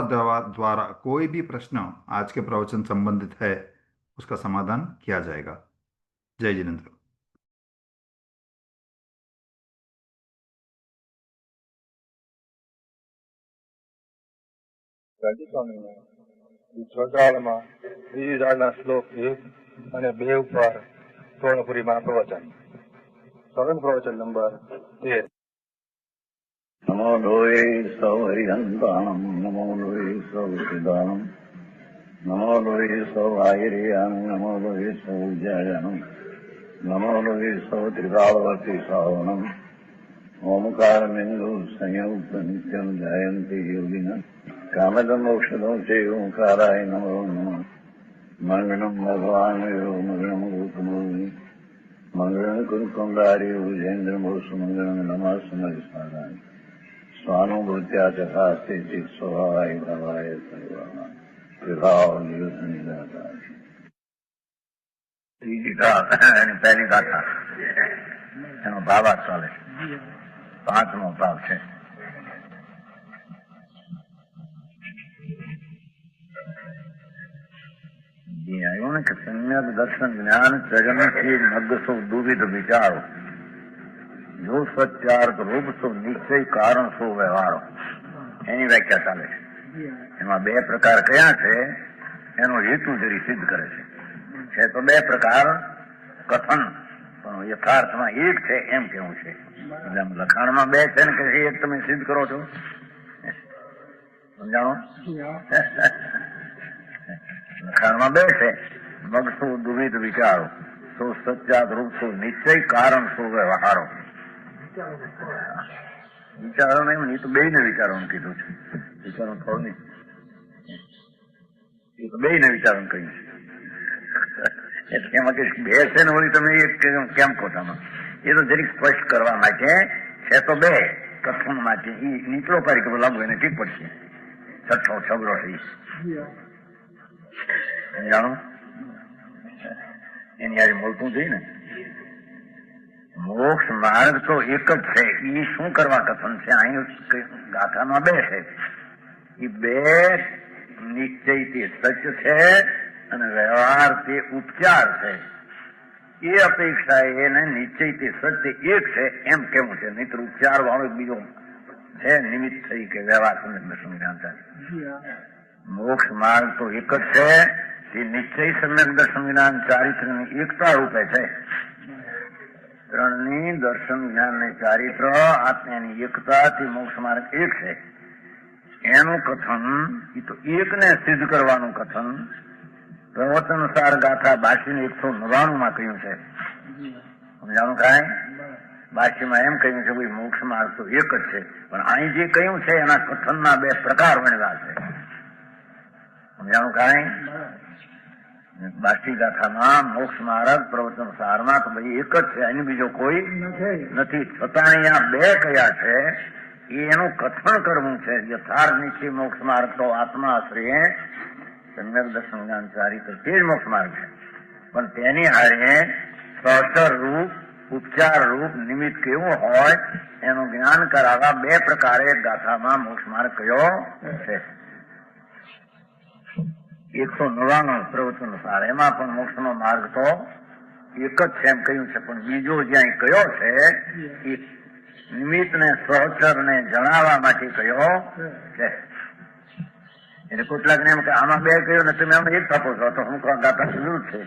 द्वारा कोई भी प्रश्न आज के प्रवचन संबंधित है उसका समाधान किया जाएगा। जय जिनेन्द्र। સ્વામીને છોટાળમાં ત્રીજી દાળના શ્લોક 1 અને 2 ઉપર સ્વર્ણપુરીમાં પ્રવચન. સ્વર્ણ પ્રવચન નંબર 13. નમો લોહે સૌ હરિહંતાણમ નમો લોહે સૌ સિદ્ધાણમ નમો લોહે સૌ આયર્યાણમ નમો લોહે સૌ જયાણમ નમો લોહે સૌ ત્રિકાળવર્તી સાવણમ ઓમકારમિંદુ સંયુક્ત નિત્યમ જયંતિ યોગિન કામદમ ઔષધમ છે ઓંકારાય નમો નમઃ. મંગળમ ભગવાન મંગળમ ગૌતમોની મંગળમ કુરુકુંડારી વિજેન્દ્ર મોસુ મંગળમ નમઃ સમરિષ્ઠાય સ્વાનુભૂત્યા ચકાસ્તે ચિત સ્વભાવાય ભાવાય સર્વાના વિભાવ નિયુદ્ધ નિરાકાર. ત્રીજી એની પહેલી ગાથા એનો ભાવાર્થ ચાલે. 5મો ભાવ છે. આવ્યું ને કે સમ્યક દર્શન જ્ઞાન ચરણથી મગ સૌ દુવિધ વિચારો જો સત્યાર્થ રૂપ સૌ નિશ્ચય કારણ સૌ વ્યવહારો. એની વ્યાખ્યા ચાલે છે. એમાં 2 પ્રકાર કયા છે એનો હેતુ જરી સિદ્ધ કરે છે. તો 2 પ્રકાર કથન પણ યથાર્થમાં એક છે એમ કેવું છે. એટલે લખાણમાં 2 છે ને કે એક તમે સિદ્ધ કરો છો. સમજાણો? લખાણમાં 2 છે. મગ શું દુવિધ વિચારો તો સચ્ચાદ રૂપ શું નિશ્ચય કારણ શું વ્યવહારો. વિચારો નહીં, એ તો 2 વિચારો કીધું છે. વિચારો થોડું નહીં, એ તો 2 વિચારો કહ્યું છે. એટલે એમાં કે 2 છે ને વળી તમે એક કેમ કહો તમે? એ તો જરીક સ્પષ્ટ કરવા માટે છે. તો 2 કથન માટે એ નીકળો પાડી કે લાંબુ એને ઠીક પડશે. છઠ્ઠો છગડો થઈ જાણો એની આજે બોલતું થઈ ને. મોક્ષ માર્ગ તો એક જ છે. એ શું કરવા કથન છે? અહીં ગાથામાં 2 છે. એ 2 નિશ્ચય તે સત્ય છે અને વ્યવહાર તે ઉપચાર છે. એ અપેક્ષા એને નિશ્ચય તે સત્ય એક છે એમ કેવું છે. નહીતર ઉપચાર વાળો બીજો છે નિમિત્ત થઈ કે વ્યવહાર સંજ્ઞાન થાય. મોક્ષ માર્ગ તો એક જ છે. તે નિશ્ચય સમ્યક દર્શન જ્ઞાન ચારિત્રની એકતા રૂપે છે. 3ની દર્શન જ્ઞાન ને ચારિત્ર આત્માની એકતા તે મોક્ષ માર્ગ એક છે. એનું કથન એ તો એકને સિદ્ધ કરવાનું કથન પ્રવચનસાર ગાથા 8299 કહ્યું છે. સમજાણું કાંઈ? 82માં એમ કહ્યું છે ભાઈ મોક્ષ માર્ગ તો એક જ છે. પણ અહીં જે કહ્યું છે એના કથનના 2 પ્રકાર વણવા છે. સમજાણું કાંઈ? 82 ગાથામાં મોક્ષ માર્ગ પ્રવચન સારમાં તો ભાઈ એક જ છે. એની બીજો કોઈ નથી. છતાં અહીંયા 2 કયા છે એ એનું કથન કરવું છે. યથાર્થ નિશ્ચય મોક્ષ માર્ગ તો આત્મા આશ્રય સમ્યક દર્શન જ્ઞાન ચારિત્ર તે જ મોક્ષ માર્ગ છે. પણ તેની હારે સહચર રૂપ ઉપચાર રૂપ નિમિત્ત કેવું હોય એનું જ્ઞાન કરાવવા 2 પ્રકારે ગાથામાં મોક્ષ માર્ગ કયો છે. 199 પ્રવચન સાર એમાં પણ મોક્ષનો માર્ગ તો એક જ છે એમ કહ્યું છે. પણ બીજો જ્યાં કયો છે એ નિમિત્ત ને સહચર ને જણાવવા માટે કયો છે. એટલે કેટલાક ને એમ કે આમાં 2 કહ્યું ને તમે આમાં 1 આપો છો તો હું ગાતા જરૂર છે.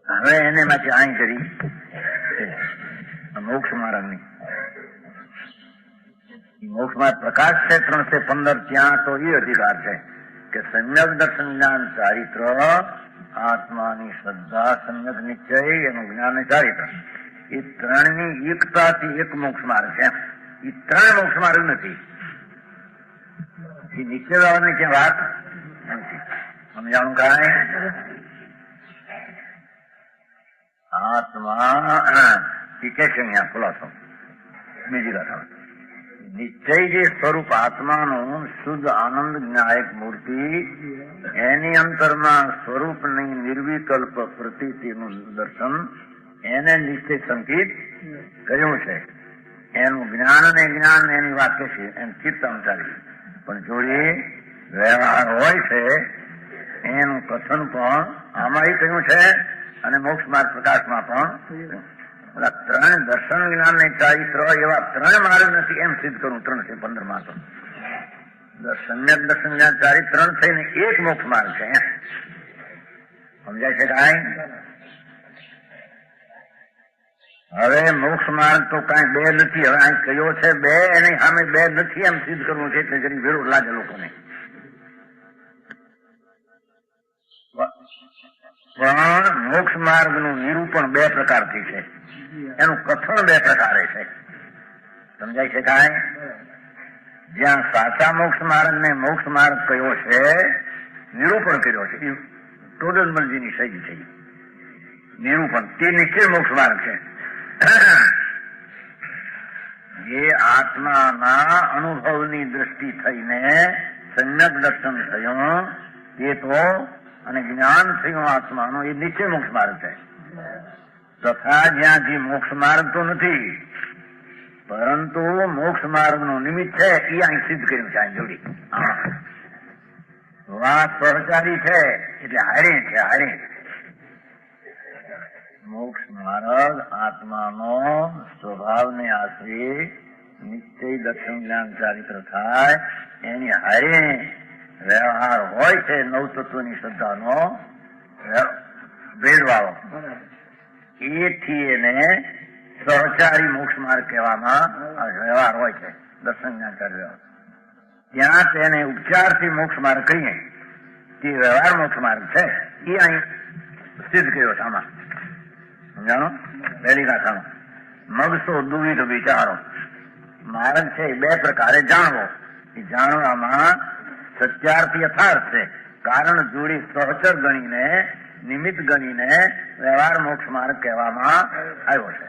હવે એને માટે અહીં કરી મોક્ષ માર્ગની મોક્ષ માર્ગ પ્રકાશ છે 315. ત્યાં તો એ અધિકાર છે કે સમ્યક દર્શન જ્ઞાન ચારિત્ર આત્માની શ્રદ્ધા સમ્યક નિશ્ચય એનું જ્ઞાન ચારિત્ર એ 3ની એકતાથી એક મોક્ષ માર્ગ છે. એ 3 મોક્ષ માર્ગ નથી. એ નિશ્ચય બાબતની ક્યાં વાત નથી. સમજાણું કાંઈ? આત્મા એ કે છે અહીંયા ખુલાસો બીજી કથા. નિશ્ચય જે સ્વરૂપ આત્માનું શુદ્ધ આનંદ જ્ઞાયક મૂર્તિ એની અંતરમાં સ્વરૂપની નિર્વિકલ્પ પ્રતીતિનું દર્શન એને નિશ્ચય સંકેત કર્યું છે. એનું જ્ઞાન ને જ્ઞાન એની વાત છે એમ ચિત્ત અંતરી. પણ જોડે વ્યવહાર હોય છે એનું કથન પણ આમાં કહ્યું છે અને મોક્ષ માર્ગ પ્રકાશમાં પણ. ત્રણ દર્શન જ્ઞાન ને ચારિત્ર એવા ત્રણ માર્ગ નથી એમ સિદ્ધ કરું 315 માં તો સમ્યક દર્શન જ્ઞાન ચારિત્ર ત્રણ થઈને એક મોક્ષ માર્ગ છે. સમજાય છે કાંઈ? હવે મોક્ષ માર્ગ તો કાંઈ બે નથી. હવે અહીં કયો છે બે એની સામે બે નથી એમ સિદ્ધ કરવું છે એટલે જરી વિરોધ લાગે લોકોને. પણ મોક્ષ માર્ગ નું નિરૂપણ બે પ્રકારથી છે, એનું કથન બે પ્રકારે છે. સમજાય છે કાંઈ? જ્યાં સાચા મોક્ષ માર્ગ ને મોક્ષ માર્ગ કયો છે નિરૂપણ કર્યો છે એ ટોડરમલજીની શૈલી છે. નિરૂપણ તે નિશ્ચય મોક્ષ માર્ગ છે. જે આત્માના અનુભવની દ્રષ્ટિ થઈને સમ્યક દર્શન થયું તે તો અને જ્ઞાન થયું આત્માનું એ નિશ્ચય મોક્ષ માર્ગ છે. તથા જ્યાંથી મોક્ષ માર્ગ તો નથી પરંતુ મોક્ષ માર્ગ નું નિમિત્ત છે એ અહીં સિદ્ધ કર્યું છે. અહીં જોડી વાત સહચારી છે એટલે હારે છે. હારે મોક્ષ માર્ગ આત્માનો સ્વભાવને આશ્રય નિશ્ચય દર્શન જ્ઞાન ચારિત્ર થાય એની હારે વ્યવહાર હોય છે. નવ તત્વની શ્રદ્ધાનો ભેદવાળો એથી એને સહચારી મોક્ષ માર્ગ કહેવામાં વ્યવહાર હોય છે. દર્શન જ્ઞાન ચારિત્ર ત્યાં તેને ઉપચારથી મોક્ષ માર્ગ કહીએ તે વ્યવહાર મોક્ષ માર્ગ છે. એ અહીં સિદ્ધ કર્યો છે. આમાં સમજાણો? પહેલી ગાથાનો મગસો દુવિધ વિચારો માર્ગ છે એ બે પ્રકારે જાણવો. એ જાણવામાં સત્યાર્થ યથાર્થ છે. કારણ જોડી સહચર ગણીને નિમિત્ત ગણીને વ્યવહાર મોક્ષ માર્ગ કહેવામાં આવ્યો છે.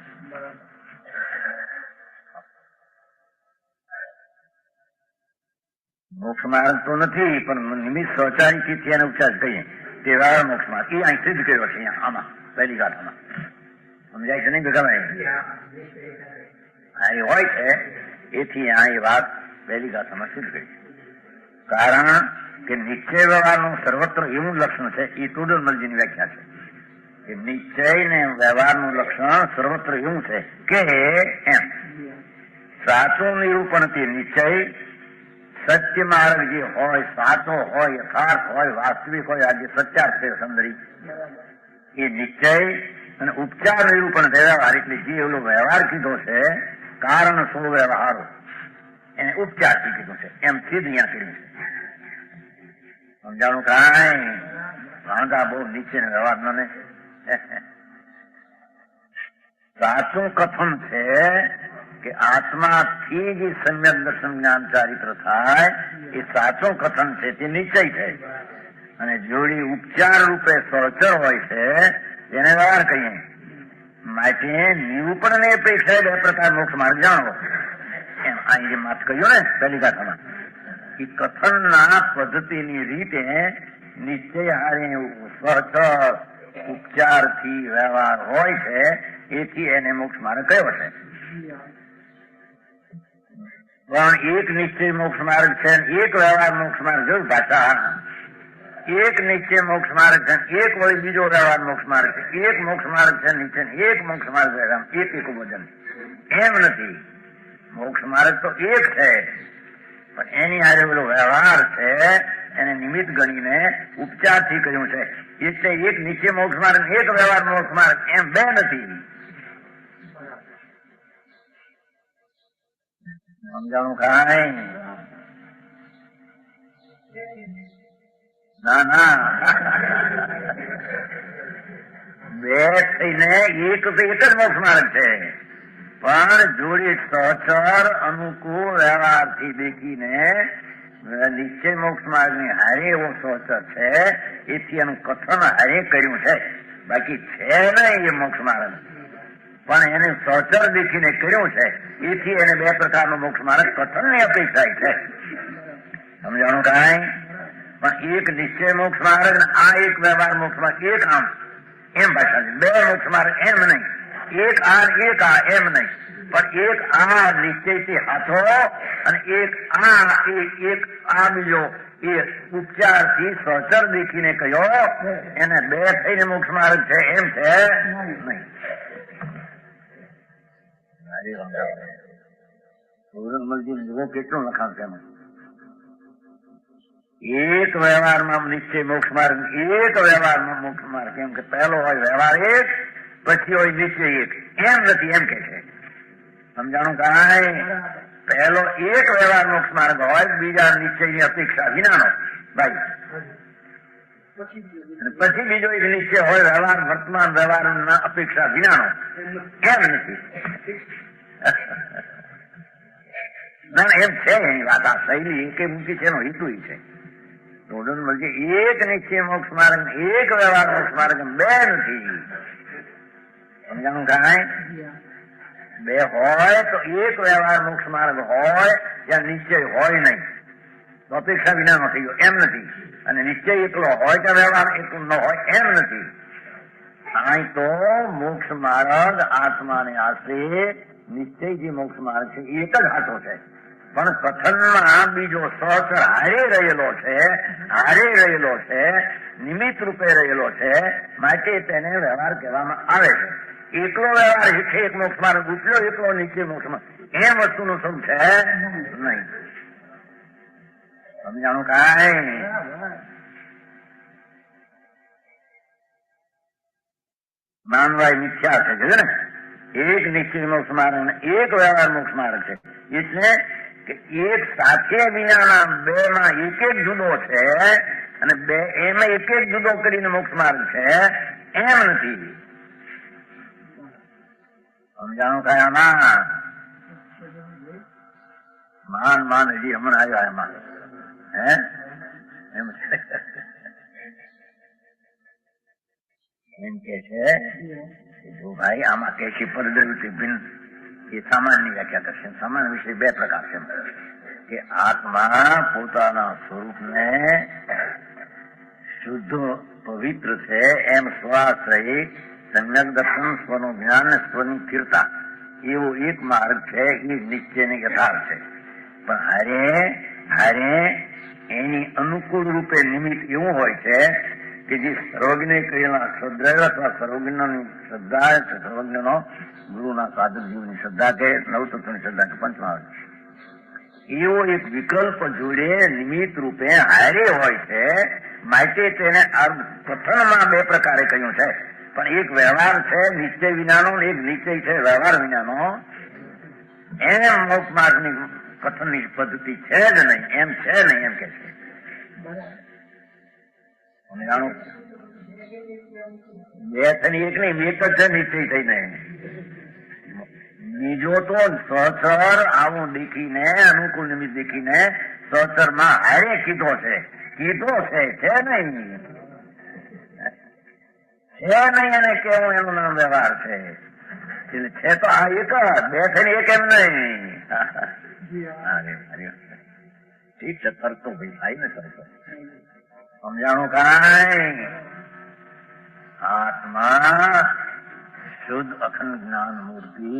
મોક્ષ માર્ગ તો નથી પણ નિમિત્ત સહચારીથી તેને ઉપચાર કહીએ તે વ્યવહાર મોક્ષ માર્ગ એ અહીં સિદ્ધ કર્યો છે. અહીંયા આમાં પહેલી ગાથામાં સમજાય છે નહીં? ભેગા અહીં હોય છે એથી આ એ વાત પહેલી ગાથામાં સિદ્ધ કરી. કારણ કે નિશ્ચય વ્યવહારનું સર્વત્ર એવું લક્ષણ છે એ ટોડરમલજીની વ્યાખ્યા છે કે નિશ્ચય ને વ્યવહારનું લક્ષણ સર્વત્ર એવું છે કે એમ સાચું નિરૂપણ તે નિશ્ચય સત્ય માર્ગ જે હોય સાચો હોય યથાર્થ હોય વાસ્તવિક હોય આજે સત્યાર્થ છે સમજરી એ નિશ્ચય અને ઉપચાર નિરૂપણ વ્યવહાર એટલે જે એવલો વ્યવહાર કીધો છે કારણ સો વ્યવહારો એને ઉપચારથી કીધું છે એમ સિદ્ધ અહીંયા કર્યું છે. સમજાણું કાંઈ? વાંધા બહુ નીચે ને વ્યવહાર ને સાચું કથન છે કે આત્માથી જે સમ્યક દર્શન જ્ઞાન ચારિત્ર થાય એ સાચું કથન છે તે નિશ્ચય છે. અને જોડી ઉપચાર રૂપે સહચર હોય છે એને વ્યવહાર કહીએ. માટે નિરૂપણ ને અપેક્ષા બે પ્રકાર મોક્ષ માર્ગ જાણવો એમ અહીં જે માત કહ્યું ને પહેલી ગાથામાં એ કથનના પદ્ધતિની રીતે નિશ્ચય હારે સહચર ઉપચારથી વ્યવહાર હોય છે એથી એને મોક્ષ માર્ગ કયો છે. પણ એક નિશ્ચય મોક્ષ માર્ગ છે એક વ્યવહાર મોક્ષ માર્ગ જોયું ભાષા. એક નિશ્ચય મોક્ષ માર્ગ છે એક વળી બીજો વ્યવહાર મોક્ષ માર્ગ છે. એક મોક્ષ માર્ગ છે નીચે એક મોક્ષ માર્ગ એક વજન એમ નથી. મોક્ષ માર્ગ તો એક છે પણ એની હારે પેલો વ્યવહાર છે એને નિમિત્ત ગણીને ઉપચારથી કહ્યું છે. એટલે એક નિશ્ચય મોક્ષ માર્ગ એક વ્યવહાર મોક્ષ માર્ગ એમ બે નથી. સમજાણું કાંઈ? ના ના બે થઈને એક તો એક જ મોક્ષ માર્ગ છે પણ જોડી સહચર અનુકૂળ વ્યવહારથી દેખીને નિશ્ચય મોક્ષ માર્ગ ની હારે એવો સહચર છે એથી એનું કથન હારે કર્યું છે. બાકી છે ને એ મોક્ષ માર્ગ પણ એને સહચર દેખીને કર્યું છે એથી એને બે પ્રકારનો મોક્ષ માર્ગ કથન ની અપેક્ષા છે. સમજાણું કાંઈ? પણ એક નિશ્ચય મોક્ષ માર્ગ આ એક વ્યવહાર મોક્ષ માર્ગ એક આમ એમ ભાષા છે. બે મોક્ષ માર્ગ એમ નહીં એક આ એમ નહીં પણ એક આ નિશ્ચયથી હાથો અને એક આ બીજો એ ઉપચારથી સહચર દેખીને કહ્યો એને બે થઈને મોક્ષ માર્ગ છે એમ છે નહીં. જુઓ કેટલું લખાણ છે એમાં. એક વ્યવહારમાં નિશ્ચય મોક્ષ માર્ગ, એક વ્યવહારમાં મોક્ષ માર્ગ. કેમ કે પહેલો હોય વ્યવહાર એક, પછી હોય નિશ્ચય એક. એમ નથી એમ કે છે. સમજાણું કાંઈ? પહેલો એક વ્યવહાર મોક્ષ માર્ગ હોય, બીજા નિશ્ચયની અપેક્ષા વિનાનો ભાઈ, પછી બીજો એક નિશ્ચય હોય વ્યવહાર વર્તમાન વ્યવહારના અપેક્ષા વિનાનો. એમ નથી ના એમ છે એની વાત. આ શૈલી એકે મૂકી છે એનો હેતુ છે. એક નિશ્ચય મોક્ષ માર્ગ, એક વ્યવહાર મોક્ષ માર્ગ, બે નથી. સમજાણું કાંઈ? બે હોય તો એક વ્યવહાર મોક્ષ માર્ગ હોય ત્યાં નિશ્ચય હોય નહીં તો અપેક્ષા વિનાનો થઈ ગયો એમ નથી. અને નિશ્ચય એકલો હોય ત્યાં વ્યવહાર એકલો ન હોય એમ નથી. અહીં તો મોક્ષ માર્ગ આત્માને આશ્રય નિશ્ચય જે મોક્ષ માર્ગ છે એક જ હાથો છે. પણ કથનમાં બીજો સહચર હારે રહેલો છે, નિમિત્ત રૂપે રહેલો છે, માટે તેને વ્યવહાર કહેવામાં આવે છે. એકલો વ્યવહાર છે એક મોક્ષ માર્ગ, ઉપલો એકલો નીચે મોક્ષ માર્ગ, એમ વસ્તુનું સ્વરૂપ છે નહીં. સમજાણું કાંઈ? માનવાય મિથ્યા છે ને. એક નિશ્ચય મોક્ષ માર્ગ અને એક વ્યવહાર મોક્ષ માર્ગ છે. એટલે કે એક સાથે વિનાના બે માં એક જુદો છે અને બે એમાં એક જુદો કરીને મોક્ષ માર્ગ છે એમ નથી. સમજાણું કાંઈ? આમાં માન હજી હમણાં આવ્યા એમાં હે એમ કે છે જો ભાઈ આમાં કે છે પરદ્રવ્યુતિ ભિન્ન. એ સામાન્ય વ્યાખ્યા કરશે. સામાન્ય વિષય બે પ્રકાર છે કે આત્મા પોતાના સ્વરૂપને શુદ્ધ પવિત્ર છે એમ સ્વાશ્રય સમ્યક દર્શન, સ્વનું જ્ઞાન, સ્વની સ્થિરતા એવો એક માર્ગ છે. એ નિશ્ચયને યથાર્થ છે. પણ હારે એની અનુકૂળ રૂપે નિમિત્ત એવું હોય છે કે જે સર્વજ્ઞ કરેલા શ્રદ્ધા અથવા સર્વજ્ઞની શ્રદ્ધા, સર્વજ્ઞનો ગુરુના સાધક જીવની શ્રદ્ધા કે નવતત્વની શ્રદ્ધા કે પંચમહાલ એવો એક વિકલ્પ જોડે નિમિત્ત રૂપે હારે હોય છે. માટે તેને કથનમાં બે પ્રકારે કહ્યું છે. પણ એક વ્યવહાર છે નિશ્ચય વિનાનો, એક નિશ્ચય છે વ્યવહાર વિનાનો. એમ મોક્ષ માર્ગની કથનની પદ્ધતિ છે જ નહીં, એમ છે નહીં એમ કે છે. બે થઈને એક નહીં, એક જ છે નિશ્ચય થઈને. બીજો તો સહચર આવું દેખીને, અનુકૂળ નિમિત્ત દેખીને સહચર માં હારે કીધો છે નહીં એને કેવું એનું નામ વ્યવહાર છે. છે તો આ એક જ, બે થઈને એક એમ નહીં. ઠીક છે, તરતો ભાઈ થાય ને તરતો. સમજાણું કાંઈ? આત્મા શુદ્ધ અખંડ જ્ઞાન મૂર્તિ,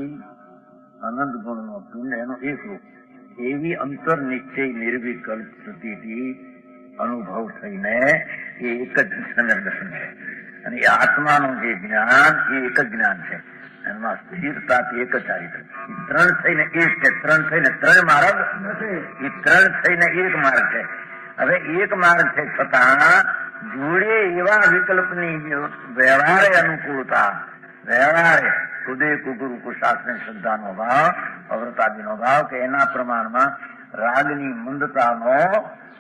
અનંત ગુણ નો પિંડ, એનો એક રૂપ. એવી અંતર નિશ્ચય નિર્વિકલ્પ સ્થિતિથી અનુભવ થઈને એ એક જ સમ્યક દર્શન છે. અને એ આત્માનું જે જ્ઞાન એ એક જ જ્ઞાન છે. એમાં સ્થિરતાથી એક જ ચારિત્ર. ત્રણ થઈને એક છે, ત્રણ થઈને ત્રણ માર્ગ, એ ત્રણ થઈને એક માર્ગ છે. હવે એક માર્ગ છે છતાં જોડે એવા વિકલ્પની વ્યવહારે અનુકૂળતા, વ્યવહારે કુદે કુગુરુ કુશાસન શ્રદ્ધાનો ભાવ, અવ્રતાદિનો ભાવ કે એના પ્રમાણમાં રાગની મંદતાનો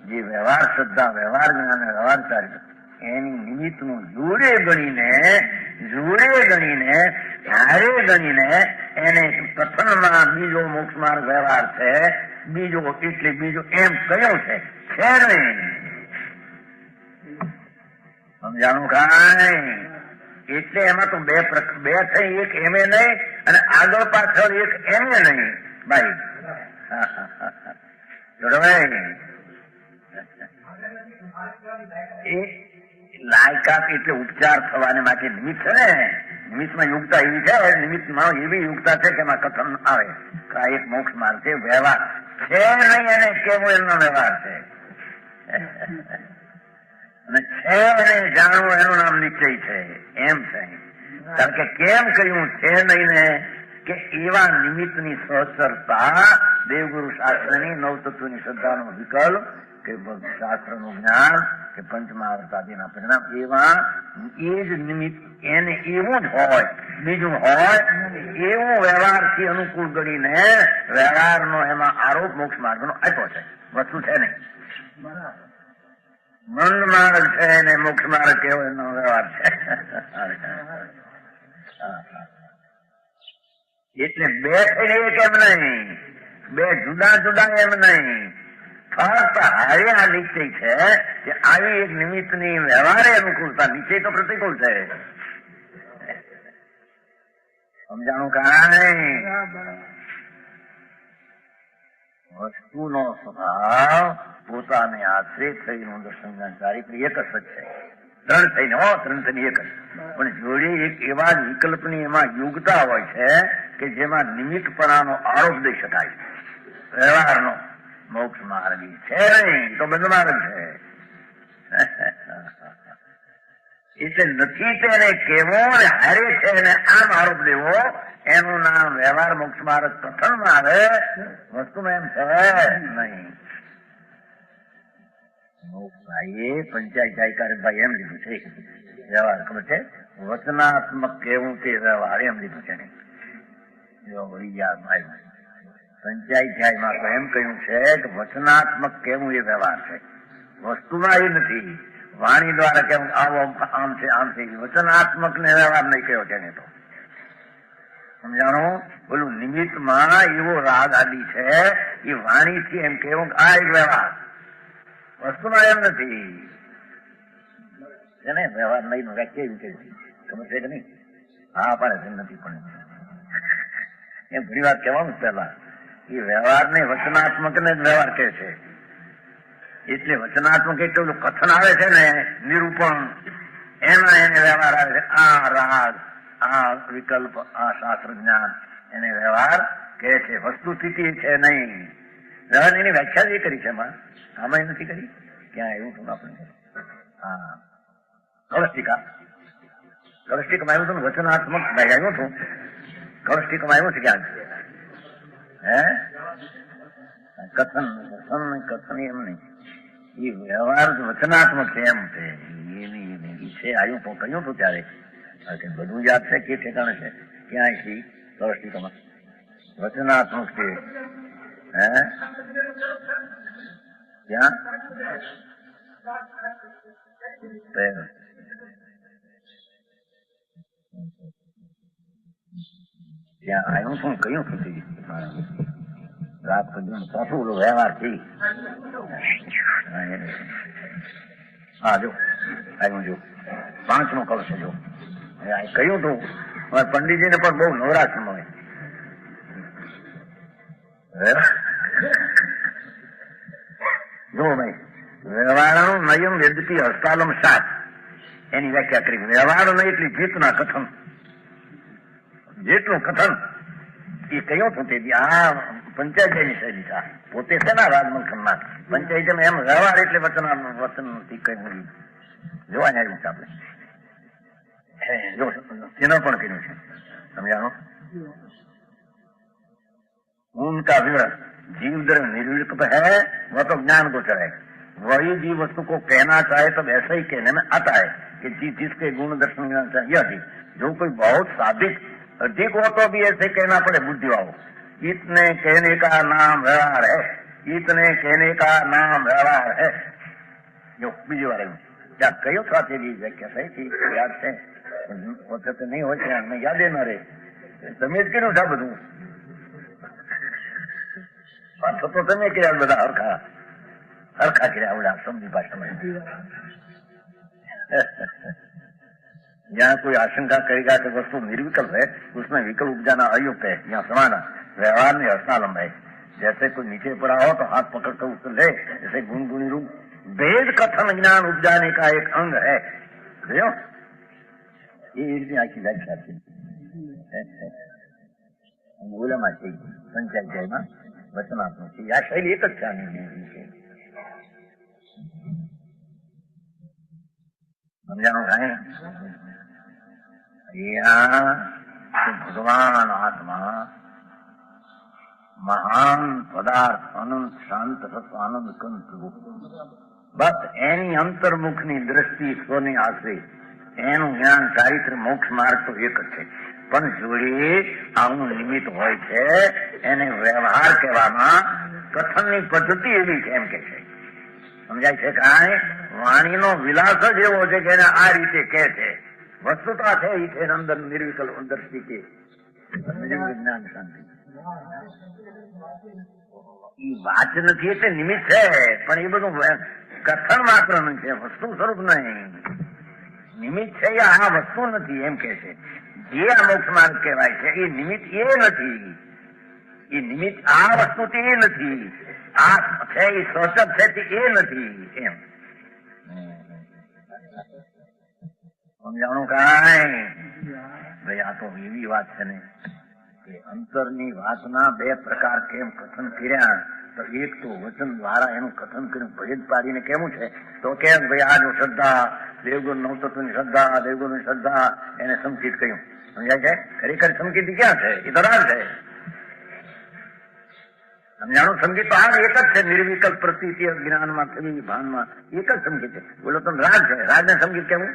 જે વ્યવહાર શ્રદ્ધા, વ્યવહાર જ્ઞાન, વ્યવહાર ચારિત્ર એની નિમિત્તનું જોડે ગણીને હારે ગણીને એને કથનમાં બીજો મોક્ષ માર્ગ વ્યવહાર છે, બીજો એટલે બીજો એમ કયો છે નહીં. સમજાણું કાંઈ? એટલે એમાં તો બે થઈ એક એમે નહીં અને આગળ પાછળ એક એમે નહીં ભાઈ. એ લાયકાત એટલે ઉપચાર થવાને માટે નિમિત્ત છે ને. નિમિત્તમાં યોગતા એવી છે, નિમિત્તમાં એવી યોગતા છે કે એમાં કથન આવે કે આ એક મોક્ષ માર્ગ છે, વ્યવહાર છે નહીં એને કેવું એનો વ્યવહાર છે, અને છે એને જાણવું એનું નામ નિશ્ચય છે. એમ છે, કારણ કે કેમ કહ્યું છે નહીં ને કે એવા નિમિત્તની સહચરતા દેવગુરુ શાસ્ત્રની નવતત્વની શ્રદ્ધાનો વિકલ્પ કે શાસ્ત્રનું જ્ઞાન કે પંચમહાવર્તાદિના પરિણામ એવા એ જ નિમિત્ત એને એવું જ હોય, બીજું હોય એવું વ્યવહારથી અનુકૂળ ગણીને વ્યવહારનો એમાં આરોપ મોક્ષ માર્ગનો આપ્યો છે. વસ્તુ છે નહીં, મંદ માર્ગ છે ને મોક્ષ માર્ગ કેવો એનો વ્યવહાર છે. એટલે બે થઈને એક એમ નહીં, બે જુદા જુદા એમ નહીં, ફક્ત હારે આ નિશ્ચય છે કે આવી એક નિમિત્તની વ્યવહારે અનુકૂળતા, નિશ્ચય તો પ્રતિકૂળ છે. સમજાણું કાંઈ? વસ્તુનો સ્વભાવ પોતાને આશરે થઈને દર્શન ચારિત્ર્ય એક જ છે. ત્રણ થઈને ત્રણ થઈને એક જ, પણ જોડે એક એવા જ વિકલ્પની એમાં યોગતા હોય છે કે જેમાં નિમિત્તપણાનો આરોપ દઈ શકાય. વ્યવહારનો મોક્ષ માર્ગ છે નહીં તો બંધ માર્ગ છે. એટલે નથી તેને કેવો ને હારે છે એને આમ આરોપ દેવો, એનું નામ વ્યવહાર મોક્ષ માર્ગ કથનમાં આવે, વસ્તુમાં એમ છે નહીં. ભાઈએ પંચાયત જાયકારભાઈ એમ લીધું છે વ્યવહાર, ખબર છે? વચનાત્મક કેવું તે વ્યવહાર એમ લીધું છે. પંચાયત જાયમાં તો એમ કહ્યું છે કે વચનાત્મક કેવું એ વ્યવહાર છે, વસ્તુમાં એ નથી. વાણી દ્વારા કેવું આવો આમ છે આમ છે, વચનાત્મક ને વ્યવહાર નહીં કહ્યો છે એને તો. સમજાણું? બોલું નિમિત્તમાં એવો રાગ આદિ છે એ વાણીથી એમ કેવું આ એક વ્યવહાર, વસ્તુમાં એમ નથી. એને વ્યવહાર નહીં નો વ્યાખ્યા એવી કહી ખબર છે કે નહીં? હા પાડે છે નથી, પણ એમ ઘણી વાર કહેવાનું પહેલા એ વ્યવહાર ને વચનાત્મક ને જ વ્યવહાર કહે છે. એટલે વચનાત્મક એટલું કથન આવે છે ને નિરૂપણ, એમાં એને વ્યવહાર આવે છે. આ રાગ, આ વિકલ્પ, આ શાસ્ત્ર જ્ઞાન એને વ્યવહાર કહે છે. વસ્તુ સ્થિતિ છે નહીં. વ્યવહાર એની વ્યાખ્યા જ એ કરી છે એમાં, આમાં નથી કરી. ક્યાં એવું છું આપણે? હા, કૌષ્ટિકામાં આવ્યું હતું ને વચનાત્મક ભાઈ આવ્યું હતું, કૌષ્ટિકામાં આવ્યું છે ક્યાંક? હે કથન કથન એમ નહીં, એ વ્યવહાર વચનાત્મક છે એમ છે. એની છે આવ્યું તો કહ્યું હતું ત્યારે બધું યાદ છે કે ઠેકાણે છે ક્યાંય છે કૌષ્ટિકામાં વચનાત્મક છે. હે ક્યાં ત્યાં આવ્યું છું કયું સુધી રાત સુધી ચોથું વ્યવહાર થી. હા જો આવ્યું, જો 5મો કળ છે. જો કહ્યું તું પંડિતજીને પણ બહુ નવરાશ મળે. જો ભાઈ વ્યવહારનું નયમ વેદતી હસ્તાલમ સાત એની વ્યાખ્યા કરી. વ્યવહાર નહીં એટલી ચેતના કથન, જેટલું કથન એ કયો તો તે આ પંચાયતની શૈલી છે. પોતે છે ને રાજમલખંડના પંચાયત એમ વ્યવહાર એટલે વચન કઈ જોવા આવ્યું છે આપણે. જો એનો પણ કર્યું છે સમજાણો. उनका विवरण जीव द्रव्य निर्विकल्प है, वह तो ज्ञान गोचर है. वही जीव वस्तु को कहना चाहे तो वैसा ही कहने में आता है कि जिसके गुण दर्शन यह भी जो कोई बहुत साधिक अधिक हो तो भी ऐसे कहना पड़े बुद्धि वालों. इतने कहने का नाम व्यवहार है, इतने कहने का नाम व्यवहार है. जो बीजी वाले क्या कहो था तेरी व्याख्या सही थी, याद है होते तो नहीं होते हमें याद न रहे. તમે જ કર્યું છે બધું, પાછો તો તમે કર્યા બધા હરખા હરખા કર્યા આવડ્યા સમજી ભાષામાં. यहाँ कोई आशंका करेगा कि वस्तु निर्विकल्प है, उसमें विकल्प उपजाना अयुक्त है, यहाँ समाना व्यवहार में हस्तालंब है. जैसे कोई नीचे पड़ा हो तो हाथ पकड़ कर उसको ले, जैसे गुणगुणी रूप भेद कथन ज्ञान उपजाने का एक अंग है. એ રીતે આખી વ્યાખ્યા છે. ઓલામાં છે પંચાધ્યાયમાં વચનાત્મક છે. આ શૈલી એક જ છે આની. સમજાણું કાંઈ? ભગવાન આત્મા મહાન પદાર્થ અનંત શાંત સત્વ આનંદ કંત બસ એની અંતર્મુખની દ્રષ્ટિ સ્વને આશરે એનું જ્ઞાન ચારિત્ર મોક્ષ માર્ગ તો એક જ છે. પણ જોડે આવું નિમિત્ત હોય છે એને વ્યવહાર કહેવામાં કથનની પદ્ધતિ એવી છે એમ કે છે. સમજાય છે કાંઈ? વાણીનો વિલાસ જ એવો છે કે એને આ રીતે કે છે. વસ્તુતા છે એ છે અંદર નિર્વિકલ્પ દ્રષ્ટિ કે જ્ઞાન શાંતિ. એ વાત નથી એટલે નિમિત્ત છે પણ એ બધું કથન માત્ર નું છે, વસ્તુ સ્વરૂપ નહીં. નિમિત્ત છે આ વસ્તુ નથી એમ કે છે. જે આ મોક્ષ માર્ગ કહેવાય છે એ નિમિત્ત એ નથી. એ નિમિત્ત આ વસ્તુ તે નથી. આ છે એ સચક છે તે એ નથી એમ. સમજાણું કાંઈ? ભાઈ આ તો એવી વાત છે ને કે અંતરની વાતના બે પ્રકાર કેમ કથન કર્યા તો એક તો વચન દ્વારા એનું કથન કરીને ભેદ પાડીને કેવું છે તો કેમ ભાઈ આ જો શ્રદ્ધા દેવગુણ નવતત્વની શ્રદ્ધા દેવગુણની શ્રદ્ધા એને સંકિત કહ્યું. સમજાય છે? ખરેખર સંકિત ક્યાં છે? એ તો રાગ છે. સમજાણું? સંગીત તો આ એક જ છે. નિર્વિકલ્પ પ્રતીતિ જ્ઞાનમાં થવી ભાનમાં એક જ સંગીત છે. બોલો તો રાગ છે. રાજને સંગીત કેવું?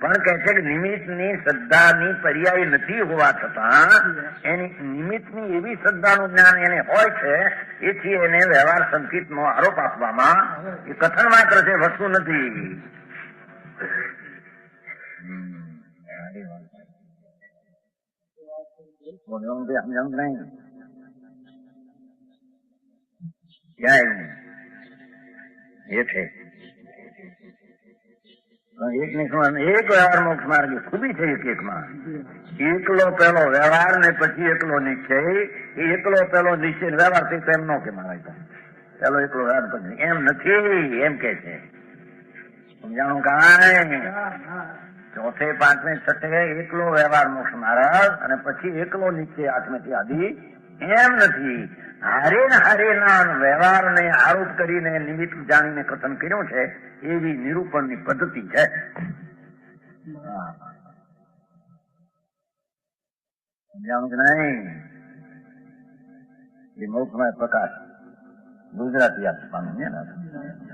પણ કહે છે કે નિમિત્તની શ્રદ્ધાની પર્યાય નથી હોવા છતાં એની નિમિત્તની એવી શ્રદ્ધાનું જ્ઞાન એને હોય છે એથી એને વ્યવહાર સંકેતનો આરોપ આપવામાં એ કથન માત્ર છે, વસ્તુ નથી. સમજાવું નહીં? ક્યાં એ છે એક વ્યવહાર મોક્ષ માર્ગ ખૂબી છે. એકમાં એકલો પેલો વ્યવહાર ને પછી એકલો નિશ્ચય. એ એકલો પેલો નિશ્ચય વ્યવહાર થી એમ નો કે મારા પેલો એકલો વ્યવહાર પછી એમ નથી એમ કે છે. સમજાણું કાંઈ? ચોથે પાંચમે છઠ્ઠે એકલો વ્યવહાર મોક્ષ માર્ગ અને પછી એકલો નિશ્ચય આત્મથી આદિ એમ નથી. હારે ના વ્યવહાર ને આરોપ કરીને નિમિત્ત જાણીને કથન કર્યું છે એવી નિરૂપણની પદ્ધતિ છે. સમજાણું કે નહીં? એ મોક્ષમાં પ્રકાશ ગુજરાતી આપવાનું ને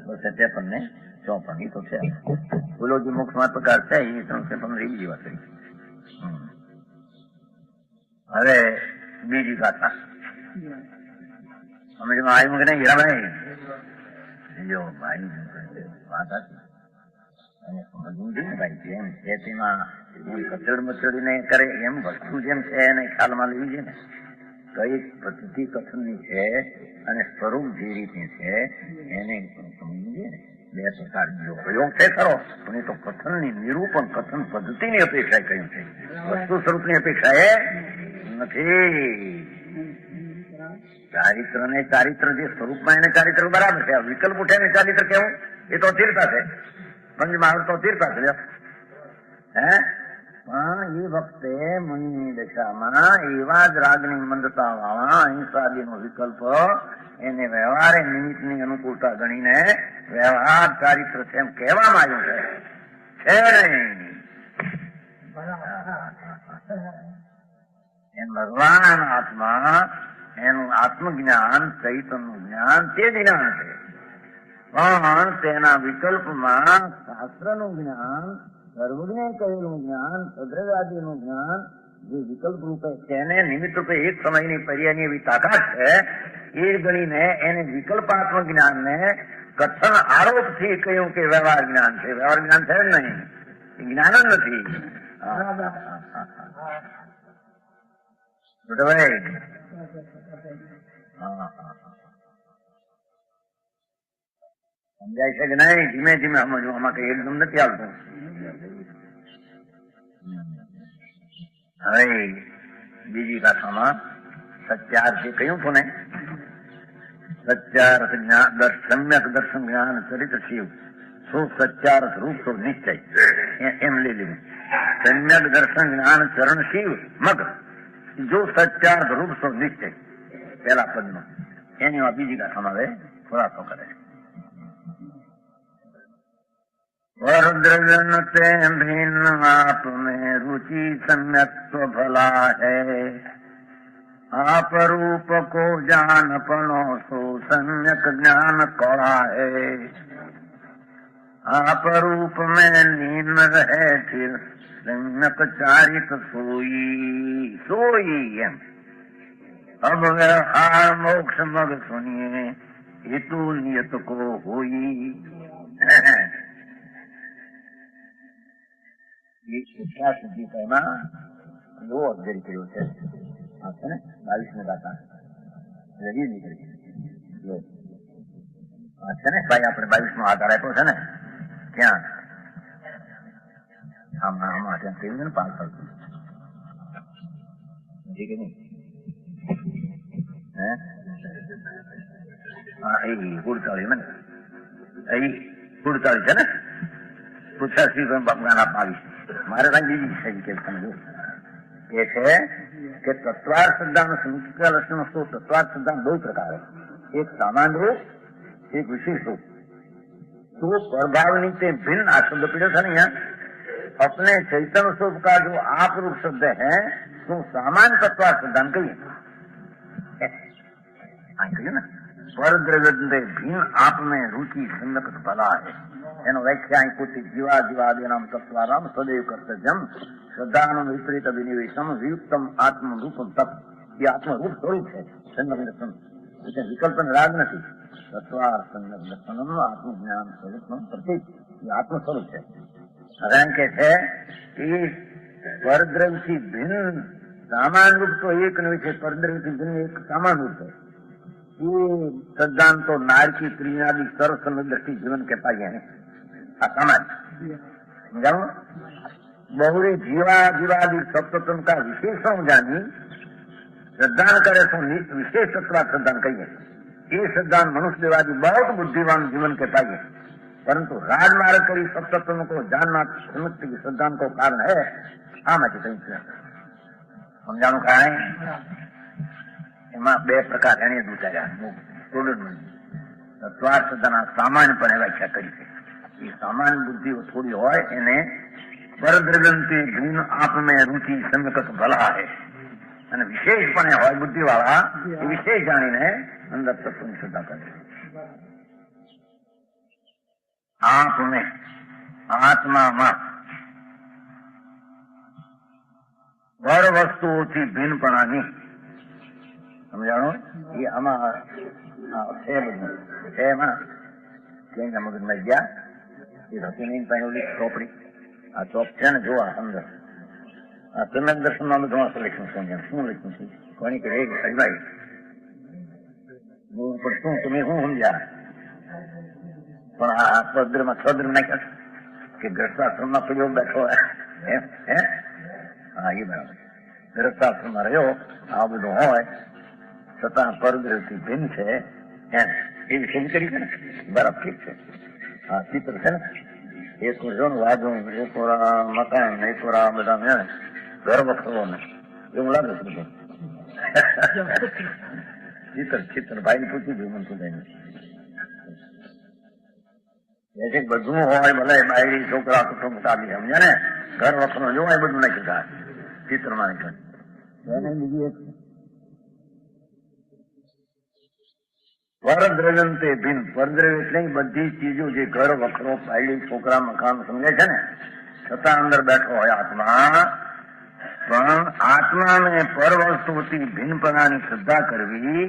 53 ને 54 એ તો છે. બોલો જે મોક્ષમાં પ્રકાશ છે એ 315 બીજી વાત કરી. હવે બીજી ગાથા સમજમાં આવ્યું કે નહીં હીરાભાઈ? જો ભાઈ વાત હતી અને સમજવું જોઈએ ભાઈ. જેમ છે તેમાં કચડ મચડીને કરે એમ વસ્તુ જેમ છે એને ખ્યાલમાં લેવી છે ને. કઈ પદ્ધતિ કથનની છે અને સ્વરૂપ જે રીતની છે એને સમજવું જોઈએ ને. બે પ્રકાર જો પ્રયોગ છે ખરો પણ એ તો કથનની નિરૂપણ કથન પદ્ધતિની અપેક્ષાએ કહ્યું છે, વસ્તુ સ્વરૂપની અપેક્ષાએ નથી. ચારિત્ર ને ચારિત્ર જે સ્વરૂપમાં એને ચારિત્ર બરાબર છે. વિકલ્પ ઉઠે ને ચારિત્ર કેવું? એ તો અધીરતા છે. પંચમહાલ તો અધીરતા છે. હે પણ એ વખતે મુનિની દશામાં એવા જ રાગની મંદતા વાળા અહિંસાદીનો વિકલ્પ એને વ્યવહારે નિમિત્તની અનુકૂળતા ગણીને વ્યવહાર ચારિત્ર છે એમ કહેવામાં આવ્યું છે નહીં. એમ ભગવાન આત્મા એનું આત્મજ્ઞાન ચૈતનનું જ્ઞાન તે જ્ઞાન છે. પણ તેના વિકલ્પમાં શાસ્ત્રનું જ્ઞાન સર્વજ્ઞે કહેલું જ્ઞાન સદ્રવ્યાદીનું જ્ઞાન જે વિકલ્પ રૂપે તેને નિમિત્ત રૂપે એક સમયની પર્યાયની એવી તાકાત છે એ ગણીને એને વિકલ્પાત્મ જ્ઞાનને કથન આરોપ થી કહ્યું કે વ્યવહાર જ્ઞાન છે. વ્યવહાર જ્ઞાન છે જ નહીં, એ જ્ઞાન જ નથી. સમજાય છે કે નહીં? ધીમે ધીમે સમજવું. આમાં કઈ એકદમ નથી આવતું. હવે બીજી ભાષામાં સત્યાર્થ જે કહ્યું હતું ને, સત્યાર્થ જ્ઞાન સમ્યક દર્શન જ્ઞાન ચરિત્ર શિવ સો સચ્ચારથ રૂપ સો નિશ્ચય એમ લઈ લીધું. સમ્યક દર્શન જ્ઞાન ચરણ શિવ મગ જો સચ્ચાર્થ રૂપ સો નિશ્ચય પેલા પદમાં એની બીજી ગાથામાં હવે ખુલાસો કરે છે. वरद्रव्यन ते भिन्न आप में रुचि सम्यक तो भला है आप रूप को जान पनो सो सम्यक ज्ञान कौड़ा है आप रूप में लीन रहे फिर सम्यक चारित सोई सोई एम अब व्यवहार मोक्ष मग सुनिए हेतु नियत को होई. शिक्षा सिद्धि कहना एवो અધ્યય કર્યો છે. આ છે ને 22 ગાથા રવિ નીકળી આ છે ને ભાઈ આપણે 22 આધાર આપ્યો છે ને ક્યાં આમાં ત્યાં કેવું ને પાસ કરતું ઠીક નહીં હે હા એ 48 ને એ 48 છે ને 85 ગાના 22 મારે બીજી છે કે સમજો એ છે કે તત્વાર્થ સિદ્ધાંત સંસ્કૃત લક્ષણ તો તત્વાર્થ સિદ્ધાંત दो प्रकार है. एक सामान्य रूप एक विशेष रूप. तो प्रभाव नीचे भिन्न आ शब्द पीड़ो था ना यहाँ अपने चैतन्य स्वरूप का जो आप रूप शब्द है तो सामान्य तत्वार्थ सिद्धांत कहिए कहिए ना पर द्रव्य भिन्न आप में रुचि सम्यक भला है એનો વ્યાખ્યા પૂછી જીવા જીવાદિ નામ તત્વારામ સદૈવ કર્તવ્યમ શ્રદ્ધાનું વિપરીત અભિનિવેશમ વિયુક્તમ આત્મ રૂપમ તપ. એ આત્મરૂપ સ્વરૂપ છે. સન્મક દર્શન વિકલ્પન રાગ નથી. તત્વાર સન્મક દર્શનમ આત્મજ્ઞાન સ્વરૂપનું પ્રતીક એ આત્મ સ્વરૂપ છે. કારણ કે છે એ પરદ્રવ્યથી ભિન્ન સામાન રૂપ તો એક નહીં છે. પરદ્રવ્યથી ભિન્ન એક સામાન રૂપ છે. ये सिद्धांत तो नारकी त्रिनादि सर्व समृद्धि जीवन के पाए हैं. समाज समझाओ बहुरी जीवा जीवादि सप्तम का विशेषण जानी श्रद्धान करे तो विशेष तत्वा श्रद्धान कहिए. ये श्रद्धान मनुष्य देवादि बहुत बुद्धिमान जीवन के पाए परंतु राजमार्ग करी सप्तम को जानना समृद्धि की श्रद्धान को कारण है. आम समझाणु का है એમાં બે પ્રકાર એને તત્વાર્થ સિદ્ધાંત સામાન્યપણે વ્યાખ્યા કરી છે. એ સામાન્ય બુદ્ધિ થોડી હોય એને પરદ્રવ્યંથી ગુણ આપમે રુચિ સમ્યક ભલા હે અને વિશેષપણે હોય બુદ્ધિ વાળા એ વિશેષ જાણીને અંદર તત્વની શ્રદ્ધા કરે. આપમે આત્મામાં પર વસ્તુઓથી ભિન્નપણાની સમજાણો એ આમાં છે બધું છે. એમાં ક્યાંય મગજમાં ગયા એ હતી નહીં પહેલી ચોપડી આ ચોપ છે ને જોવા અંદર આ સમ્યક દર્શનમાં બધું લખ્યું છે. શું લખ્યું છે કોની કે હરિભાઈ પણ શું તમે શું સમજ્યા પણ આ પદ્રમાં છદ્ર નાખ્યા કે ગ્રસ્તાશ્રમમાં પડ્યો બેઠો એમ હે હા એ બરાબર ગ્રસ્તાશ્રમમાં રહ્યો આ બધું હોય છતાં પરદ્રવ્યથી ભિન્ન છે એમ એ વિશે કરી છે ને બરાબર ઠીક છે. હા ચિત્ર છે ને એક જો વાજુ એક મકાન એક બધા ઘર વખરો ને એવું લાગે છે બધું ચિત્ર ભાઈ પૂછી દઉં મને પૂછાય બધું હોય ભલે બાયડી છોકરા કુટુંબ કાઢી સમજ્યા ને ઘર વખરો જોવાય બધું નાખી થાય ચિત્રમાં નાખ્યું. બીજી એક પરદ્રવ્ય તે ભિન્ન પરદ્રવ્ય એટલે બધી ચીજો જે ઘર વખરો પાયડી છોકરા મકાન સમજે છે ને છતાં અંદર બેઠો હોય આત્મા પણ આત્માને પર વસ્તુથી ભિન્નપણાની શ્રદ્ધા કરવી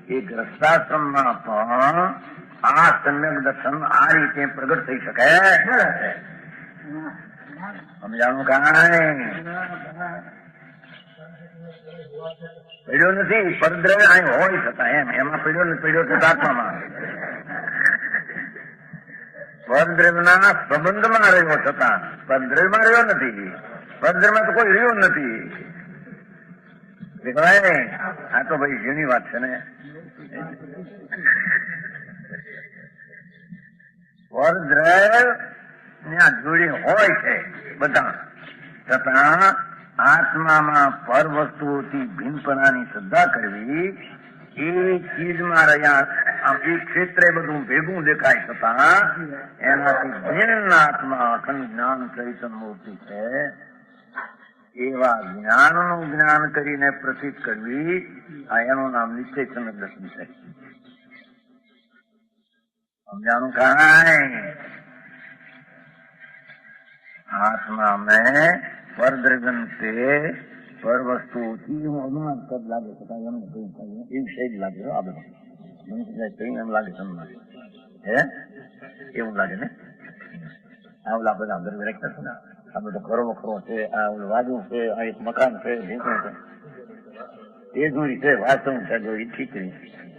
એ ગ્રસ્તાશ્રમમાં પણ આ સમ્યક દર્શન આ રીતે પ્રગટ થઈ શકે. સમજાણું કાંઈ પીડ્યો નથી. પરદ્રવ્ય અહીં હોય છતાં એમ એમાં પીડ્યો તો આત્મામાં પરદ્રવ્યના સંબંધમાં રહ્યો છતાં પરદ્રવ્યમાં રહ્યો નથી. પરદ્રવ્યમાં તો કોઈ રહ્યો નથી. આ તો ભાઈ જેની વાત છે ને પરદ્રવ્ય ત્યાં જોડે હોય છે બધા, છતાં આત્મામાં પર વસ્તુઓથી ભિન્નપણાની શ્રદ્ધા કરવી, એ ચીજમાં રહ્યા આમ એ ક્ષેત્રે બધું ભેગું દેખાય છતાં એનાથી ભિન્ન આત્મા અખંડ જ્ઞાન ચૈતન્ય મૂર્તિ છે, એવા જ્ઞાનનું જ્ઞાન કરીને પ્રતીત કરવી, આ એનું નામ નિશ્ચય સમજ દર્શન છે. સમજાણું કાંઈ? આત્મા મેં પરદ્રવ્ય તે પર વસ્તુઓથી હું અનુમાન કદ લાગે છે, એમને કઈ થાય એ વિષય જ લાગે આ બધું કઈ એમ લાગે તમને હે એવું લાગે ને? આ ઓલા બધા દ્રવ્ય રાખતા છે ને, આ બધો ઘરો વખરો છે, આ વાજુ છે, આ એક મકાન છે, ભીંકું છે, એ જોડી છે, વાસણ છે, જો એ ઠીકરી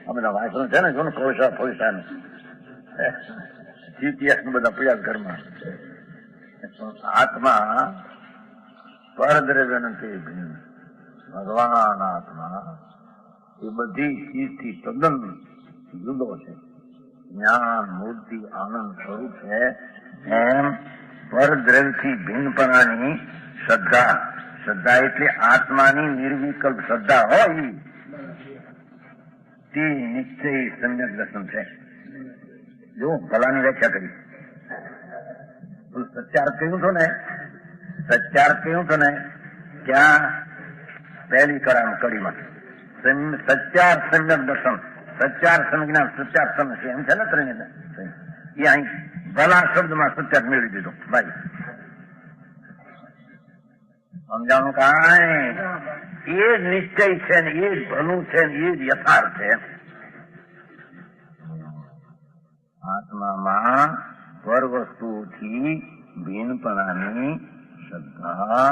આ બધા વાસણ છે ને, જો ને કોઈસા ફોઈસાનું જીપીએસ નું બધા પડ્યા ઘરમાં. આત્મા પરદ્રવ્ય નથી ભિન્ન, ભગવાન આત્મા એ બધી ચીજથી તદ્દન જુદો છે, જ્ઞાન મૂર્તિ આનંદ સ્વરૂપ છે. એમ પરદ્રવ્યથી ભિન્નપણાની શ્રદ્ધા, શ્રદ્ધા એટલે આત્માની નિર્વિકલ્પ શ્રદ્ધા હોય તે નિશ્ચય સમ્યક દર્શન છે. જો ભલાની વ્યાખ્યા કરી સચ્ચાર્થ કહ્યું હતું ને, સચ્ચાર્થ કહ્યું હતું ને ક્યાં પહેલી કડીમાં સચ્ચાર્થ સમ્યક દર્શન, સચ્ચાર્થ સંજ્ઞાન સચ્ચાર્થ સમજ એમ છે ને ત્રણે, એ અહીં ભલા શબ્દમાં સચ્ચાર્થ મેળવી દીધો ભાઈ. સમજાણું કાંઈ? એ જ નિશ્ચય છે ને, એ જ ભલું છે ને, એ જ યથાર્થ છે. આત્મામાં પર વસ્તુઓથી ભિન્નપણાની શ્રદ્ધા,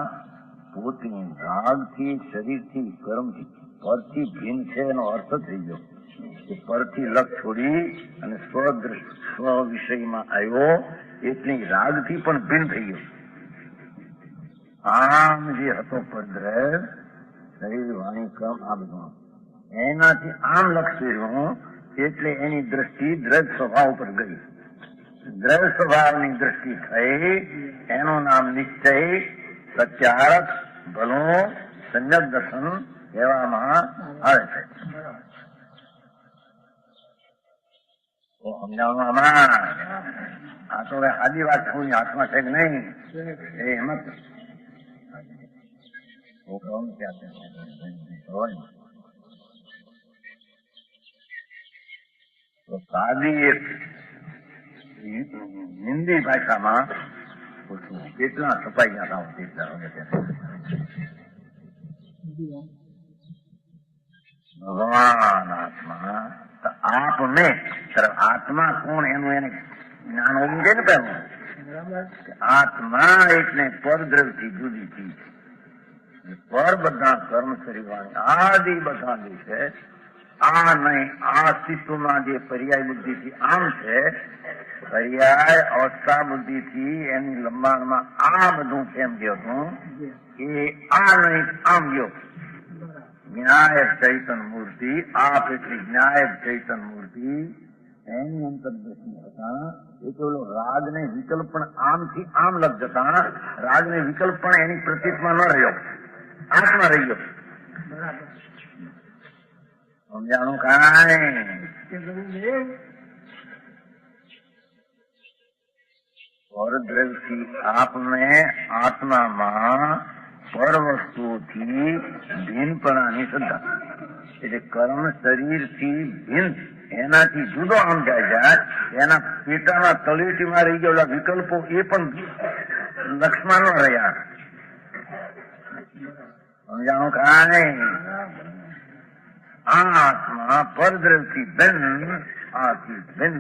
પોતની રાગથી, શરીરથી, કર્મથી પરથી ભિન્ન છે એનો અર્થ થઈ ગયો કે પરથી લક્ષ છોડી અને સ્વ વિષયમાં આવ્યો એટલી રાગથી પણ ભિન્ન થઈ ગયો. આમ જે હતો પરદ્રવ્ય શરીર વાણી કર્મ આ બધું એનાથી આમ લક્ષ ફેરવું એટલે એની દ્રષ્ટિ દ્રવ્ય સ્વભાવ પર ગઈ. દ્રવ્ય સ્વભાવની દ્રષ્ટિ થઈ એનું નામ નિશ્ચય સચ્ચાર્થ ભલું સમ્યક દર્શન કહેવામાં આવે છે. સમજાવવાનું આમાં આ તો હવે આદિ વાત કોઈની હાથમાં છે કે નહીં એ એમાં તો સાદી એક હિન્દી ભાષામાં કેટલા છપાઈ ગયા ભગવાન આત્મા આપને આત્મા કોણ એનું એને જ્ઞાન હોવું છે ને પહેલું. આત્મા એટલે પરદ્રવ્યથી જુદી ચીજ, પર બધા કર્મ શરીરવાણી આદિ બધા જે છે આ નહીં, આ અસ્તિત્વમાં જે પર્યાય બુદ્ધિથી આમ છે, પર્યાય અવસ્થા બુદ્ધિથી એની લંબાણમાં આ બધું કેમ ગયો હતું એ આ નહીં આમ ગયો. જ્ઞાય ચૈતન મૂર્તિ આપ એટલી જ્ઞાય ચૈતન મૂર્તિ એની અંતર્દૃષ્ટિ હતા એ તો રાગ ને વિકલ્પ પણ આમથી આમ લગ જતા રાગ ને વિકલ્પ પણ એની પ્રતીતમાં ન રહ્યો, આંખમાં રહી ગયો. સમજાણું કાંઈ? પરદ્રવ્યથી આપને આત્મામાં પર વસ્તુઓથી ભિન્નપણાની શ્રદ્ધા એટલે કર્મ શરીરથી ભિન્ન એનાથી જુદો આમ જાય એના પેટાના તળેટીમાં રહી ગયેલા વિકલ્પો એ પણ લક્ષમાં ન રહ્યા. સમજાણું કાંઈ? આ આત્મા પરદ્રવ્યથી ભિન્ન આથી ભિન્ન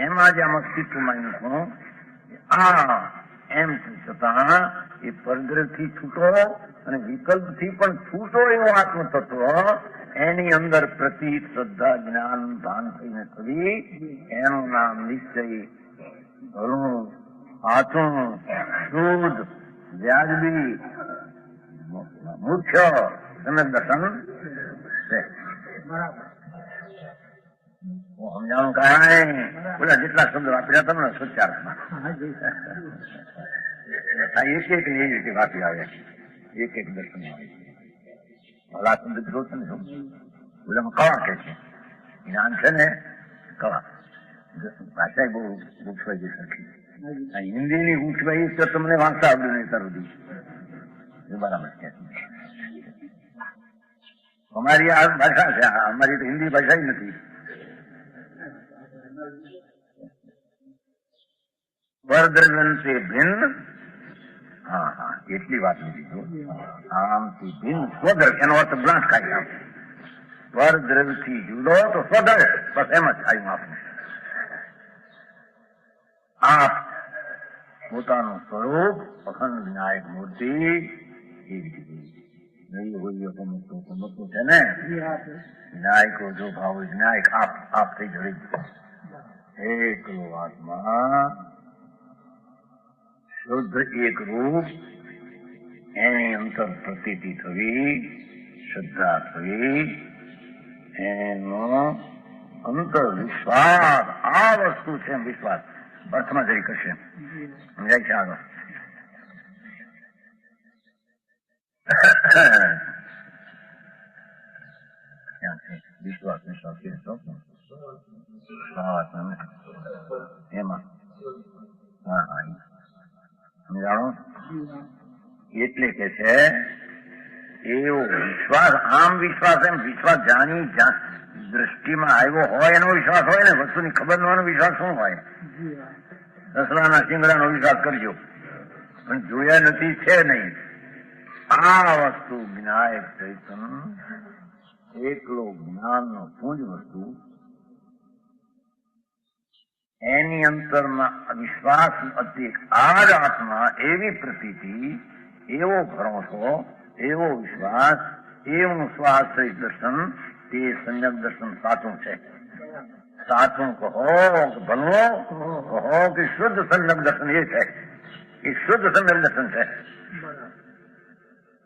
એમાં જ આમ અસ્તિત્વમાં મૂકવું આ એમ છતાં એ પરદ્રવ્યથી છૂટો અને વિકલ્પથી પણ છૂટો એવો આત્મતત્વ એની અંદર પ્રતીત શ્રદ્ધા જ્ઞાન ભાન થઈને થવી એનું નામ નિશ્ચય ભલું સાચું શુદ્ધ વ્યાજબી મુખ્ય સમ્યક દર્શન છે. સમજાણું કાંઈ બધા જેટલા શબ્દ વાપર્યા તમને સચ્ચાર્થમાં આ એક એક ની રીતે વાપી આવે એક એક દર્શન આવે ભલા શબ્દ જો છે ને બોલામાં કળા કે છે જ્ઞાન છે ને કળા ભાષા બહુ ગૂંચવાઈ જઈ શકી હિન્દી ની ગૂંચવાઈ તો તમને વાંચતા આવડ્યું નહીં તરદી એ બરાબર છે અમારી આ ભાષા છે અમારી તો હિન્દી ભાષા નથી પરદ્રવ્યંતે ભિન્ન હા હા એટલી વાત લીધી આમથી ભિન્ન સ્વદર એનો અર્થ ગ્લાસ ખાઈ આમ પરદ્રવ્ય થી જુદો તો સ્વદર બસ એમ જ ખાયું આપણે આપ પોતાનું સ્વરૂપ અખંડ વિનાયક મૂર્તિ સમજતું છે ને વિનાયકો જો ભાવ વિનાયક આપ થઈ જડી એકલો આત્મા શુદ્ધ એક રૂપ એની અંતર પ્રતીતિ થવી શ્રદ્ધા થવી એનો અંતર વિશ્વાસ આ વસ્તુ છે વિશ્વાસ અર્થમાં જઈ કરશે સમજાય છે આગળ વિશ્વાસ વિશ્વાસ એમાં હા હા સમજાણો એટલે કે છે એવો વિશ્વાસ આમ વિશ્વાસ એમ વિશ્વાસ જાણી દ્રષ્ટિમાં આવ્યો હોય એનો વિશ્વાસ હોય ને વસ્તુની ખબર નો વિશ્વાસ શું હોય દસરાના સિંગડાનો વિશ્વાસ કરજો પણ જોયા નથી છે નહીં આ વસ્તુ વિનાયક ચૈતન એકલો જ્ઞાનનો પૂંજ વસ્તુ એની અંતરમાં વિશ્વાસ હતી આ જ આત્મા એવી પ્રતીતિ એવો ભરોસો એવો વિશ્વાસ એવું સ્વાશ્રય દર્શન તે સંયમ દર્શન સાચું છે સાચું કહો ભલો કહો કે શુદ્ધ સંયમ દર્શન એ છે એ શુદ્ધ સંયમ દર્શન છે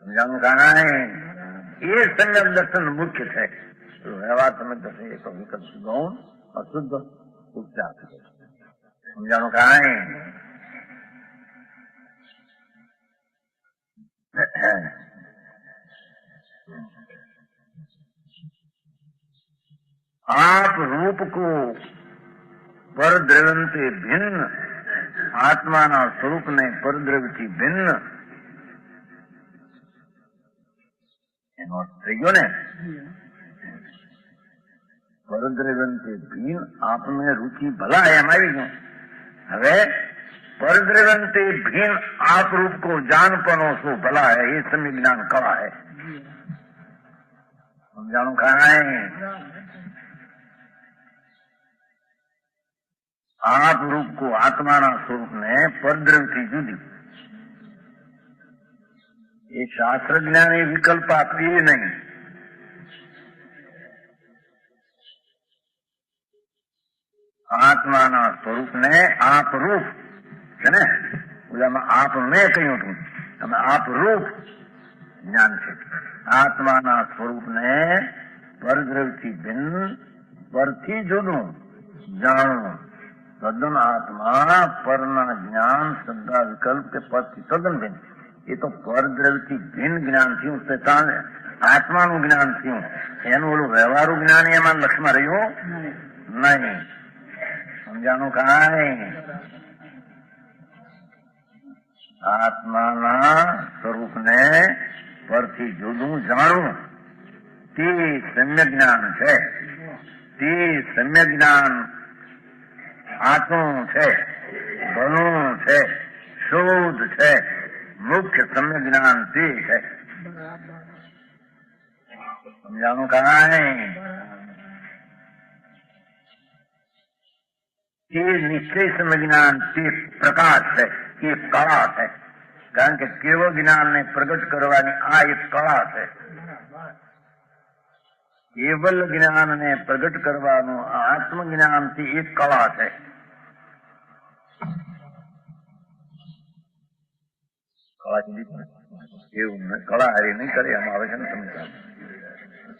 સમજાણું કાંઈ એ સંયમ દર્શન મુખ્ય છે વ્યવહાર તમે દર્શન એક વિકલ્પ ગૌણ અશુદ્ધ ઉપચાર સમજાણું કાંઈ आप रूप को परद्रव्य से भिन्न आत्मा स्वरूप ने परद्रव्य થી ભિન્ન એનો અર્થ થઈ ગયો ને પરદ્રવ્ય થી ભિન્ન આપને રુચિ ભલા એમ આવી ગયું હવે परद्रव्य से भिन्न आप रूप को जान पनो सो भला है ये समय ज्ञान कला है समझाणु कहा है आप रूप को आत्मा स्वरूप ने परद्रव्य थी जुदी ये शास्त्र ज्ञान ये विकल्प आपकी नहीं आत्मा स्वरूप ने आप रूप है ने आपने कहूं तू आप रूप ज्ञान से आत्मा स्वरूप ने परद्रव्य थी भिन्न परथी जुदू जाणू तद्दन आत्मा परना ज्ञान श्रद्धा विकल्प के पद થી તદ્દન ભિન્ન એ તો પરદ્રવ્યથી ભિન્ન જ્ઞાન થયું આત્માનું જ્ઞાન થયું એનું ઓલું વ્યવહારુ જ્ઞાન એમાં લક્ષમાં રહ્યું નહીં સમજાણું કાંઈ આત્માના સ્વરૂપને પરથી જુદું જાણવું તે સમ્યક જ્ઞાન છે તે સમ્યક જ્ઞાન આત્મા છે ભલું છે શુદ્ધ છે મુખ્ય સમ્ય જ્ઞાન તે છે સમજાણું કાંઈ તે નિશ્ચય સમ્ય જ્ઞાન તે પ્રકાશ છે એ કળા છે કારણ કે કેવળ જ્ઞાનને પ્રગટ કરવાની આ એક કળા છે કેવલ જ્ઞાનને પ્રગટ કરવાનું આત્મજ્ઞાનથી એક કળા છે કળા એવું કળા હારી નહીં કરે એમાં આવે છે ને સમજાવ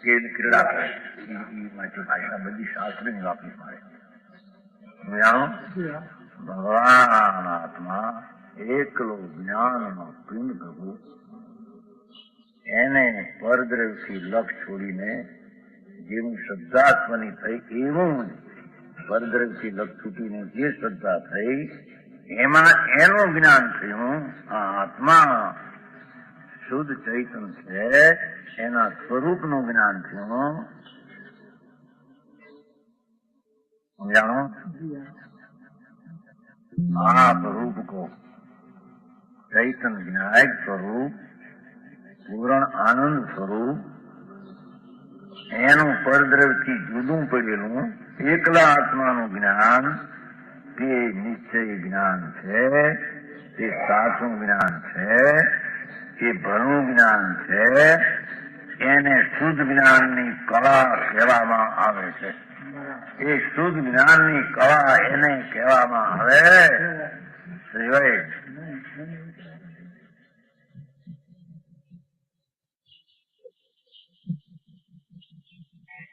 ખેલ ક્રીડા કરે એ માટે ભાષા બધી શાસ્ત્રની વાપરી મારે ભગવાન આત્મા એકલો જ્ઞાનનો પિંડ પ્રભુ એને પરદ્રવથી લક્ષ છોડીને જેવું શ્રદ્ધાત્મની થઈ એવું પરદ્રવથી લક્ષ છૂટીને જે શ્રદ્ધા થઈ એમાં એનું જ્ઞાન થયું. આ આત્મા શુદ્ધ ચૈતન છે એના સ્વરૂપનું જ્ઞાન થયું. સમજાણો? आप रूप को चैतन विनायक स्वरूप पूर्ण आनंद स्वरूप એનું પરદ્રવથી જુદું પડેલું એકલા આત્માનું જ્ઞાન તે નિશ્ચય જ્ઞાન છે, તે સાચું જ્ઞાન છે, તે ભલું જ્ઞાન છે. એને શુદ્ધ જ્ઞાનની કળા કહેવામાં આવે છે. એ શુદ્ધ જ્ઞાનની કળા એને કહેવામાં આવે સિવાય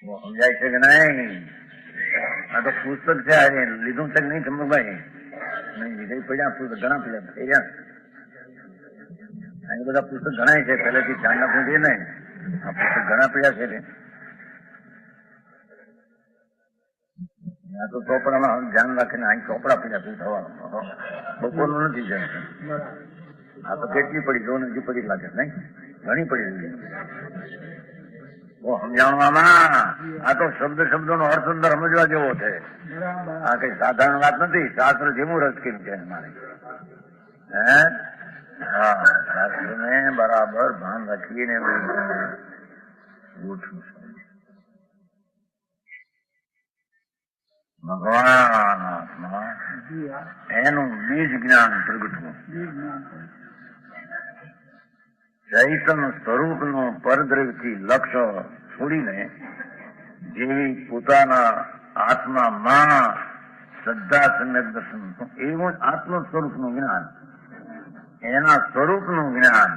સમજાય છે કે નહીં? આ તો પુસ્તક છે, લીધું છે કે નહીં ચંદ્રભાઈ? નહીં લીધે પડ્યા પુસ્તક ઘણા પડ્યા થઈ ગયા. અહીં બધા પુસ્તક ઘણા છે, પહેલેથી ધ્યાન રાખવું જોઈએ ને. આ પુસ્તક ઘણા પડ્યા છે. આ તો ચોપડામાં ધ્યાન રાખીને અહીં ચોપડા પડ્યા શું થવાનું? બપોરનું નથી જાણતું. આ તો કેટલી પડી જો હજી પડી લાગે નહીં, ઘણી પડી રહી. સમજાવવામાં આ તો શબ્દ શબ્દોનો અર્થ અંદર સમજવા જેવો છે. આ કઈ સાધારણ વાત નથી. શાસ્ત્ર જેવું રસકીન છે મારે. હે હા, શાસ્ત્રને બરાબર ભાન રાખીને ગોઠવું. ભગવાન આત્મા એનું બીજ જ્ઞાન પ્રગટવું. ચૈતન સ્વરૂપનું પરદ્રવથી લક્ષ્ય છોડીને જેવી પોતાના આત્મામાં શ્રદ્ધા સમ્યક દર્શન એવું આત્મ સ્વરૂપનું જ્ઞાન, એના સ્વરૂપનું જ્ઞાન,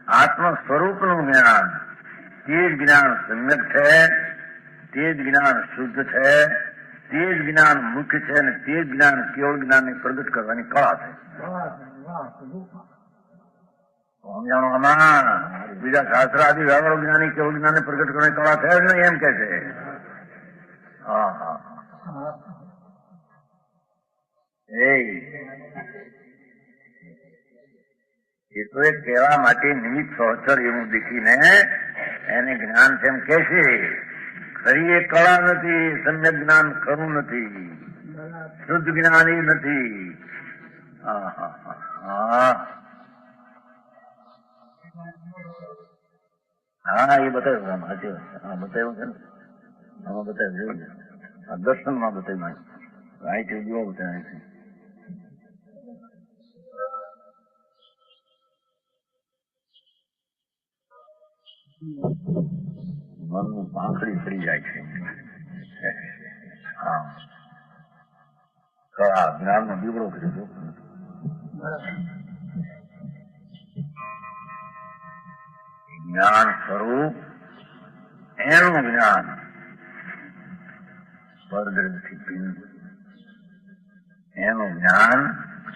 આત્મ સ્વરૂપનું જ્ઞાન, તે જ જ્ઞાન સમ્યક છે, તે જ જ્ઞાન શુદ્ધ છે, તે જ જ્ઞાન મુખ્ય છે અને તે જ જ્ઞાન કેવળ જ્ઞાનને પ્રગટ કરવાની કળા છે. સમજાણો? આમાં બીજા શાસ્ત્ર આદિ વ્યવહારો જ્ઞાની કેવળ જ્ઞાનને પ્રગટ કરવાની કળા છે જ નહીં એમ કે છે. હા હા એ તો એક કહેવા માટે નિમિત્ત સહચર એવું દેખીને એને જ્ઞાન છે એમ કે છે. ખરી એ કળા નથી, સમ્યક જ્ઞાન ખરું નથી, શુદ્ધ જ્ઞાન એ નથી. હા એ બતાવ્યું. સાચી વાત છે. હા બતાવ્યું છે ને. આમાં બતાવ્યું છે. આ દર્શનમાં બતાવ્યું. અહીં જુઓ બતાવ્યું છે. મનનું પાંખડી ફરી જાય છે. હા કળા જ્ઞાન નો દીવડો કર્યો. જ્ઞાન સ્વરૂપ એનું જ્ઞાન પરદ્રવથી પિંડ એનું જ્ઞાન.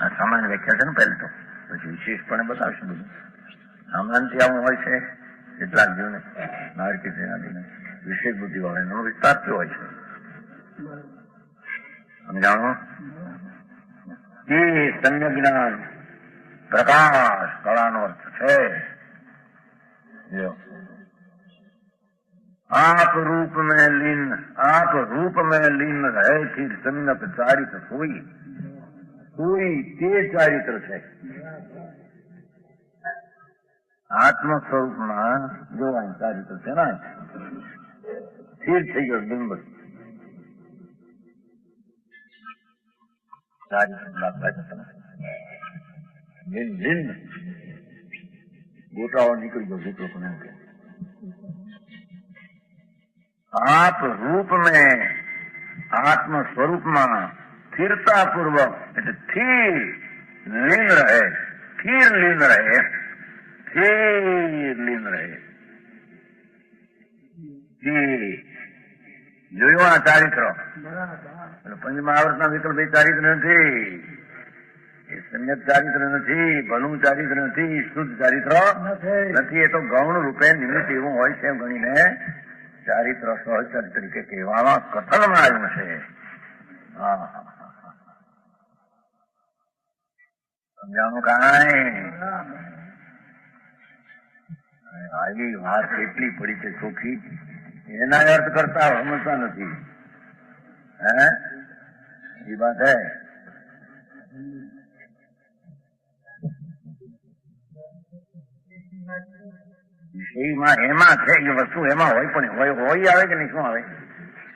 આ સામાન્ય વ્યાખ્યા છે ને પહેલા તો, પછી વિશેષપણે બતાવશું બધું. સામાન્યથી આવું હોય છે કેટલાક જીવને નારકી સેનાથી વિશેષ બુદ્ધિ વાળા એનો વિસ્તાર કેવો હોય છે સમજાણો? એ સમ્યક જ્ઞાન પ્રકાશ કળાનો અર્થ છે. आप रूप में लीन रहे फिर सम्यक चारित्र कोई તે ચારિત્ર છે. આત્મ સ્વરૂપમાં જોવાનું ચારિત્ર છે ને સ્થિર થઈ ગયો બિંબ. ગોટાઓ નીકળી ગયો ગોટો પણ એમ કે आप रूप में आत्म स्वरूप में स्थिरता पूर्वक स्थिर लीन रहे, स्थिर लीन रहे, स्थिर लीन रहे. જોયું આ ચારિત્ર પંચમહાવર્તના વિકલ્પ એ ચારિત્ર નથી, એ સમ્યક ચારિત્ર નથી, ભલું ચારિત્ર નથી, શુદ્ધ ચારિત્ર નથી. એ તો ગૌણ રૂપે નિમિત્ત એવું હોય છે ગણીને ચારિત્ર સહચર તરીકે કહેવામાં કથનમાં આવ્યું છે. સમજાણું કાંઈ? આવી વાત કેટલી પડી છે ચોખ્ખી, એના અર્થ કરતા સમજતા નથી. હે એ વાત હે. વિષયમાં એમાં છે એ વસ્તુ એમાં હોય, પણ હોય આવે કે નહીં? શું આવે?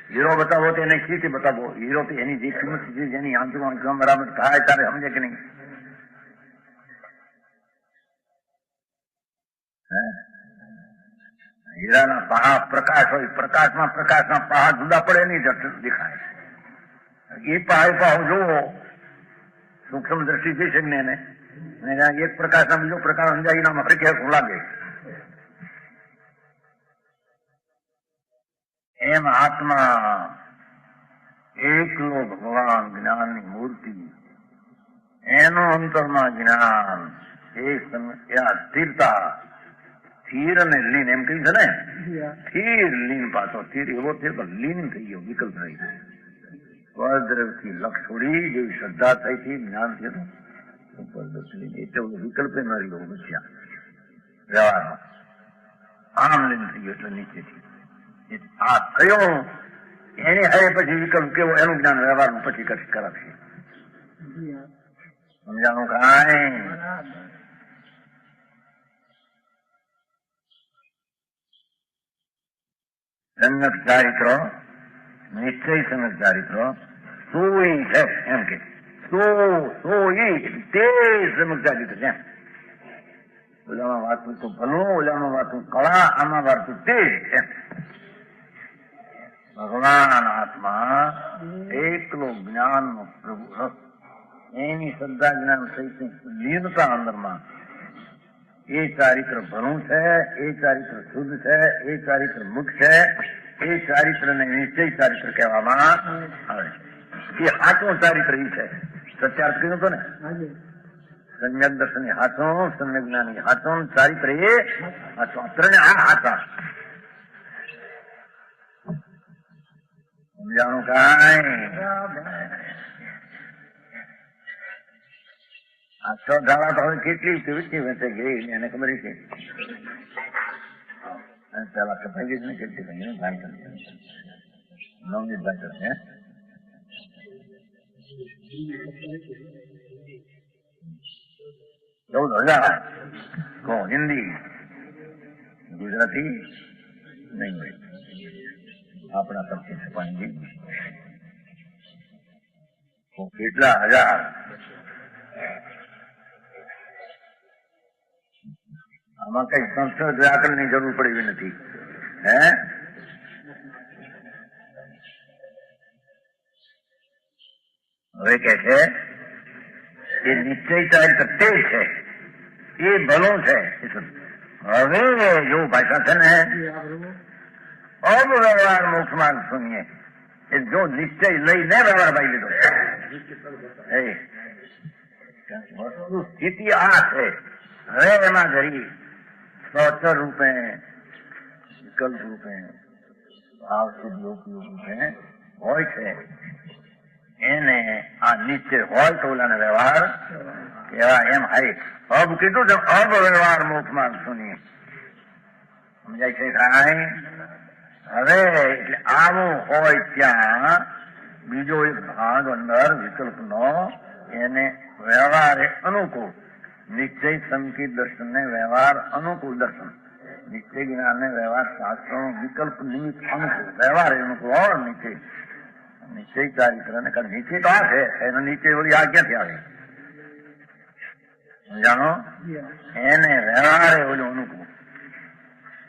હીરો બતાવો તો એને શીખી બતાવો. હીરો તો એની જે કિંમત છે જેની આંખમાં બરાબર થાય ત્યારે સમજે કે નહીં? હીરાના પહા પ્રકાશ હોય, પ્રકાશના પહા જુદા પડે નહીં, દેખાય. એ પહાવ જોવો સૂક્ષ્મ દ્રષ્ટિ થઈ શકે ને એને, એક પ્રકાશના બીજો પ્રકાશ સમજાય એનામાં ફરી કેવું લાગે. એમ આત્મા એકલો ભગવાન જ્ઞાનની મૂર્તિ, એનું અંતરમાં જ્ઞાન, એ સ્થિરતા, સ્થિર અને લીન એમ કહ્યું છે ને. સ્થિર લીન પાછો સ્થિર એવો થયો તો લીન થઈ ગયો, વિકલ્પ થઈ ગયો. સ્વદ્રવથી લક્ષ છોડી જેવી શ્રદ્ધા થઈ હતી, જ્ઞાન થયું એટલે વિકલ્પ ન રહ્યો બચ્યા વ્યવહારમાં. આમ લીન થઈ ગયો એટલે નીચેથી આ થયો એને હવે પછી વિકલ્પ કેવો એનું જ્ઞાન વ્યવહારનું પછી કરાવશે. સમજાણું કાંઈ? સમ્યક ચારિત્ર, નિશ્ચય સમ્યક ચારિત્ર સોઈ છે એમ કે સોઈ તે સમ્યક ચારિત્ર છે. ઓલામાં વાતું તો ભલું, ઓલામાં વાતું કળા, આમાં વાતું તે એમ. ભગવાન આત્મા એકલો જ્ઞાનનો પ્રભુ રસ, એની શ્રદ્ધા જ્ઞાન સહિત લીનતા અંદરમાં, એ ચારિત્ર ભલું છે, એ ચારિત્ર શુદ્ધ છે, એ ચારિત્ર મુક્ત છે, એ ચારિત્રને નિશ્ચય ચારિત્ર કહેવામાં આવે છે. એ સાચું ચારિત્ર એ છે. સત્યાર્થ કીધું હતો ને, સમ્યક દર્શન એ હાચું, સમ્યક જ્ઞાન એ હાચું, ચારિત્ર એ હાચું. ત્રણે આ હાચા. સમજાણું કાંઈ? આ 6 ધારા તો હવે કેટલી વિચી વચ્ચે ગઈ એને ખબર છે. પેલા કપાઈ ગઈ ને કેટલી ભાઈ ભાઈ કરશે 9 મિનિટ ભાઈ કરશે. 14,000 કહો હિન્દી, ગુજરાતી નહીં હોય આપણા તરફથી છપાઈ કેટલા હજાર. આમાં કઈ સંસ્કૃત વ્યાકરણ ની જરૂર પડી એવી નથી. હે હવે કે છે એ નિશ્ચય ચારિત્ર તે છે, એ ભલું છે. હવે જો ભાષા છે ને અબ વ્યવહાર મોક્ષ માર્ગ સુનિએ, એ જો નિશ્ચય લઈને વ્યવહાર ભાઈ લીધો વસ્તુ સ્થિતિ આ છે. હવે એમાં જરી સ્વચર રૂપે, વિકલ્પ રૂપે, ભાવ શુદ્ધ ઉપયોગ રૂપે હોય છે. એને આ નિશ્ચય હોય તો ઓલાને વ્યવહાર એવા એમ હાય. અબ કીધું છે અબ વ્યવહાર મોક્ષ માર્ગ સુનિએ. સમજાય છે કાંઈ? હવે એટલે આવું હોય ત્યાં બીજો એક ભાગ અંદર વિકલ્પનો, એને વ્યવહારે અનુકૂળ. નિશ્ચય સંકિત દર્શન ને વ્યવહાર અનુકૂળ દર્શન, નિશ્ચય જ્ઞાન ને વ્યવહાર શાસ્ત્રો વિકલ્પ નિમિત્ત અનુકૂળ, વ્યવહાર અનુકૂળ ઓર નિશ્ચય. નિશ્ચય ચારિત્ર ને કારણ નીચે તો આ છે, એનો નીચે વળી આ ક્યાંથી આવે? જાણો એને વ્યવહારે ઓલું અનુકૂળ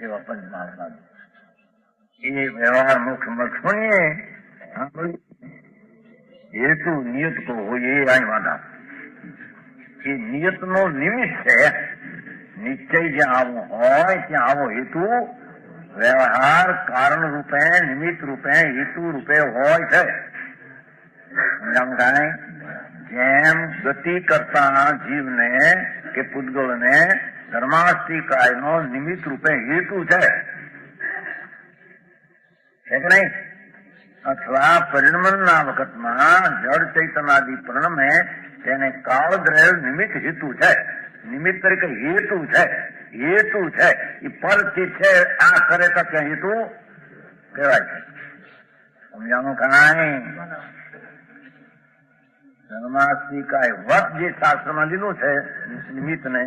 એવા પંચમહાલ એ વ્યવહાર મુખ મખણીએ હેતુ નિયત કો હોય એ અહીં વાંધા. એ નિયત નો નિમિત્ત છે. નિશ્ચય જ્યાં આવો હોય ત્યાં આવો હેતુ વ્યવહાર કારણ રૂપે, નિમિત્ત રૂપે, હેતુ રૂપે હોય છે. સમજાણું કાંઈ? જેમ ગતિ કરતા જીવને કે પૂતગળને ધર્માસ્તિકાયનો નિમિત્ત રૂપે હેતુ છે કે નહીં? અથવા પરિણમનના વખતમાં જળ ચૈતનાદિ પરિણમે તેને કાળદ્રય નિમિત્ત હેતુ છે. નિમિત્ત તરીકે હેતુ છે. હેતુ છે એ પરથી છે. આ કરે તો ત્યાં હેતુ કહેવાય છે. સમજાણું કાંઈ? ધર્માસ્તિકાય વત જે શાસ્ત્રમાં લીધું છે નિમિત્તને,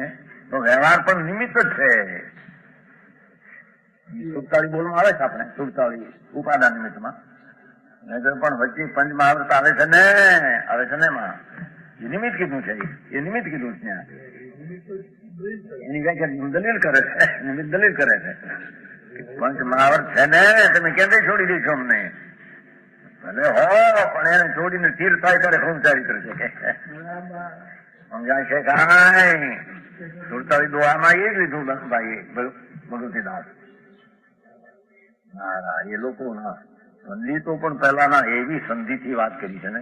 તો વ્યવહાર પણ નિમિત્ત જ છે. 47 બોલમાં આવે છે આપણે, 47 ઉપાદાન નિમિત્તમાં. નહીતર પણ વચ્ચે પંચ મહાવ્રત આવે છે ને એમાં એ નિમિત્ત કીધું છે. એ નિમિત્ત કીધું છે ત્યાં. એની વ્યાખ્યા દલીલ કરે છે. નિમિત્ત દલીલ કરે છે. પંચ મહાવ્રત છે ને, તમે ક્યાંથી છોડી દઈશો અમને? ભલે હો, પણ એને છોડીને તીર થાય ત્યારે શું ચારિત્ર છે? સમજાય છે કાંઈ? 47 દોહામાં એ જ લીધું ભાઈ ભગવતીદાસ. એ લોકો ના પંડિતો પણ પહેલાના એવી સંધિથી વાત કરી છે ને.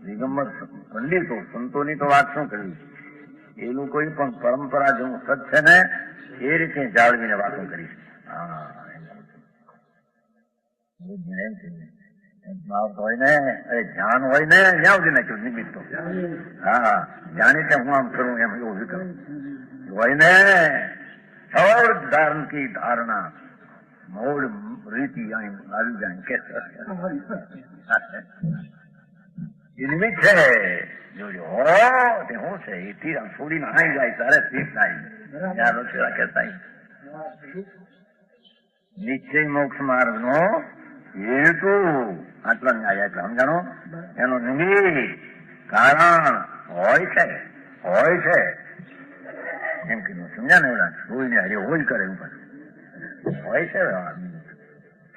દિગંબર પંડિતો સંતોની તો વાત શું કરી? એ લોકોએ પણ પરંપરા જેવું સત છે ને એ રીતે જાળવીને વાતો કરી છે. હોય ને, ધ્યાન હોય ને, જ્યાં સુધી નાખ્યું નિમિત્ત તો. જાણી હું આમ કરું એમ એવું વિકલ્પ હોય ને. સૌર ધારણ કી ધારણા મોડ રીતિ આવી જાય કે એ નિમિત્ત છે. જોજો હો તે શું છે? એ તીર છોડીને આવી જાય ત્યારે તીર થાય. નિશ્ચય મોક્ષ માર્ગ નો હેતુ આટલા ન્યાય એટલે સમજાણો. એનો નિમિત્ત કારણ હોય છે એમ કીધું. સમજ્યા ને? એવડા હોય ને હરે હોય કરે એવું હોય છે. વ્યવહાર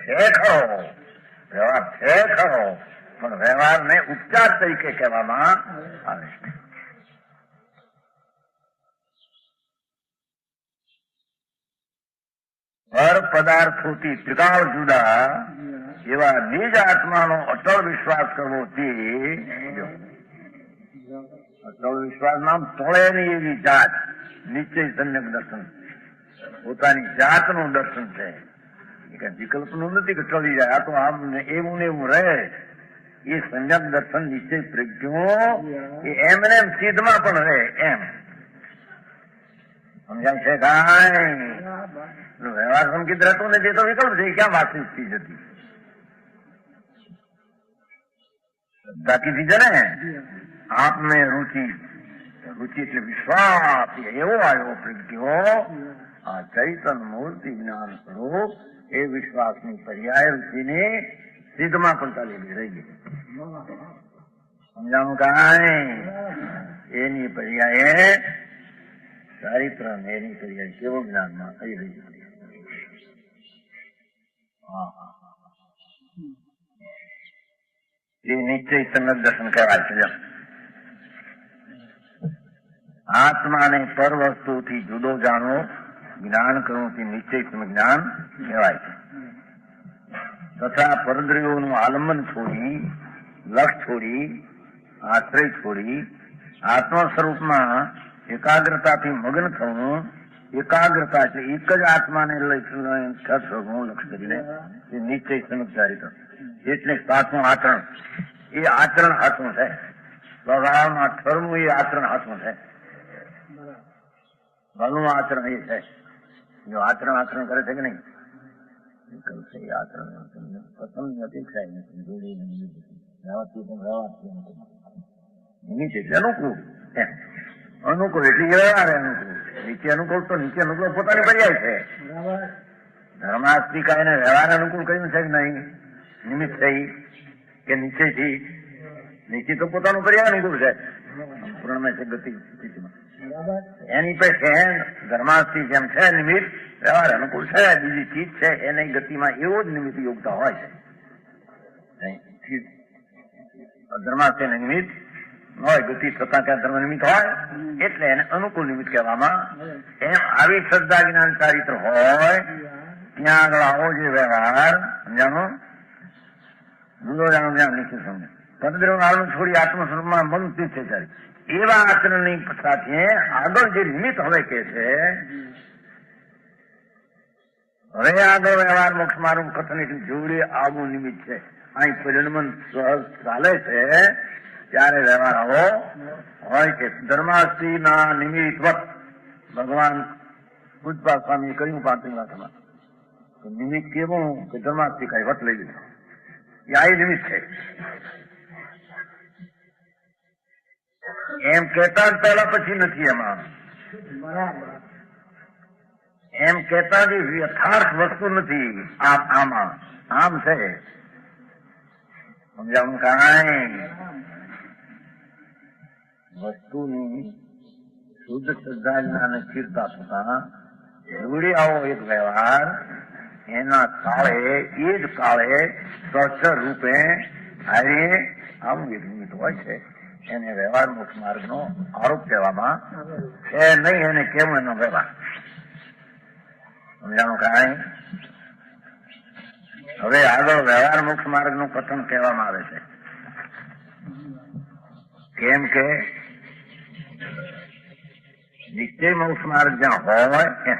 છે ખરો, વ્યવહાર છે ખરો, પણ વ્યવહારને ઉપચાર તરીકે કહેવામાં આવે છે. પર પદાર્થોથી ત્રિકાળ જુદા એવા નિજ આત્માનો અટળ વિશ્વાસ કરવો તે અટળ વિશ્વાસ નામ તોળે નહીં એવી જાત નિશ્ચય સમ્યક દર્શન. પોતાની જાતનું દર્શન છે. વિકલ્પનું નથી કે ટળી જાય. આ તો આમ એવું ને એવું રહે. એ સમ્યક દર્શન નિશ્ચય પ્રજ્ઞો એ એમને એમ સિદ્ધમાં પણ રહે એમ. સમજાય છે કાંઈ? વ્યવહાર સંકિત રહેતો નથી તો વિકલ્પ છે. ક્યાં વાસ્તવિક ચીજ હતી? બાકી ચીજ ને આપને રુચિ એટલે વિશ્વાસ એવો આવ્યો પ્રજ્ઞો આ ચૈતન મૂર્તિ જ્ઞાન સ્વરૂપ એ વિશ્વાસની પર્યાય રુચિની સિદ્ધમાં પણ ચાલેલી રહી. સમજાણું કાંઈ? એની પર્યાય ચારિત્ર ને એની પર્યાય કેવો જ્ઞાનમાં થઈ રહી. એ નિશ્ચય સંગત દર્શન કહેવાય છે. આત્માને પર વસ્તુથી જુદો જાણવો, જ્ઞાન કરવું તે નિશ્ચય જ્ઞાન કહેવાય છે. તથા પરદ્રવ્યોનું આલંબન છોડી, લક્ષ છોડી, આશ્રય છોડી આત્મ સ્વરૂપમાં એકાગ્રતાથી મગ્ન થવું. એકાગ્રતા છે એક જ આત્માને લક્ષ કરીને એ નિશ્ચય સમજદારી થશે. એટલે સાચું આચરણ એ આચરણ હાથું છે. સ્વભાવમાં ઠરવું એ આચરણ હાથું છે. ભલું આચરણ એ છે. જો આચરણ કરે છે કે નહીં? આચરણ પસંદ અપેક્ષા એટલે અનુકૂળ. અનુકૂળ એટલે વ્યવહાર અનુકૂળ. નીચે અનુકૂળ તો નીચે અનુકૂળ પોતાની પર્યાય છે. ધર્માસ્તિકા એને વ્યવહાર અનુકૂળ કહ્યું છે કે નહીં? નિમિત્ત થઈ કે નીચેથી? નીચે તો પોતાનું પર્યાય અનુકૂળ છે. પૂર્ણમાં છે ગતિ સ્થિતિમાં એની પાસે ધર્માસ્તિ જેમ છે નિમિત્ત વ્યવહાર અનુકૂળ છે. બીજી ચીજ છે એની ગતિમાં એવો જ નિમિત્ત યોગતા હોય છે. ધર્માસ્તિ નિમિત્ત હોય ગતિ થતા ત્યાં ધર્મ નિમિત્ત હોય એટલે એને અનુકૂળ નિમિત્ત કહેવામાં. એમ આવી શ્રદ્ધા જ્ઞાન ચારિત્ર હોય ત્યાં આગળ આવો જે વ્યવહાર સમજાણો જુદો જાણો ત્યાં નીચે સમજે પદદ્રવ્યનું છોડી આત્મ સ્વરૂપમાં મન તીર્થેચારી એવા આચરણની સાથે આગળ જે નિમિત્ત હવે કે છે હવે આગળ વ્યવહાર મોક્ષ માર્ગ કથન એટલી જોડે આવું નિમિત્ત છે અહીં પરિણમન સહજ ચાલે છે ત્યારે વ્યવહાર આવો હોય છે ધર્માસ્તીના નિમિત્તવત ભગવાન પૂજપાલ સ્વામીએ કહ્યું પાંચમી વાતમાં નિમિત્ત કેવું કે ધર્માસ્તી કઈ વત લઈ લીધું એ આ નિમિત્ત છે એમ કેતા જ પહેલા પછી નથી એમાં એમ કેતા જ યથાર્થ વસ્તુ નથી આમાં આમ છે સમજાવું કાંઈ વસ્તુની શુદ્ધ શ્રદ્ધા અને સ્થિરતા થતા જોડે આવો એક વ્યવહાર એના કાળે એ જ કાળે સચર રૂપે હારે આવું એક નિમિત્ત હોય છે એને વ્યવહાર મોક્ષ માર્ગ નો આરોપ કહેવામાં એ નહીં એને કેવું એનો વ્યવહાર સમજાણું કાંઈ હવે આગળ વ્યવહાર મોક્ષ માર્ગ નું કથન કહેવામાં આવે છે કેમ કે નિશ્ચય મોક્ષ માર્ગ જ્યાં હોય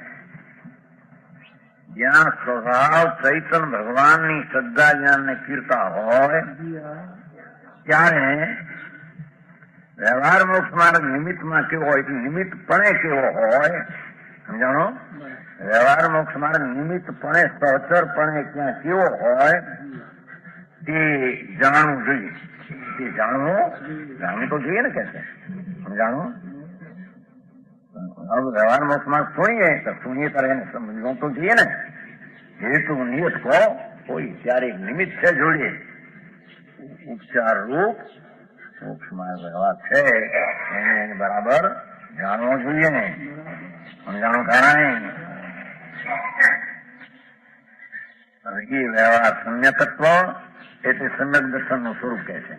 જ્યાં સ્વભાવ ચૈતન ભગવાનની શ્રદ્ધા જ્ઞાન ને કીર્તા હોય ત્યારે વ્યવહાર મોક્ષ માર્ગ નિમિત્તમાં કેવો હોય નિમિત્તપણે કેવો હોય સમજાણો વ્યવહાર મોક્ષ માર્ગ નિમિત્તપણે સહચરપણે ક્યાં કેવો હોય તે જાણવું જોઈએ તે જાણવું તો જોઈએ ને કે છે સમજાણું વ્યવહાર મોક્ષ માર્ગ સુણીએ ત્યારે એને સમજવું તો જોઈએ ને હેતુ નિયત કહો કોઈ ત્યારે નિમિત્ત છે જોડીએ ઉપચાર રૂપ મોક્ષ માર્ગ વ્યવહાર છે એને બરાબર જાણવો જોઈએ ને સમજાણું કાંઈ એ વ્યવહાર સમ્યકત્વ એટલે સમ્યક દર્શન નું સ્વરૂપ કહે છે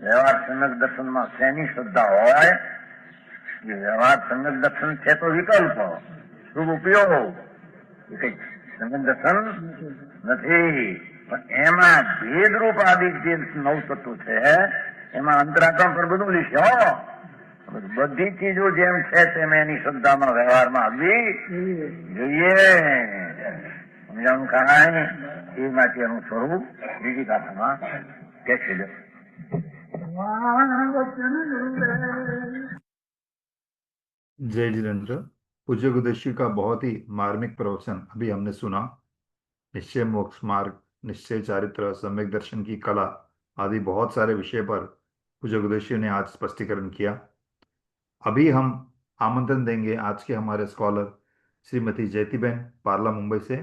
વ્યવહાર સમ્યક દર્શન માં શેની શ્રદ્ધા હોય એ વ્યવહાર સમ્યક દર્શન છે તો વિકલ્પ શુભ ઉપયોગ એ કઈ સમ્યક દર્શન નથી પણ એમાં ભેદરૂપ આદિ જે નવ તત્વો છે એમાં અંતરાત્મા પર બધું લીશો બધી ચીજો જેમ છે તેમ એની શ્રદ્ધામાં વ્યવહારમાં આવવી જોઈએ સમજાણું કાંઈ એ માટે એનું સ્વરૂપ બીજી ગાથામાં કે છે जय जिनेन्द्र। पूज्य गुरुदेव का बहुत ही मार्मिक प्रवचन अभी हमने सुना। निश्चय मोक्ष मार्ग, निश्चय चारित्र, सम्यक दर्शन की कला आदि बहुत सारे विषय पर पूज्य गुरुदेव ने आज स्पष्टीकरण किया। अभी हम आमंत्रण देंगे आज के हमारे स्कॉलर श्रीमती जयतीबेन पार्ला मुंबई से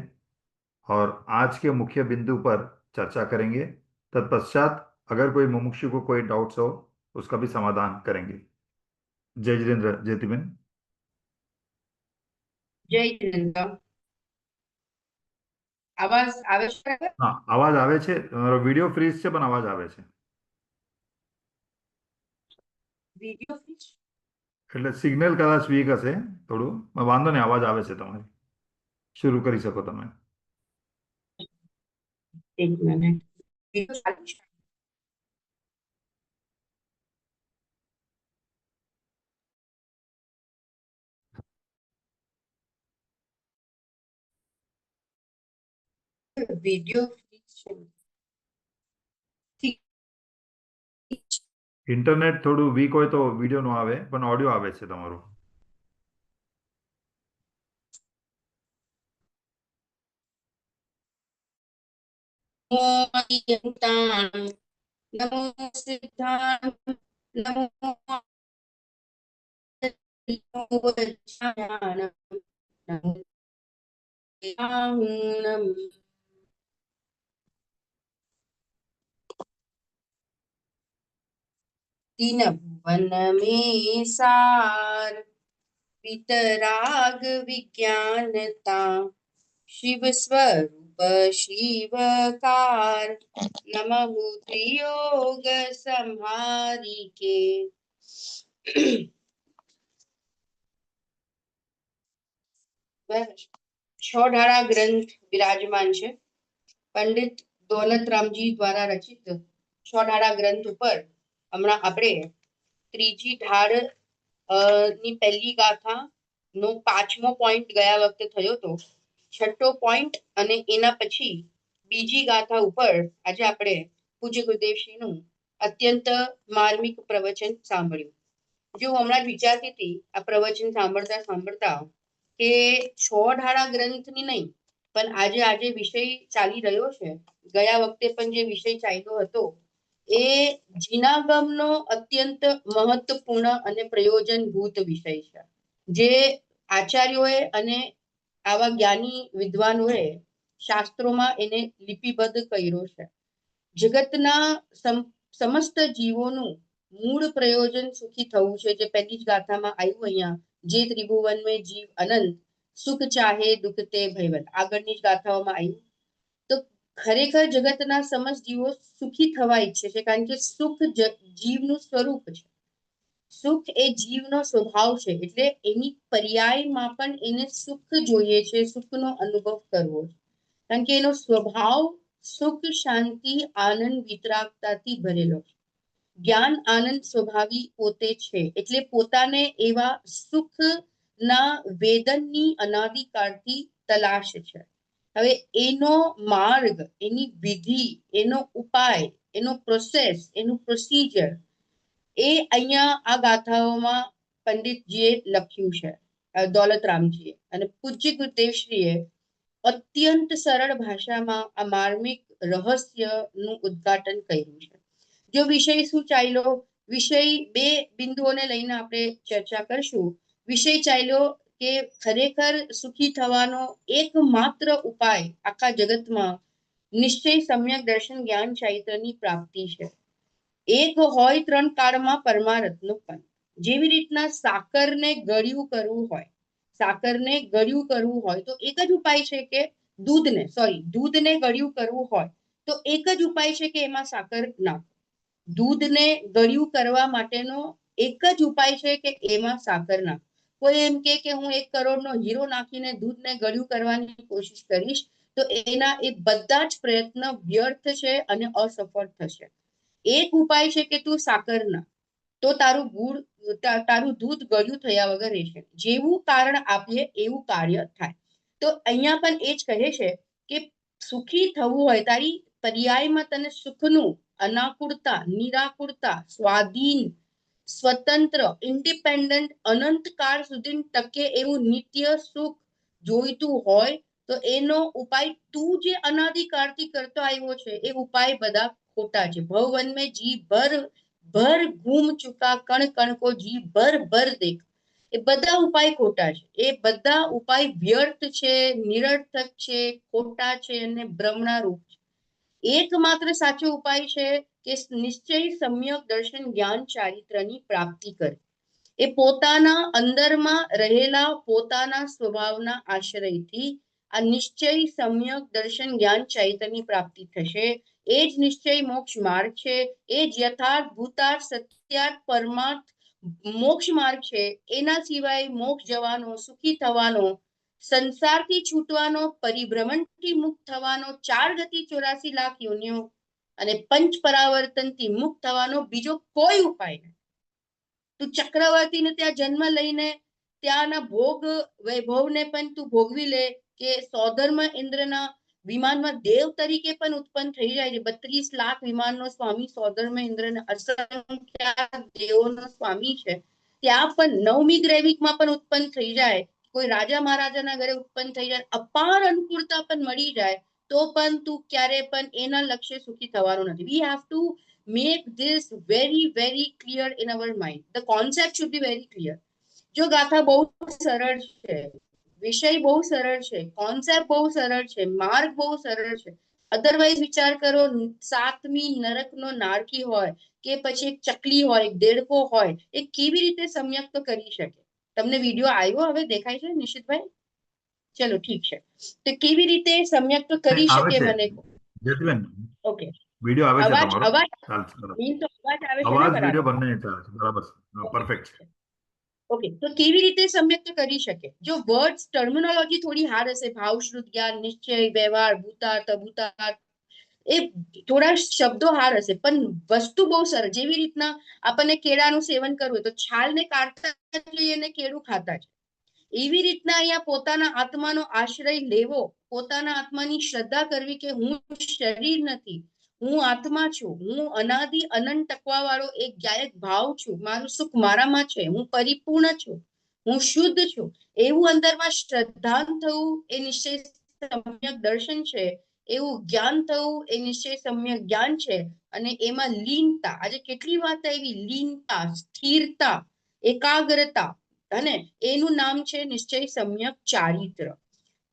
और आज के मुख्य बिंदु पर चर्चा करेंगे। तत्पश्चात अगर कोई मुमुक्षु को कोई डाउट्स हो उसका भी समाधान करेंगे। जय जिनेन्द्र। जयतीबेन। જય જિનેન્દ્ર આવાજ આવે છે? હા, અવાજ આવે છે। તમારો વિડિયો ફ્રીઝ છે પણ અવાજ આવે છે। વિડિયો ફ્રીજ એટલે સિગ્નલ કદાચ વીક હશે થોડું, વાંધો નહીં, અવાજ આવે છે તમારી। શરૂ કરી શકો તમે। એક મિનિટ વિડિયો ચાલુ છે? વિડિયો ફ્રીજ છે। ઠીક છે। ઇન્ટરનેટ થોડું વીક હોય તો વિડિયો નો આવે પણ ઓડિયો આવે છે તમારો। નમો અયંતાણ, નમો સિદ્ધાણ, નમો વજ્જાનમ, નમો જ્ઞાનમ। तीन भुवन में सार, वितराग विज्ञानता, शिव स्वरूप शिवकार, नमः त्रियोग संहारी के। बस ઢાળા ગ્રંથ બિરાજમાન છે. પંડિત દોલતરામજી દ્વારા રચિત ઢાળા ગ્રંથ ઉપર હમણાં આપણે ત્રીજી ઢાળ ની પહેલી ગાથા નો 5મો પોઈન્ટ ગયા વખતે થયો હતો. 6ઠ્ઠો પોઈન્ટ અને એના પછી બીજી ગાથા ઉપર આજે આપણે પૂજ્ય ગુરુદેવશ્રીનું અત્યંત માર્મિક પ્રવચન સાંભળ્યું. જો હમણાં જ વિચારતી હતી આ પ્રવચન સાંભળતા સાંભળતા કે ઢાળા ગ્રંથની નહીં પણ આજે વિષય ચાલી રહ્યો છે, ગયા વખતે પણ જે વિષય ચાલ્યો હતો એ જીનાગમનો અત્યંત મહત્વપૂર્ણ અને પ્રયોજનભૂત વિષય છે, જે આચાર્યોએ અને આવા જ્ઞાની વિદ્વાનોએ શાસ્ત્રોમાં એને લિપિબદ્ધ કર્યો છે. જગતના સમસ્ત જીવોનું મૂળ પ્રયોજન સુખી થવું છે, જે પહેલી જ ગાથામાં આવ્યું અહીંયા, જે ત્રિભુવન મેં જીવ અનંત સુખ ચાહે દુઃખ તે ભયવત, આગળની જ ગાથાઓમાં આવ્યું. તો ખરેખર જગતના સમસ્ત જીવો સુખી થવા ઈચ્છે છે, કારણ કે સુખ જીવનું સ્વરૂપ છે. સુખ એ જીવનો સ્વભાવ છે, એટલે એની પર્યાયમાં પણ એને સુખ જોઈએ છે, સુખનો અનુભવ કરવો છે, કારણ કે એનો સ્વભાવ સુખ શાંતિ આનંદ વિતરાગતાથી ભરેલો છે. જ્ઞાન આનંદ સ્વભાવી પોતે છે, એટલે પોતાને એવા સુખના વેદનની અનાદિકાળથી તલાશ છે. હવે એનો માર્ગ, એની વિધિ, એનો ઉપાય, એનો પ્રોસેસ, એનું પ્રોસિજર એ અહીંયા આ ગાથાઓમાં પંડિતજીએ લખ્યું છે, દોલતરામજીએ, અને પૂજ્ય ગુરુદેવશ્રીએ અત્યંત સરળ ભાષામાં આ માર્મિક રહસ્યનું ઉદ્ઘાટન કર્યું છે. જો વિષય શું ચાલ્યો, વિષય 2 બિંદુઓને લઈને આપણે ચર્ચા કરશું. વિષય ચાલ્યો કે ખરેખર સુખી થવાનો એકમાત્ર ઉપાય આખા જગતમાં નિશ્ચય સમ્યક દર્શન જ્ઞાન ચૈતન્યની પ્રાપ્તિ છે. એક હોય 3 કાળમાં પરમાર્થનો પંથ. જેવી રીતના સાકરને ગળ્યું કરવું હોય તો એક જ ઉપાય છે કે દૂધને ગળ્યું કરવું હોય તો એક જ ઉપાય છે કે એમાં સાકર નાખો. દૂધને ગળ્યું કરવા માટેનો એક જ ઉપાય છે કે એમાં સાકર નાખો. કોઈ એમ કે હું 1 કરોડનો હીરો નાખીને દૂધને ગળ્યું કરવાની કોશિશ કરીશ તો એના એ બધા જ પ્રયત્ન વ્યર્થ છે અને અસફળ થશે. એક ઉપાય છે કે તું સાકર નાખ, તો તારું દૂધ ગળ્યું થયા વગર રહેશે. જેવું કારણ આપીએ એવું કાર્ય થાય. તો અહીંયા પણ એ જ કહે છે કે સુખી થવું હોય, તારી પર્યાયમાં તને સુખનું અનાકુળતા, નિરાકુળતા, સ્વાધીન, સ્વતંત્ર, ઇન્ડિપેન્ડન્ટ, અનંત કાળ સુધી ટકે એવું નિત્ય સુખ જોઈતું હોય તો એનો ઉપાય તું જે અનાદિકાળથી કરતો આવ્યો છે એ ઉપાય બધા ખોટા છે. ભવવન મેં જી ભર ઘૂમ ચુકા કણ કણ કો જી ભર દેખ, એ બધા ઉપાય ખોટા છે. એ બધા ઉપાય વ્યર્થ છે, નિરર્થક છે, ખોટા છે અને ભ્રમણારૂપ છે. એકમાત્ર સાચો ઉપાય છે કે નિશ્ચય સમ્યક દર્શન જ્ઞાન ચારિત્રની પ્રાપ્તિ કરે. એ પોતાના અંદરમાં રહેલા પોતાના સ્વભાવના આશ્રયથી આ નિશ્ચય સમ્યક દર્શન જ્ઞાન ચૈતન્યની પ્રાપ્તિ થશે. એ જ નિશ્ચય મોક્ષ માર્ગ છે. એ જ યથાર્થ ભૂતાર્થ સત્યાર્થ પરમાર્થ મોક્ષ માર્ગ છે. એના સિવાય મોક્ષ જવાનો, સુખી થવાનો, સંસારથી છૂટવાનો, પરિભ્રમણથી મુક્ત થવાનો, 4 ગતિ 84 લાખ યોનિઓ અને પંચ પરાવર્તનથી મુક્ત થવાનો બીજો કોઈ ઉપાય નથી. તું ચક્રવર્તીને ત્યાં જન્મ લઈને ત્યાંના ભોગ વૈભવને પણ તું ભોગવી લે, કે સૌધર્મ ઇન્દ્રના વિમાનમાં દેવ તરીકે પણ ઉત્પન્ન થઈ જાય છે. 32 લાખ વિમાનનો સ્વામી સૌધર્મ ઇન્દ્રને અસંખ્ય દેવોનો સ્વામી છે. ત્યાં પણ 9મી ગ્રેવિકમાં પણ ઉત્પન્ન થઈ જાય, કોઈ રાજા મહારાજાના ઘરે ઉત્પન્ન થઈ જાય, અપાર અનુકૂળતા પણ મળી જાય, તો પણ તું ક્યારે પણ એના લક્ષ્ય સુખી થવાનો નથી. We have to make this very clear in our mind. The concept should be very clear. જો ગાથા બહુ સરળ છે, વિષય બહુ સરળ છે, કોન્સેપ્ટ બહુ સરળ છે, માર્ગ બહુ સરળ છે, અધરવાઇઝ વિચાર કરો 7મી નરકનો નારકી હોય કે પછી એક ચકલી હોય, એક દેડકો હોય, એ કેવી રીતે સમ્યક તો કરી શકે? તમને વિડીયો આવ્યો હવે દેખાય છે નિશિતભાઈ? ચલો ઠીક છે. તો કેવી રીતે સમ્યક તો કરી શકે મને? ઓકે, વિડિયો આવે છે અવાજ તમારો? અવાજ ચાલશે, બરાબર. મીન તો અવાજ આવે છે ને? અવાજ બરાબર. વિડિયો બંને ચાલે છે, બરાબર છે, પરફેક્ટ છે. ઓકે, તો કેવી રીતે સમ્યક્ત કરી શકે? જો વર્ડ્સ ટર્મિનોલોજી થોડી હાર્ડ હશે, ભાવશ્રુત જ્ઞાન, નિશ્ચય, વ્યવહાર, ભૂતાર્થ, અભૂતાર્થ, એ થોડા શબ્દો હાર્ડ હશે, પણ વસ્તુ બહુ સરળ. જેવી રીતના આપણને કેળાનું સેવન કરવું હોય તો છાલને કાઢતા જઈએ અને કેળું ખાતા જ, એવી રીતના અહીંયા પોતાના આત્માનો આશ્રય લેવો, પોતાના આત્માની શ્રદ્ધા કરવી કે હું શરીર નથી, હું આત્મા છું, હું અનાદિ અનંત ટકવા વાળો એક ગાયક ભાવ છું, મારું સુખ મારામાં છે, હું પરિપૂર્ણ છું, હું શુદ્ધ છું, એવું અંદરમાં શ્રદ્ધાન થવું એ નિશ્ચય સમ્યક દર્શન છે. એવું જ્ઞાન થવું એ નિશ્ચય સમ્યક જ્ઞાન છે. અને એમાં લીનતા, આજે કેટલી વાત આવી, લીનતા, સ્થિરતા, એકાગ્રતા, અને એનું નામ છે નિશ્ચય સમ્યક ચારિત્ર.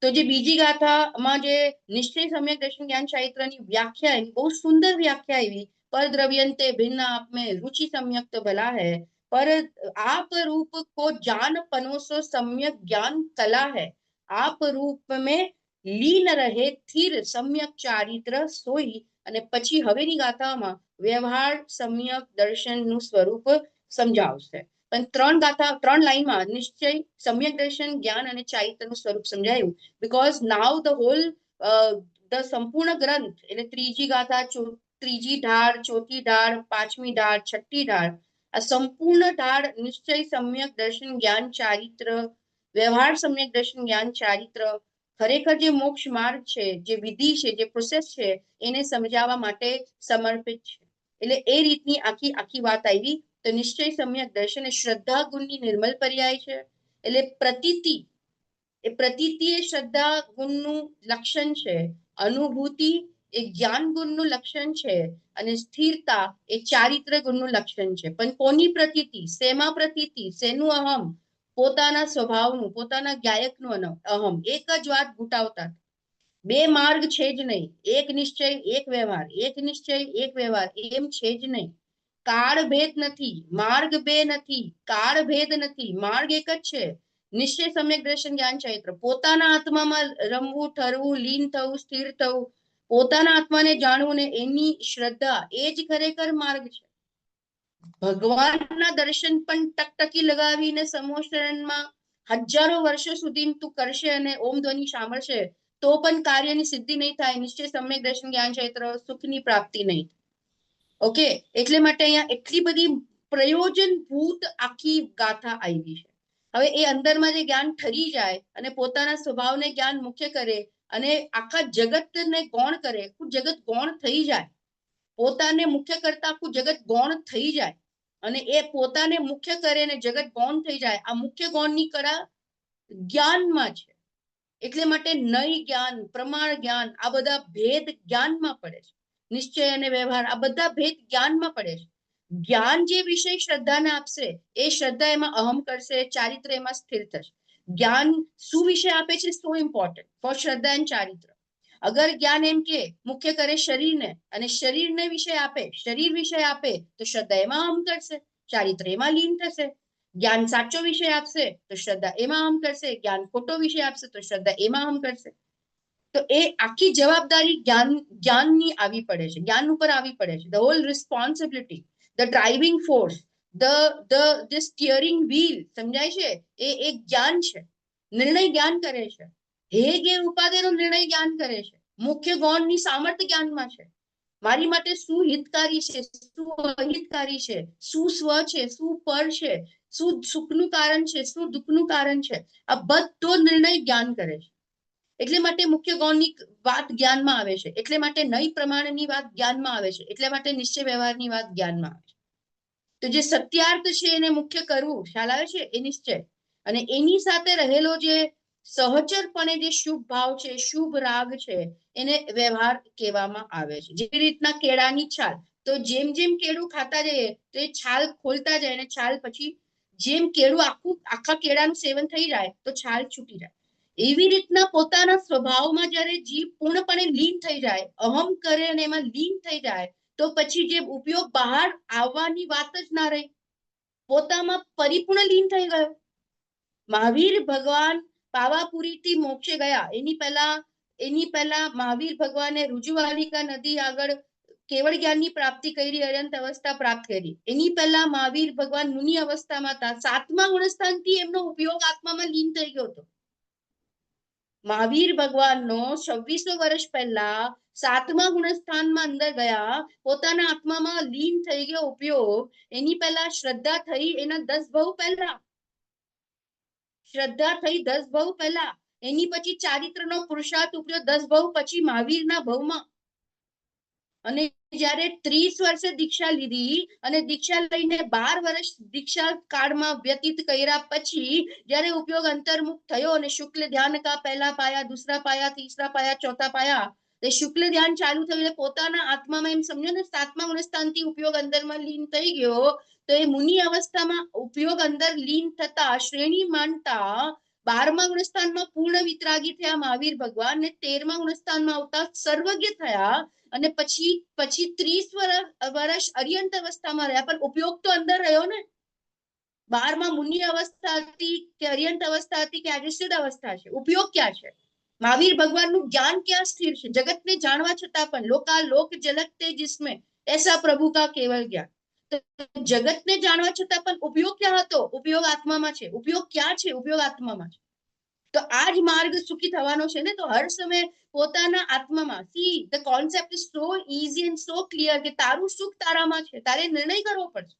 તો જે બીજી ગાથામાં જે નિશ્ચય સમ્યક દર્શન જ્ઞાન ચારિત્રની વ્યાખ્યા આવી, બહુ સુંદર વ્યાખ્યા આવી, પર દ્રવ્યંતે भिन्न आप में रुचि सम्यक तो भला है, पर आप रूप को जान पनोसो सम्यक ज्ञान कला है, आप रूप में લીન રહે સ્થિર સમ્યક ચારિત્ર સોઈ. અને પછી હવેની ગાથામાં વ્યવહાર સમ્યક દર્શનનું સ્વરૂપ સમજાવશે. પણ ત્રણ લાઈનમાં નિશ્ચય સમ્યક દર્શન જ્ઞાન અને ચારિત્રનું સ્વરૂપ સમજાયું. Because now the whole the સંપૂર્ણ ગ્રંથ, એટલે ત્રીજી ગાથા, ત્રીજી ઢાળ, ચોથી ઢાળ, પાંચમી ઢાળ, છઠ્ઠી ઢાળ, આ સંપૂર્ણ ઢાળ નિશ્ચય સમ્યક દર્શન જ્ઞાન ચારિત્ર, વ્યવહાર સમ્યક દર્શન જ્ઞાન ચારિત્ર, ખરેખર જે મોક્ષ માર્ગ છે, જે વિધિ છે, જે પ્રોસેસ છે, એને સમજાવવા માટે સમર્પિત છે. એટલે એ રીતની આખી વાત આવી. તો નિશ્ચય સમ્યક દર્શન એ શ્રદ્ધા ગુણની નિર્મલ પર્યાય છે. એટલે પ્રતીતિ એ શ્રદ્ધા ગુણનું લક્ષણ છે, અનુભૂતિ એ જ્ઞાન ગુણનું લક્ષણ છે, અને સ્થિરતા એ ચારિત્ર ગુણનું લક્ષણ છે. પણ કોની પ્રતીતિ, શેમાં પ્રતીતિ, શેનું અહમ? પોતાના સ્વભાવનું, પોતાના ગાયકનું અહમ. એક જ વાત ઘૂંટાવતા, બે માર્ગ છે જ નહીં, એક નિશ્ચય એક વ્યવહાર, એક નિશ્ચય એક વ્યવહાર, એમ છે જ નહીં. કાળ ભેદ નથી, માર્ગ બે નથી, કાળ ભેદ નથી, માર્ગ એક જ છે. નિશ્ચય સમ્યક દર્શન જ્ઞાન ચૈત્ર, પોતાના આત્મામાં રમવું, ઠરવું, લીન થવું, સ્થિર થવું, પોતાના આત્માને જાણવું ને એની શ્રદ્ધા, એ જ ખરેખર માર્ગ છે. ભગવાનના દર્શન પણ ટકટકી લગાવીને સમોશરણમાં હજારો વર્ષો સુધી તું કરશે અને ઓમ ધ્વનિ સાંભળશે તો પણ કાર્યની સિદ્ધિ નહીં થાય. નિશ્ચય સમ્યક દર્શન જ્ઞાન ચૈત્ર સુખની પ્રાપ્તિ નહીં. ઓકે, એટલે માટે અહીંયા એટલી બધી પ્રયોજનભૂત આખી ગાથા આવી છે. હવે એ અંદરમાં જે જ્ઞાન ઠરી જાય અને પોતાના સ્વભાવને જ્ઞાન મુખ્ય કરે અને આખા જગતને ગૌણ કરે, જગત ગૌણ થઈ જાય, પોતાને મુખ્ય કરતા આખું જગત ગૌણ થઈ જાય, અને એ પોતાને મુખ્ય કરે અને જગત ગૌણ થઈ જાય. આ મુખ્ય ગૌણની કળા જ્ઞાનમાં છે. એટલે માટે નય જ્ઞાન, પ્રમાણ જ્ઞાન, આ બધા ભેદ જ્ઞાનમાં પડે છે. નિશ્ચય અને વ્યવહાર આ બધા ભેદ જ્ઞાનમાં પડે છે. જ્ઞાન જે વિષય શ્રદ્ધાને આપશે, એ શ્રદ્ધા એમાં અહમ કરશે, ચારિત્ર એમાં સ્થિર થશે. જ્ઞાન શું વિષય આપે છે, સો ઇમ્પોર્ટન્ટ ફોર શ્રદ્ધા એન્ડ ચારિત્ર. અગર જ્ઞાન એમ કે મુખ્ય કરે શરીરને અને શરીરને વિષય આપે, શરીર વિષય આપે, તો શ્રદ્ધા એમાં અહમ કરશે, ચારિત્ર એમાં લીન થશે. જ્ઞાન સાચો વિષય આપશે તો શ્રદ્ધા એમાં અહમ કરશે, જ્ઞાન ખોટો વિષય આપશે તો શ્રદ્ધા એમાં અહમ કરશે. તો એ આખી જવાબદારી જ્ઞાનની આવી પડે છે, જ્ઞાન ઉપર આવી પડે છે. The whole responsibility, the driving force, the steering wheel, સમજાય છે, એ એક જ્ઞાન છે. નિર્ણય જ્ઞાન કરે છે. હે ગે ઉપાદેનો નિર્ણય જ્ઞાન કરે છે. મુખ્ય ગૌણની સામર્થ્ય જ્ઞાનમાં છે. મારી માટે શું હિતકારી છે, શું અહિતકારી છે, શું સ્વ છે, શું પર છે, શું સુખનું કારણ છે, શું દુઃખનું કારણ છે, આ બધો નિર્ણય જ્ઞાન કરે છે. એટલે માટે મુખ્ય ગૌણની વાત જ્ઞાનમાં આવે છે, એટલે માટે નય પ્રમાણની વાત જ્ઞાનમાં આવે છે, એટલે માટે નિશ્ચય વ્યવહારની વાત જ્ઞાનમાં આવે છે. તો જે સત્યાર્થ છે એને મુખ્ય કરવું, ખ્યાલ આવે છે, એ નિશ્ચય. અને એની સાથે રહેલો જે સહચરપણે જે શુભ ભાવ છે, શુભ રાગ છે, એને વ્યવહાર કહેવામાં આવે છે. જેવી રીતના કેળાની છાલ, તો જેમ જેમ કેળું ખાતા જઈએ તો એ છાલ ખોલતા જાય, અને છાલ પછી જેમ કેળું આખા કેળાનું સેવન થઈ જાય તો છાલ છૂટી જાય. એવી રીતના પોતાના સ્વભાવમાં જ્યારે જીવ પૂર્ણપણે લીન થઈ જાય, અહમ કરે અને એમાં લીન થઈ જાય, તો પછી જે ઉપયોગ બહાર આવવાની વાત જ ના રહી, પોતામાં પરિપૂર્ણ લીન થઈ ગયો. મહાવીર ભગવાન પાવાપુરીથી મોક્ષે ગયા, એની પહેલા મહાવીર ભગવાને રુજુવાલિકા નદી આગળ કેવળ જ્ઞાનની પ્રાપ્તિ કરી, અર્યંત અવસ્થા પ્રાપ્ત કરી. એની પહેલા મહાવીર ભગવાન મુનિ અવસ્થામાં હતા. 7મા ગુણસ્થાનથી એમનો ઉપયોગ આત્મામાં લીન થઈ ગયો હતો. મહાવીર ભગવાનનો 2600 વર્ષ પહેલા 7મા ગુણસ્થાનમાં અંદર ગયા, પોતાના આત્મામાં લીન થઈ ગયો ઉપયોગ. એની પહેલા શ્રદ્ધા થઈ, એના 10 ભવ પહેલા શ્રદ્ધા થઈ 10 ભવ પહેલા. એની પછી ચારિત્રનો પુરુષાર્થ ઉપર્યો 10 ભવ પછી મહાવીરના ભવમાં. અને જ્યારે 30 વર્ષે દીક્ષા લીધી અને દીક્ષા લઈને 12 વર્ષ દીક્ષા કાળમાં વ્યતીત કર્યા પછી જ્યારે ઉપયોગ અંતર્મુખ થયો અને શુક્લ ધ્યાન કા પહેલા પાયા, દૂસરા પાયા, તીસરા પાયા, ચોથા પાયા, તે શુક્લ ધ્યાન ચાલુ થયું એટલે પોતાના આત્મામાં એમ સમજો ને 7મા ગુણસ્થાનથી ઉપયોગ અંદરમાં લીન થઈ ગયો. તો એ મુનિ અવસ્થામાં ઉપયોગ અંદર લીન થતા શ્રેણી માનતા 12મા ગુણસ્થાનમાં પૂર્ણ વિતરાગી થયા મહાવીર ભગવાન, ને 13મા ગુણસ્થાનમાં આવતા સર્વજ્ઞ થયા. અને પછી 30 વર્ષ અર્યંત અવસ્થામાં રહ્યા, પણ ઉપયોગ તો અંદર રહ્યો ને. 12મા મુનિ અવસ્થા હતી કે અર્યંત અવસ્થા હતી કે આજે સિદ્ધ અવસ્થા છે, ઉપયોગ ક્યાં છે? મહાવીર ભગવાનનું જ્ઞાન ક્યાં સ્થિર છે? જગતને જાણવા છતાં પણ લોકા લોક ઝલકતે જિસમે એસા પ્રભુ કા કેવલ જ્ઞાન. તો જગતને જાણવા છતાં પણ ઉપયોગ ક્યાં હતો? ઉપયોગ આત્મામાં છે. ઉપયોગ ક્યાં છે? ઉપયોગ આત્મામાં છે. તો આ જ માર્ગ સુખી થવાનો છે ને. તો હર સમય પોતાના આત્મામાં, see the concept is so easy and so clear કે તારું સુખ તારામાં છે. તારે નિર્ણય કરવો પડશે.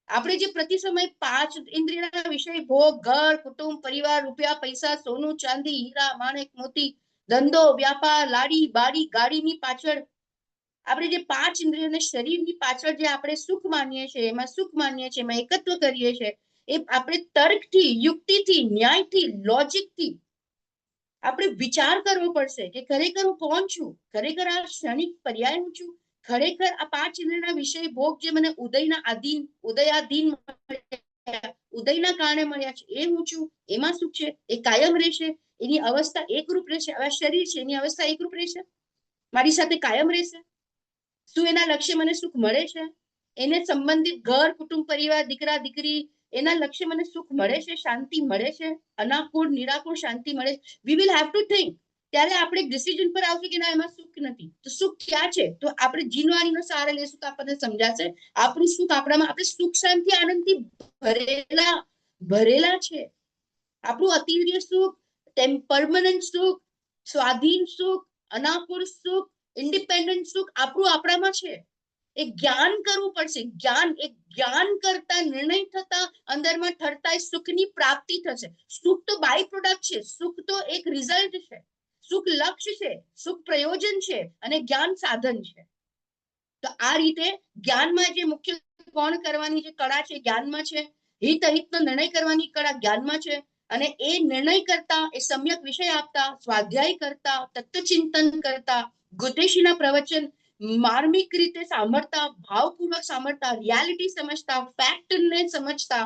આપણે જે પ્રતિ સમય 5 ઇન્દ્રિયના વિષય ભોગ, ઘર, કુટુંબ, પરિવાર, રૂપિયા, પૈસા, સોનું, ચાંદી, હીરા, માણેક, મોતી, ધંધો, વ્યાપાર, લાડી, બાડી, ગાડીની પાછળ આપણે જે 5 ઇન્દ્રિયોને શરીરની પાછળ જે આપણે સુખ માનીએ છીએ, એમાં સુખ માનીએ છીએ, એમાં એકત્વ કરીએ છીએ, એ આપણે તર્કથી, યુક્તિથી, ન્યાયથી, લોજિકથી આપણે વિચાર કરવો પડશે કે ખરેખર હું કોણ છું? ખરેખર આ ક્ષણિક પર્યાય હું છું? ખરેખર આ 5 ઇન્દ્રિયના વિષય ભોગ જે મને ઉદયાધીન ઉદયના કારણે મળ્યા છે, એ હું છું? એમાં સુખ છે? એ કાયમ રહેશે? એની અવસ્થા એકરૂપ રહેશે? હવે શરીર છે, એની અવસ્થા એકરૂપ રહેશે? મારી સાથે કાયમ રહેશે? શું એના લક્ષ્ય મને સુખ મળે છે? એને સંબંધિત ઘર, કુટુંબ, પરિવાર, દીકરા, દીકરી, એના લક્ષ્ય મને સુખ મળે છે? શાંતિ મળે છે? અનાકૂળ, નિરાકૂળ શાંતિ મળે છે? We will have to think. ત્યારે આપણે ડિસિઝન પર આવશું કે ના, એમાં સુખ નથી. તો સુખ ક્યાં છે? તો આપણે જીનવાણીનો સહારો લેશું તો આપણને સમજાશે આપણું સુખ આપણામાં. આપણે સુખ, શાંતિ, આનંદથી ભરેલા છે. આપણું અતિરિય સુખ, પરમનન્ટ સુખ, સ્વાધીન સુખ, અનાકૂળ સુખ, ઇન્ડિપેન્ડન્ટ સુખ આપણું આપણામાં છે. એ જ્ઞાન કરવું પડશે. જ્ઞાન કરતા, નિર્ણય થતા, અંદરમાં ઠરતા સુખની પ્રાપ્તિ થશે. સુખ તો બાય પ્રોડક્ટ છે. સુખ તો એક રિઝલ્ટ છે. સુખ લક્ષ્ય છે. સુખ પ્રયોજન છે. અને જ્ઞાન સાધન છે. તો આ રીતે જ્ઞાનમાં જે મુખ્ય કોણ કરવાની જે કળા છે જ્ઞાનમાં છે. હિત અહિતનો નિર્ણય કરવાની કળા જ્ઞાનમાં છે. અને એ નિર્ણય કરતા, એ સમ્યક વિષય આપતા, સ્વાધ્યાય કરતા, તત્વચિંતન કરતા, ગુદેશીના પ્રવચન માર્મિક રીતે સાંભળતા, ભાવપૂર્વક સાંભળતા, રિયાલિટી સમજતા, ફેક્ટને સમજતા,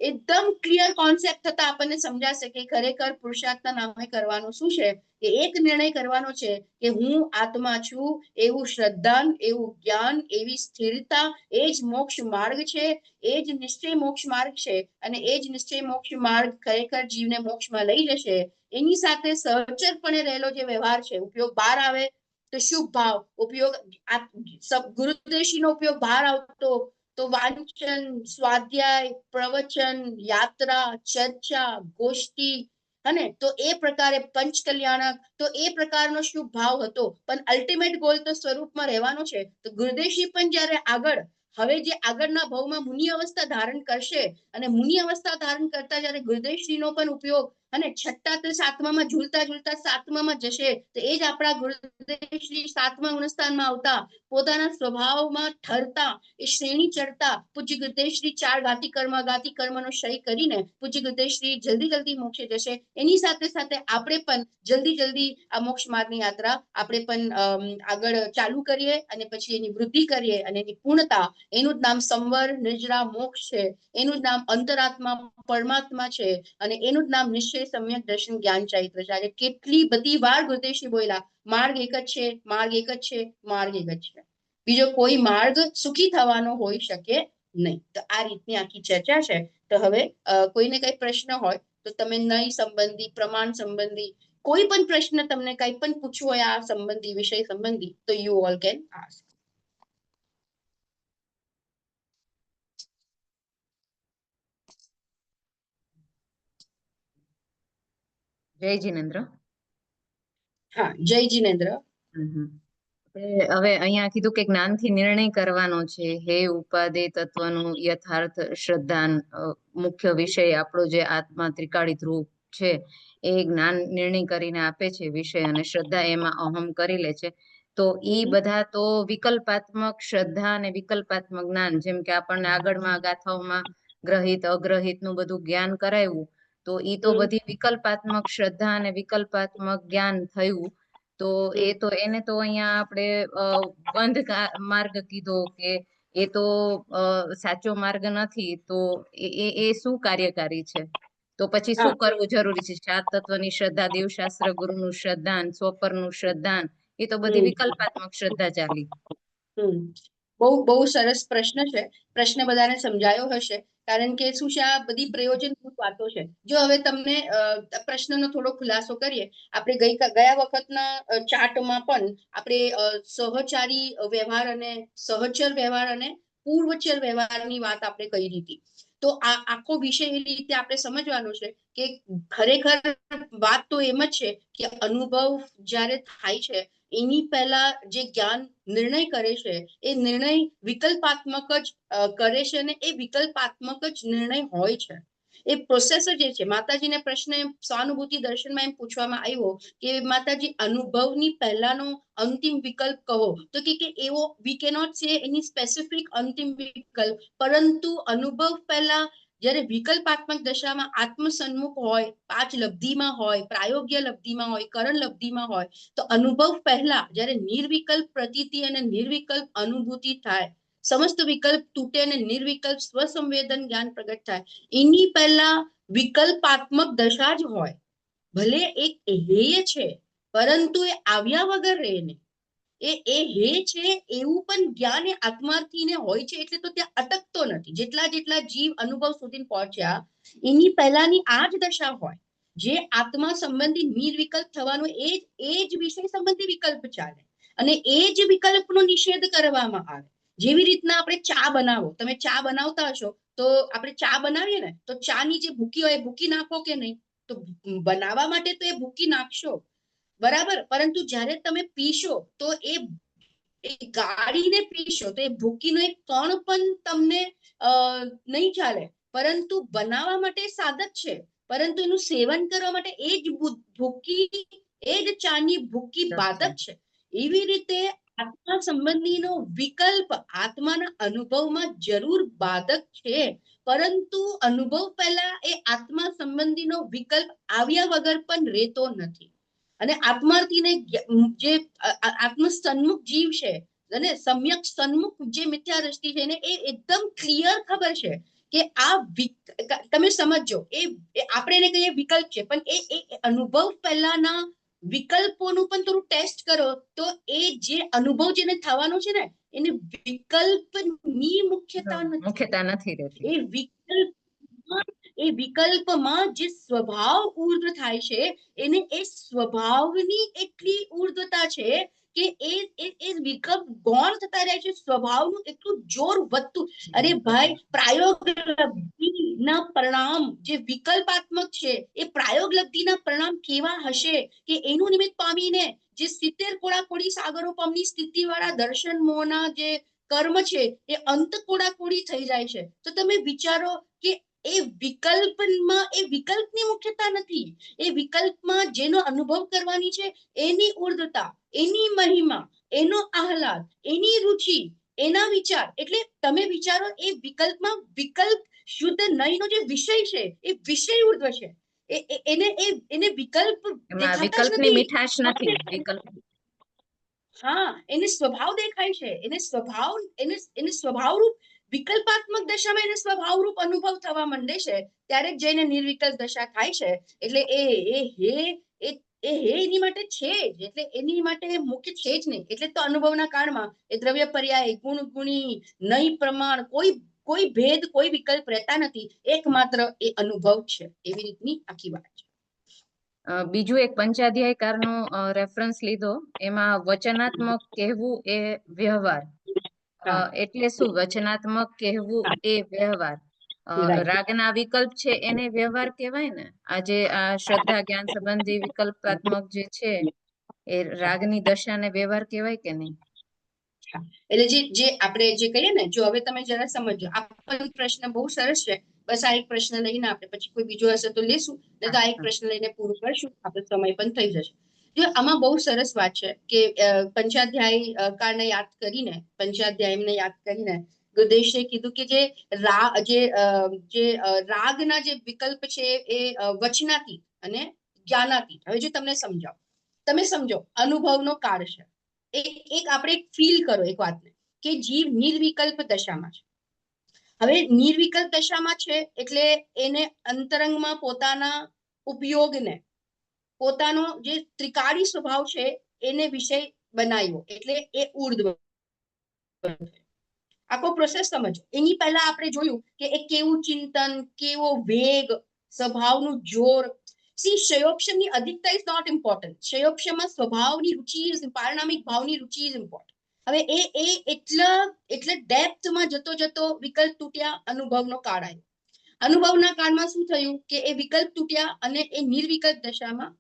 એકદમ ક્લિયર કોન્સેપ્ટ થતા આપણને સમજાશે કે ખરેખર પુરુષાર્થના નામે કરવાનું શું છે. કે એક નિર્ણય કરવાનો છે કે હું આત્મા છું, એવું શ્રદ્ધા, એવું જ્ઞાન, એવી સ્થિરતા, એ જ મોક્ષ માર્ગ છે. એ જ નિશ્ચય મોક્ષ માર્ગ છે. અને એ જ નિશ્ચય મોક્ષ માર્ગ ખરેખર જીવને મોક્ષમાં લઈ જશે. એની સાથે સહચરપણે રહેલો જે વ્યવહાર છે, ઉપયોગ બહાર આવે તો શુભ ભાવ, ઉપયોગ ગુરુદેશીનો ઉપયોગ બહાર આવતો તો વાંચન, સ્વાધ્યાય, પ્રવચન, યાત્રા, ચર્ચા, ગોષ્ઠી, અને તો એ પ્રકારે પંચ કલ્યાણક, તો એ પ્રકારનો શુભ ભાવ હતો. પણ અલ્ટિમેટ ગોલ તો સ્વરૂપમાં રહેવાનો છે. તો ગુરુદેશી પણ જ્યારે હવે જે આગળના ભાવમાં મુનિ અવસ્થા ધારણ કરશે, અને મુનિ અવસ્થા ધારણ કરતા જ્યારે ગુરુદેશીનો પણ ઉપયોગ, અને 6 થી 7માં ઝૂલતા 7માં જશે, તો એ જ આપણા ગુરુદેશી 7મા ગુણસ્થાનમાં આવતા, પોતાના સ્વભાવમાં ઠરતા, એ શ્રેણી ચડતા, પૂજ્ય ગુરુદેવશ્રી 4 ગાતિ કર્મનો ક્ષય કરીને પૂજ્ય ગુરુદેવશ્રી જલ્દી મોક્ષે જશે. એની સાથે સાથે આપણે પણ જલ્દી આ મોક્ષ માર્ગની યાત્રા આપણે પણ આગળ ચાલુ કરીએ, અને પછી એની વૃદ્ધિ કરીએ, અને એની પૂર્ણતા, એનું જ નામ સંવર, નિર્જરા, મોક્ષ છે. એનું જ નામ અંતરાત્મા, પરમાત્મા છે. અને એનું જ નામ નિશ્ચય, સમ્યક દર્શન, જ્ઞાન, ચૈત્ર છે. આજે કેટલી બધી વાર ગુરુદેવશ્રી બોલ્યા, માર્ગ એક જ છે, માર્ગ એક જ છે, માર્ગ એક જ છે. બીજો કોઈ માર્ગ સુખી થવાનો હોઈ શકે નહીં. તો આ રીતની આખી ચર્ચા છે. તો હવે કોઈને કઈ પ્રશ્ન હોય તો તમે નય સંબંધી, પ્રમાણ સંબંધી કોઈ પણ પ્રશ્ન તમને કઈ પણ પૂછવું હોય આ સંબંધી, વિષય સંબંધી, તો યુ ઓલ કેન આસ્ક. જય જીનેન્દ્ર. હા, જય જીનેન્દ્ર. હવે અહીંયા કીધું કે જ્ઞાનથી નિર્ણય કરવાનો છે. હે ઉપાદે તત્વનું યથાર્થ શ્રદ્ધાન મુખ્ય વિષય આપણો જે આત્મા ત્રિકાળી ધ્રુવ છે એ જ્ઞાન નિર્ણય કરીને આપે છે વિષય, અને શ્રદ્ધા એમાં અહમ કરી લે છે. તો ઈ બધા તો વિકલ્પાત્મક શ્રદ્ધા અને વિકલ્પાત્મક જ્ઞાન, જેમ કે આપણને આગળમાં ગાથાઓમાં ગ્રહિત અગ્રહિત નું બધું જ્ઞાન કરાવ્યું, તો ઈ તો બધી વિકલ્પાત્મક શ્રદ્ધા અને વિકલ્પાત્મક જ્ઞાન થયું. તો એ તો એને તો અહીંયા આપણે બંધ માર્ગ કીધો કે એ તો સાચો માર્ગ નથી. તો એ શું કાર્યકારી છે? તો પછી શું કરવું જરૂરી છે? 7 તત્વની શ્રદ્ધા, દેવશાસ્ત્ર ગુરુનું શ્રદ્ધાન, સ્વપરનું શ્રદ્ધાન, એ તો બધી વિકલ્પાત્મક શ્રદ્ધા ચાલી. બહુ સરસ પ્રશ્ન છે. પ્રશ્ન બધાને સમજાયો હશે, કારણ કે શું છે, આ બધી પ્રયોજનભૂત વાતો છે. જો હવે તમને પ્રશ્નનો થોડો ખુલાસો કરીએ. આપણે ગયા વખતના ચાર્ટમાં પણ આપણે સહચારી વ્યવહાર અને સહચર વ્યવહાર અને પૂર્વચર વ્યવહારની વાત આપણે કરી હતી. તો આ આખો વિષય એ રીતે આપણે સમજવાનો છે કે ખરેખર વાત તો એમ જ છે કે અનુભવ જ્યારે થાય છે એની પહેલા જે જ્ઞાન નિર્ણય કરે છે એ નિર્ણય વિકલ્પાત્મક જ કરે છે, અને એ વિકલ્પાત્મક જ નિર્ણય હોય છે. એ પ્રોસેસ જે છે, માતાજીને પ્રશ્ન સહાનુભૂતિ દર્શનમાં એમ પૂછવામાં આવ્યો કે માતાજી, અનુભવની પહેલાનો અંતિમ વિકલ્પ કહો. તો કે એવો વી કેનોટ સે એની સ્પેસિફિક અંતિમ વિકલ્પ, પરંતુ અનુભવ પહેલા જ્યારે વિકલ્પાત્મક દશામાં આત્મસન્મુખ હોય, 5 લબ્ધિમાં હોય, પ્રાયોગ્ય લબ્ધિમાં હોય, કરણ લબ્ધિમાં હોય, તો અનુભવ પહેલા જ્યારે નિર્વિકલ્પ પ્રતીતિ અને નિર્વિકલ્પ અનુભૂતિ થાય, સમસ્ત વિકલ્પ તૂટે અને નિર્વિકલ્પ સ્વસંવેદન જ્ઞાન પ્રગટ થાય, એની પહેલા વિકલ્પાત્મક દશા જ હોય. ભલે એક હેય છે, પરંતુ એ આવ્યા વગર રહે નહીં. એ હે છે એવું પણ જ્ઞાન એ આત્માર્થીને હોય છે, એટલે તો ત્યાં અટકતો નથી. જેટલા જીવ અનુભવ સુધી પહોંચ્યા, એની પહેલાની આ જ દશા હોય. જે આત્મા સંબંધી નિર્વિકલ્પ થવાનું એ જ વિષય સંબંધી વિકલ્પ ચાલે, અને એ જ વિકલ્પનો નિષેધ કરવામાં આવે. જેવી રીતના આપણે ચા બનાવો, તમે ચા બનાવતા હશો તો આપણે ચા બનાવીએ ને, તો ચા ની જે ભૂકી હોય એ ભૂકી નાખો કે નહીં? તો બનાવવા માટે તો એ ભૂકી નાખશો, બરાબર. પરંતુ જ્યારે તમે પીશો તો એ ગાળીને પીશો તો એ ભૂકીનો એક કણ પણ તમને નહીં ચાલે. પરંતુ બનાવવા માટે સાધક છે, પરંતુ એનું સેવન કરવા માટે એ જ ભૂકી, એ જ ચાની ભૂકી બાધક છે. એવી રીતે આત્મા સંબંધીનો વિકલ્પ આત્માના અનુભવમાં જરૂર બાધક છે, પરંતુ અનુભવ પહેલા એ આત્મા સંબંધીનો વિકલ્પ આવ્યા વગર પણ રહેતો નથી. અને આત્માર્થીને જે આત્મ સન્મુખ જીવ છે, અને સમ્યક સન્મુખ જે મિથ્યા દ્રષ્ટિ છે, એને એ એકદમ ક્લિયર ખબર છે કે આ તમે સમજો, એ આપણે એને કહીએ વિકલ્પ છે, પણ એ અનુભવ પહેલાના વિકલ્પોનું પણ થોડું ટેસ્ટ કરો તો એ જે અનુભવ જેને થવાનો છે ને, એને વિકલ્પની મુખ્યતા નથી રહેતી. એ વિકલ્પમાં જે સ્વભાવ ઉર્ધ્વ થાય છે, એને એ સ્વભાવની એટલી ઉર્ધ્વતા છે કે એ વિકલ્પ ગૌણ થતા રહે છે, સ્વભાવનું એટલું જોર વધતું. અરે ભાઈ, પ્રાયોગલબ્ધિના પરિણામ જે વિકલ્પાત્મક છે, એ પ્રાયોગલબ્ધિના પરિણામ કેવા હશે કે એનું નિમિત્ત પામીને જે 70 કોડાકોડી સાગરો પમની સ્થિતિ વાળા દર્શન મોહના જે કર્મ છે એ અંત કોડાકોડી થઈ જાય છે. તો તમે વિચારો કે એ વિકલ્પમાં એ વિકલ્પની મુખ્યતા નથી. એ વિકલ્પમાં જેનો અનુભવ કરવાની છે એની ઉર્ધ્વતા, એની મહિમા, એનો આહલાદ, એની રુચિ, એના વિચાર. એટલે તમે વિચારો, એ વિકલ્પમાં વિકલ્પ શુદ્ધ નયનો જે વિષય છે એ વિષય ઉર્ધ્વ છે. એને વિકલ્પ દેખાતા જ નથી. મીઠાશ નથી વિકલ્પ. હા, એને સ્વભાવ દેખાય છે, એને સ્વભાવરૂપ વિકલ્પાત્મક દશામાં એને સ્વભાવરૂપ અનુભવ થવા માંડે છે, ત્યારે જઈને નિર્વિકલ્પ દશા થાય છે. એટલે એ એની માટે છે જ, એટલે એની માટે મુખ્ય છે જ નહીં. એટલે તો અનુભવના કાળમાં એ દ્રવ્ય પર્યાય, ગુણ ગુણી, નય પ્રમાણ, કોઈ ભેદ, કોઈ વિકલ્પ રહેતા નથી. એકમાત્ર એ અનુભવ છે. એવી રીતની આખી વાત છે. બીજું એક પંચાધ્યાયકારનો રેફરન્સ લીધો, એમાં વચનાત્મક કહેવું એ વ્યવહાર. એટલે શું વચનાત્મક કહેવું એ વ્યવહાર? Right. રાગના વિકલ્પ છે એને વ્યવહાર કહેવાય ને. આજે આ શ્રદ્ધા જ્ઞાન સંબંધી વિકલ્પાત્મક જે છે એ રાગની દશાને વ્યવહાર કહેવાય કે નહીં? એટલે જે આપણે જે કહીએ ને, જો હવે તમે જરા સમજો, આ પ્રશ્ન બહુ સરસ છે. બસ આ એક પ્રશ્ન લઈને આપણે પછી કોઈ બીજો હશે તો લેશું, ને તો આ એક પ્રશ્ન લઈને પૂરું કરશું, આપણે સમય પણ થઈ જશે. જો આમાં બહુ સરસ વાત છે કે પંચાધ્યાય કાળને યાદ કરીને, પંચાધ્યાયને યાદ કરીને ગુરુદેશે કીધું કે જે રાગના જે વિકલ્પ છે એ વચનાતીત અને જ્ઞાનાતીત. હવે જો તમને સમજાવ, તમે સમજો અનુભવનો કાળ છે. એક આપણે ફીલ કરો એક વાતને કે જીવ નિર્વિકલ્પ દશામાં છે. હવે નિર્વિકલ્પ દશામાં છે એટલે એને અંતરંગમાં પોતાના ઉપયોગને, પોતાનો જે ત્રિકાળી સ્વભાવ છે એને વિષય બનાવ્યો, એટલે એ ઉર્ધ્વ. આખો પ્રોસેસ સમજો. એની પહેલા આપણે જોયું કે એ કેવું ચિંતન, કેવો વેગ, સ્વભાવનું જોર. સી શયોક્ષમની અધિકતા ઇઝ નોટ ઇમ્પોર્ટન્ટ. શયોક્ષમમાં સ્વભાવની રુચિ, પારણામિક ભાવની રુચિ ઇઝ ઇમ્પોર્ટન્ટ. હવે એટલે ડેપ્થમાં જતો જતો વિકલ્પ તૂટ્યા, અનુભવનો કાળ આવ્યો. અનુભવના કાળમાં શું થયું કે એ વિકલ્પ તૂટ્યા અને એ નિર્વિકલ્પ દશામાં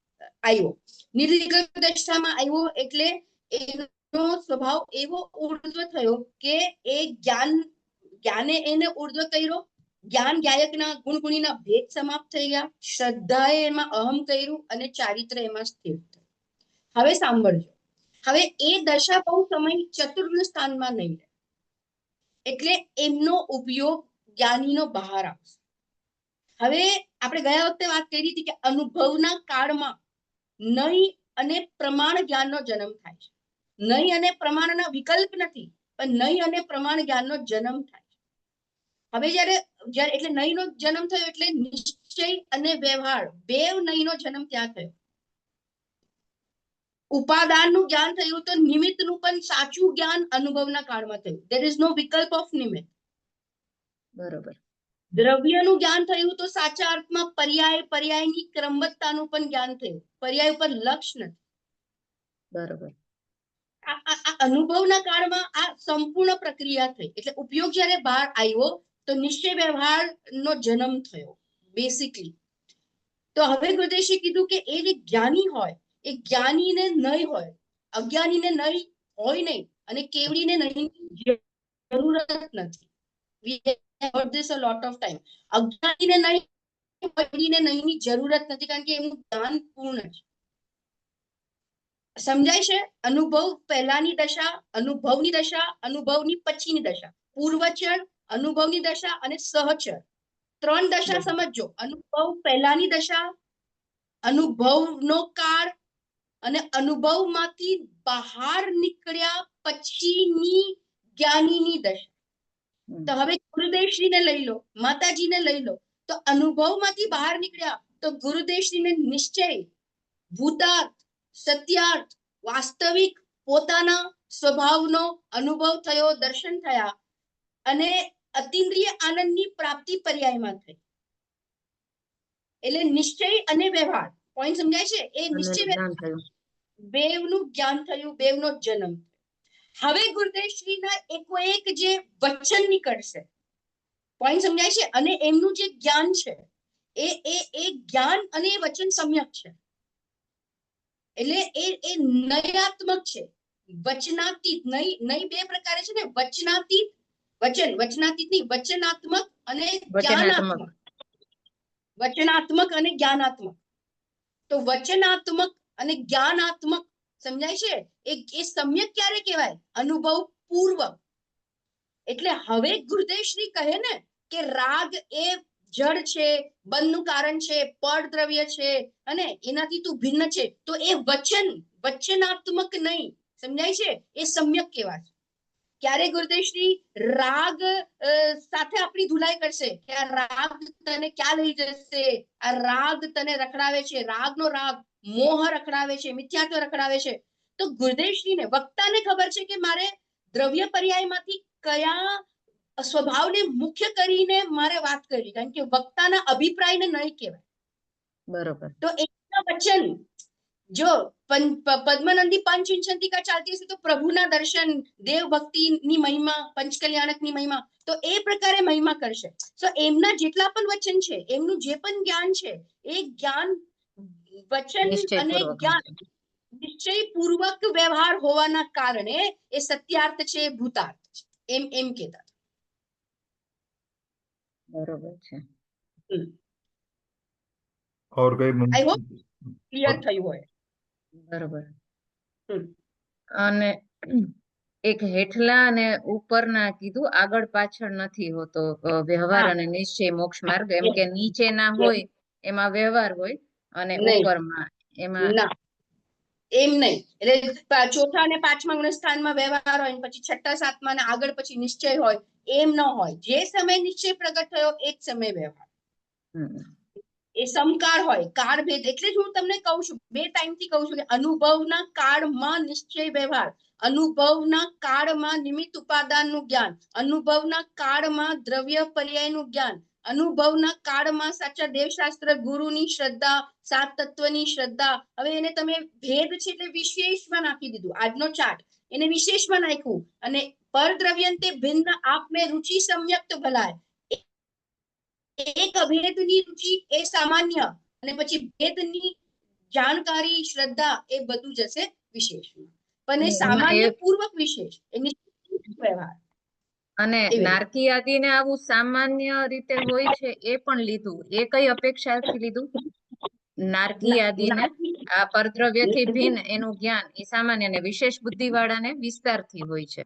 આવ્યો. નિર્વિકલ્પ દશામાં આવ્યો એટલે એનો સ્વભાવ એવો ઉર્ધ્વ થયો કે એ જ્ઞાને એને ઉર્ધ્વ કર્યો. જ્ઞાન ગાયકના ગુણગુણીના ભેદ સમાપ્ત થઈ ગયા. શ્રદ્ધાએ એમાં અહમ કર્યું અને ચારિત્ર એમાં સ્થિર થયું. હવે સાંભળજો, હવે એ દશા બહુ સમય ચતુર્થ સ્થાનમાં નહીં રહે, એટલે એમનો ઉપયોગ જ્ઞાનીનો બહાર આવશે. હવે આપણે ગયા વખતે વાત કરી હતી કે અનુભવના કાળમાં નય અને પ્રમાણ જ્ઞાનનો જન્મ થાય છે. નય અને પ્રમાણના વિકલ્પ નથી, પણ નય અને પ્રમાણ જ્ઞાનનો જન્મ થાય છે. હવે જ્યારે એટલે નયનો જન્મ થયો એટલે નિશ્ચય અને વ્યવહાર બેવ નયનો જન્મ ત્યાં થયો. ઉપાદાનનું જ્ઞાન થયું તો નિમિત્તનું પણ સાચું જ્ઞાન અનુભવના કાળમાં થયું. There is no વિકલ્પ ઓફ નિમિત્ત. બરોબર. દ્રવ્યનું જ્ઞાન થયું તો સાચા અર્થમાં પર્યાયની ક્રમબદ્ધતાનું પણ જ્ઞાન થયું. પર્યાય ઉપર લક્ષ નથી. બરોબર. આ અનુભવના કાળમાં આ સંપૂર્ણ પ્રક્રિયા થઈ. એટલે ઉપયોગ જ્યારે બહાર આવ્યો તો નિશ્ચય વ્યવહારનો જન્મ થયો બેસિકલી. તો હવે ગુરુદેશે કીધું કે એ જે જ્ઞાની હોય એ જ્ઞાનીને નહીં હોય, અજ્ઞાનીને નહીં હોય નહીં, અને કેવડીને નહીં જરૂરત નથી. We have heard this a lot of time. અજ્ઞાનીને નહીં, કેવડીને નહીંની જરૂરત નથી, કારણ કે એનું જ્ઞાન પૂર્ણ છે. સમજાય છે? અનુભવ પહેલાની દશા, અનુભવની દશા, અનુભવની પછીની દશા, પૂર્વચર, અનુભવની દશા અને સહચર. ત્રણ દશા સમજો. અનુભવ પહેલાની દશા, અનુભવનો કાળ અને અનુભવમાંથી બહાર નીકળ્યા પછીની જ્ઞાનીની દશા. તો હવે ગુરુદેવશ્રીને લઈ લો, માતાજીને લઈ લો, તો અનુભવમાંથી બહાર નીકળ્યા તો ગુરુદેવશ્રીને નિશ્ચય, ભૂતાર્થ, સત્યાર્થ, વાસ્તવિક પોતાના સ્વભાવનો અનુભવ થયો, દર્શન થયા અને અતિન્દ્રિય આનંદની પ્રાપ્તિ પર્યાયમાં થઈ. એટલે નિશ્ચય અને વ્યવહાર પોઈન્ટ સમજાય છે? એ નિશ્ચય બેવનું જ્ઞાન થયું, બેવનો જન્મ. હવે ગુરુદેવશ્રીના એકોએક જે વચન નીકળશે, પોઈન્ટ સમજાય છે? અને એમનું જે જ્ઞાન છે એ જ્ઞાન અને એ વચન સમ્યક છે. એટલે એ નયાત્મક છે, વચનાતીત. નય બે પ્રકારે છે ને, વચનાતીત, વચનાતીત ની વચનાત્મક અને જ્ઞાનાત્મક. વચનાત્મક અને જ્ઞાનાત્મક. તો વચનાત્મક અને જ્ઞાનાત્મક સમજાય છે? એ સમ્યક ક્યારે કહેવાય? અનુભવ પૂર્વ. એટલે હવે ગુરુદેવશ્રી કહે ને કે રાગ એ જડ છે, બંધનું કારણ છે, પડ દ્રવ્ય છે અને એનાથી તું ભિન્ન છે, તો એ વચનાત્મક નહીં. સમજાય છે? એ સમ્યક કહેવાય. ક્યારે ગુરુદેવશ્રી રાગ સાથે આપણી ધુલાઈ કરશે કે આ રાગ તને ક્યાં લઈ જશે, આ રાગ તને રખડાવે છે, રાગનો રાગ મોહ રખડાવે છે, મિથ્યાત્વ રખડાવે છે. તો ગુરુદેવશ્રીને, વક્તાને ખબર છે કે મારે દ્રવ્ય પર્યાયમાંથી કયા સ્વભાવને મુખ્ય કરીને મારે વાત કરવી, કારણ કે વક્તાના અભિપ્રાયને નહીં કહેવાય. બરોબર. તો એના વચન જો પદ્મનંદી પંચવિંશતિકા ચાલતી હશે તો પ્રભુના દર્શન, દેવ ભક્તિની મહિમા, પંચકલ્યાણકની મહિમા, તો એ પ્રકારે મહિમા કરશે. સો એમના જેટલા પણ વચન છે, એમનું જે પણ જ્ઞાન છે, એ જ્ઞાન, વચન અને નિશ્ચયપૂર્વક જ્ઞાન નિશ્ચયપૂર્વક વ્યવહાર હોવાના કારણે એ સત્યાર્થ છે, ભૂતાર્થ છે, એમ કહેતા. બરોબર છે. और कई આઈ હોપ ક્લિયર થયું હોય. બરોબર. હમ. અને એક હેઠલા અને ઉપરના કીધું, આગળ પાછળ નથી હોતો વ્યવહાર હા. અને નિશ્ચય મોક્ષ માર્ગ, એમ Yes. કે નીચેના હોય એમાં વ્યવહાર હોય અને નહીં. ઉપરમાં એમાં ના, એમ નહીં. એટલે ચોથા અને પાંચમા ગુણસ્થાનમાં વ્યવહાર હોય ને પછી છઠ્ઠા સાતમા ને આગળ પછી નિશ્ચય હોય, એમ ન હોય. જે સમય નિશ્ચય પ્રગટ થયો એ જ સમય વ્યવહાર. હમ, એ સમકાળ હોય, કાળ ભેદ. એટલે જ હું તમને કહું છું, 2 ટાઈમથી કહું છું કે અનુભવના કાળમાં નિશ્ચય વ્યવહાર, અનુભવના કાળમાં નિમિત્ત ઉપાદાનનું જ્ઞાન, અનુભવના કાળમાં દ્રવ્ય પર્યાયનું જ્ઞાન, અનુભવના કાળમાં સાચા દેવશાસ્ત્ર ગુરુની શ્રદ્ધા, સાત તત્વની શ્રદ્ધા. હવે એને તમે ભેદ છે એટલે વિશેષમાં નાખી દીધું. આજનો ચાર્ટ એને વિશેષમાં નાખ્યું અને પરદ્રવ્યંતે ભિન્ન આપમે રુચિ સમ્યક્ત ભલાય. એક અભેદની રુચિ એ સામાન્ય અને પછી ભેદની જાણકારી, શ્રદ્ધા, એ બધું જશે વિશેષમાં. પણ એ અને એમાં સામાન્ય પૂર્વક વિશેષ એ નિશ્ચિત વ્યવહાર. અને એવી રીતે. નારકી આદિને આવું સામાન્ય રીતે હોય છે એ પણ લીધું. એ કઈ અપેક્ષાથી લીધું? નારકી આદિને આ પરદ્રવ્યથી ભિન્ન એનું જ્ઞાન એ સામાન્ય અને વિશેષ બુદ્ધિ વાળાને વિસ્તારથી હોય છે.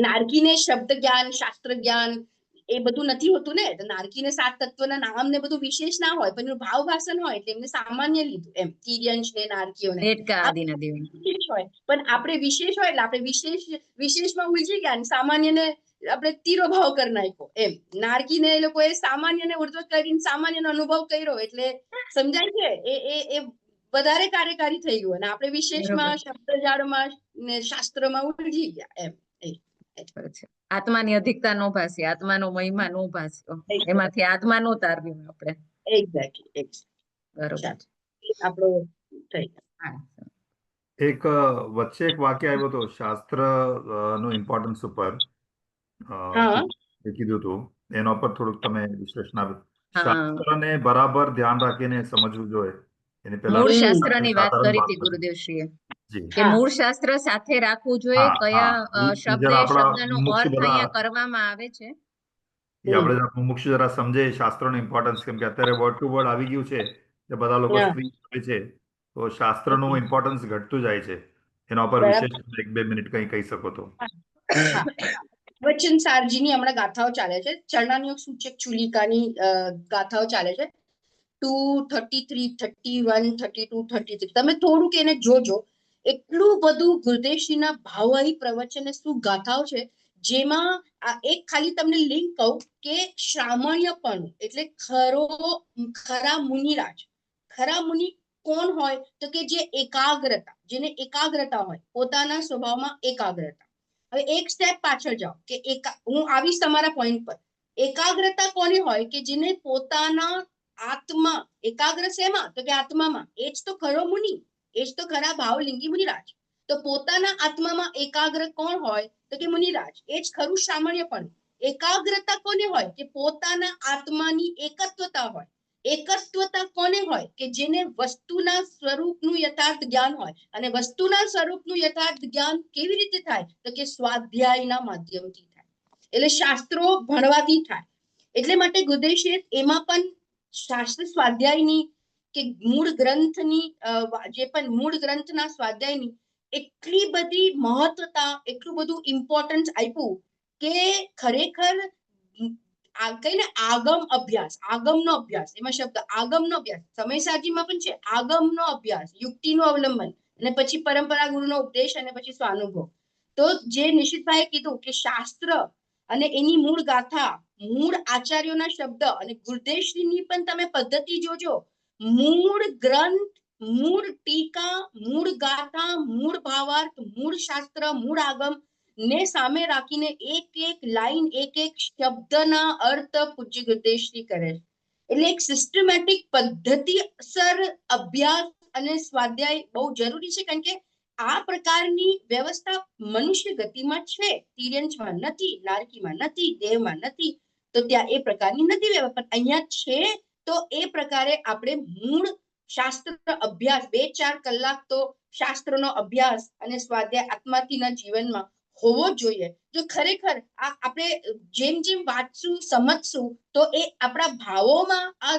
નારકીને શબ્દ જ્ઞાન, શાસ્ત્ર જ્ઞાન એ બધું નથી હોતું ને. તો નારકીને સાત તત્વના નામ ને બધું વિશેષ ના હોય, પણ એનું ભાવ ભાષણ હોય એટલે એમને સામાન્ય લીધું. એમ તિર્યંશ ને નારકીઓને દેડકા આદિના દેવ વિશેષ હોય, પણ આપણે વિશેષ હોય એટલે આપણે વિશેષમાં ઉલજી ગયા, સામાન્યને આપણે તીરો ભાવ કરી નાખ્યો. એમ નારકીને એ લોકોએ સામાન્યને ઉર્ધ્વ કરીને સામાન્યનો અનુભવ કર્યો એટલે સમજાય છે એ વધારે કાર્યકારી થઈ ગયું અને આપણે વિશેષમાં, શબ્દજાળમાં ને શાસ્ત્રમાં ઉલજી ગયા. એમ આત્માની અધિકતા નો ભાસી, આત્માનો મહિમા નો ભાસ્યો, એમાંથી આત્મા નો તારવ્યું આપણે. એક્ઝેક્ટલી. બરોબર. આપણો થઈ ગયો. એક વચ્ચે એક વાક્ય આવ્યો હતો શાસ્ત્ર નું ઇમ્પોર્ટન્સ ઉપર હા. એ કીધું હતું, એના ઉપર થોડુંક તમે વિશ્લેષણ આપ્યું. હા, શાસ્ત્રને બરાબર ધ્યાન રાખીને સમજવું જોઈએ. એની પહેલા મૂળ હમ. શાસ્ત્રની વાત સાધારણ કરી વાત હતી કરી. ગુરુદેવશ્રીએ જી કે હા. મૂળ શાસ્ત્ર સાથે રાખવું જોઈએ. હા, કયા હા. શબ્દ જરા એ આપણા શબ્દનો મુમુક્ષુ અર્થ બધા અહીંયા કરવામાં આવે છે. એ આપણે જરા મુમુક્ષુ જરા સમજે શાસ્ત્રનું ઇમ્પોર્ટન્સ, કેમ કે અત્યારે વર્ડ ટુ વર્ડ આવી ગયું છે કે બધા લોકો હા. સ્ત્રી હોય છે, તો શાસ્ત્રનું ઇમ્પોર્ટન્સ ઘટતું જાય છે. એના ઉપર બરાબર. વિશેષ 1-2 મિનિટ કંઈ કહી શકો તો. હા. વચન સારજીની હમણાં ગાથાઓ ચાલે છે. ચરણાની સૂચક ચુલિકાની ગાથાઓ ચાલે છે. 233, 31, 32, 33. તમે થોડુંક એને જોજો. એટલું બધું ગુરુદેવશ્રીના ભાવવાહી પ્રવચન, શું ગાથાઓ છે, જેમાં એક ખાલી તમને લિંક કહું કે શ્રામણ્યપણું એટલે ખરા મુનિરાજ. ખરા મુનિ કોણ હોય તો કે જે એકાગ્રતા, જેને એકાગ્રતા હોય, પોતાના સ્વભાવમાં એકાગ્રતા. હવે એક સ્ટેપ પાછળ જાઓ કે હું આવીશ તમારા પોઈન્ટ પર. એકાગ્રતા કોની હોય કે જેને પોતાના આત્મા એકાગ્ર શેમાં તો કે આત્મામાં. એ જ તો ખરો મુનિ, એ જ તો ખરા ભાવલિંગી મુનિરાજ. તો પોતાના આત્મામાં એકાગ્ર કોણ હોય તો કે મુનિરાજ. એ જ ખરું સામાન્ય પણ. એકાગ્રતા કોને હોય કે પોતાના આત્માની એકત્વતા હોય. એકત્વતા કોને હોય કે જેને વસ્તુના સ્વરૂપનું યથાર્થ જ્ઞાન હોય. અને વસ્તુના સ્વરૂપનું યથાર્થ જ્ઞાન કેવી રીતે થાય તો કે સ્વાધ્યાયના માધ્યમથી થાય. એટલે શાસ્ત્રો ભણવાથી થાય. એટલે માટે ગુરુદેવશ્રીએ એમાં પણ શાસ્ત્ર સ્વાધ્યાયની કે મૂળ ગ્રંથની જે પણ મૂળ ગ્રંથના સ્વાધ્યાયની એટલી બધી મહત્વતા, એટલું બધું ઇમ્પોર્ટન્સ આપ્યું કે ખરેખર કઈને આગમ અભ્યાસ, આગમનો અભ્યાસ, એમાં શબ્દ આગમનો અભ્યાસ સમયસાજીમાં પણ છે. આગમનો અભ્યાસ, યુક્તિનું અવલંબન અને પછી પરંપરા ગુરુનો ઉપદેશ અને પછી સ્વાનુભવ. તો જે નિશિતભાઈએ કીધું કે શાસ્ત્ર અને એની મૂળ ગાથા, મૂળ આચાર્યોના શબ્દ અને ગુરુદેવશ્રીની પણ તમે પદ્ધતિ જોજો. મૂળ ગ્રંથ, મૂળ ટીકા, મૂળ ગાથા, મૂળ ભાવાર્થ, મૂળ શાસ્ત્ર, મૂળ આગમ ને સામે રાખીને એક એક લાઈન, એક એક શબ્દના અર્થ પૂજ્ય ગુરુદેવશ્રી કરે છે. એટલે એક સિસ્ટમેટિક પદ્ધતિસર અભ્યાસ અને સ્વાધ્યાય બહુ જરૂરી છે, કારણ કે આ પ્રકારની વ્યવસ્થા મનુષ્ય ગતિમાં છે, તિર્યંશમાં નથી, નારકીમાં નથી, દેવમાં નથી, તો ત્યાં એ પ્રકારની નથી વ્યવસ્થા. પણ અહીંયા છે, તો એ પ્રકારે આપણે મૂળ શાસ્ત્ર અભ્યાસ 2-4 કલાક તો શાસ્ત્રનો અભ્યાસ અને સ્વાધ્યાય આત્માર્થીના જીવનમાં હોવો જોઈએ. જો ખરેખર આપણે જેમ જેમ વાંચશું, સમજશું, તો એ આપણા ભાવોમાં આ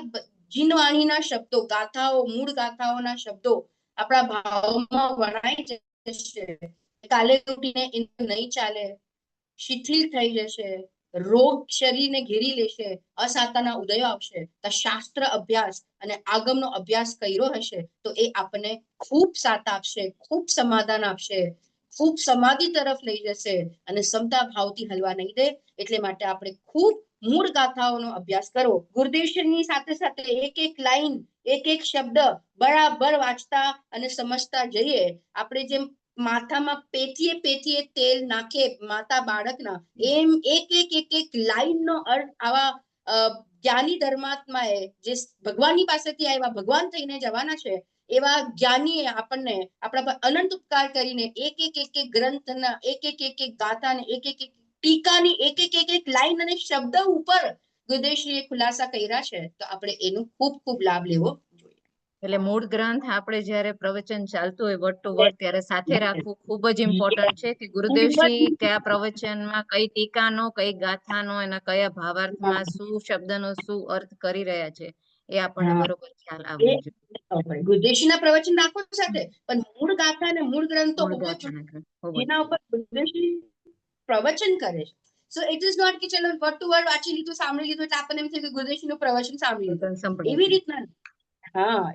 જીનવાણીના શબ્દો, ગાથાઓ, મૂળ ગાથાઓના શબ્દો આપણા ભાવોમાં વણાઈ જશે. કાલે ઉઠીને નહીં ચાલે, શિથિલ થઈ જશે, રોગ શરીરને ઘેરી લેશે, અસાતાના ઉદયો આવશે. તો શાસ્ત્ર અભ્યાસ અને આગમનો અભ્યાસ કર્યો હશે તો એ આપણને ખૂબ સાથ આપશે, ખૂબ સમાધાન આપશે, ખૂબ સમાધિ તરફ લઈ જશે અને સમતા ભાવથી હલવા નહીં દે. એટલે માટે આપણે ખૂબ મૂળ ગાથાઓનો અભ્યાસ કરો. ગુરુદેવની સાથે સાથે એક એક લાઈન, એક એક શબ્દ બરાબર વાંચતા અને સમજતા જઈએ. આપણે જેમ માથામાં પેથીએ તેલ નાખે માતા બાળકના, એમ એક લાઈનનો અર્થ આવા જ્ઞાની ધર્માત્માએ જે ભગવાનની પાસેથી આવ્યા, ભગવાન થઈને જવાના છે, એવા જ્ઞાનીએ આપણને આપણા પર અનંત ઉપકાર કરીને એક ગ્રંથના એક ગાથાને એક ટીકાની એક લાઈન અને શબ્દ ઉપર ગુરુદેવશ્રીએ ખુલાસા કર્યા છે. તો આપણે એનો ખૂબ ખૂબ લાભ લેવો જોઈએ. એટલે મૂળ ગ્રંથ આપણે જ્યારે પ્રવચન ચાલતું હોય વર્ડ ટુ વર્ડ ત્યારે સાથે રાખવું ખૂબ જ ઇમ્પોર્ટન્ટ છે કે ગુરુદેવશ્રી કયા પ્રવચનમાં કઈ ટીકાનો, કઈ ગાથાનો, એના કયા ભાવાર્થમાં શું શબ્દનો શું અર્થ કરી રહ્યા છે એ આપણને બરોબર ખ્યાલ આવવો જોઈએ. ગુરુદેવશ્રીના પ્રવચન રાખો સાથે, પણ મૂળ ગાથા અને મૂળ ગ્રંથો જેના ઉપર ગુરુદેવશ્રી પ્રવચન કરે છે. સો ઇટ ઇઝ નોટ કે ચલો વર્ડ ટુ વર્ડ વાંચી લીધું, સાંભળી લીધું એટલે આપણને એમ થયું કે ગુરુદેવશ્રીનું પ્રવચન સાંભળી લીધું, એવી રીતના. હા,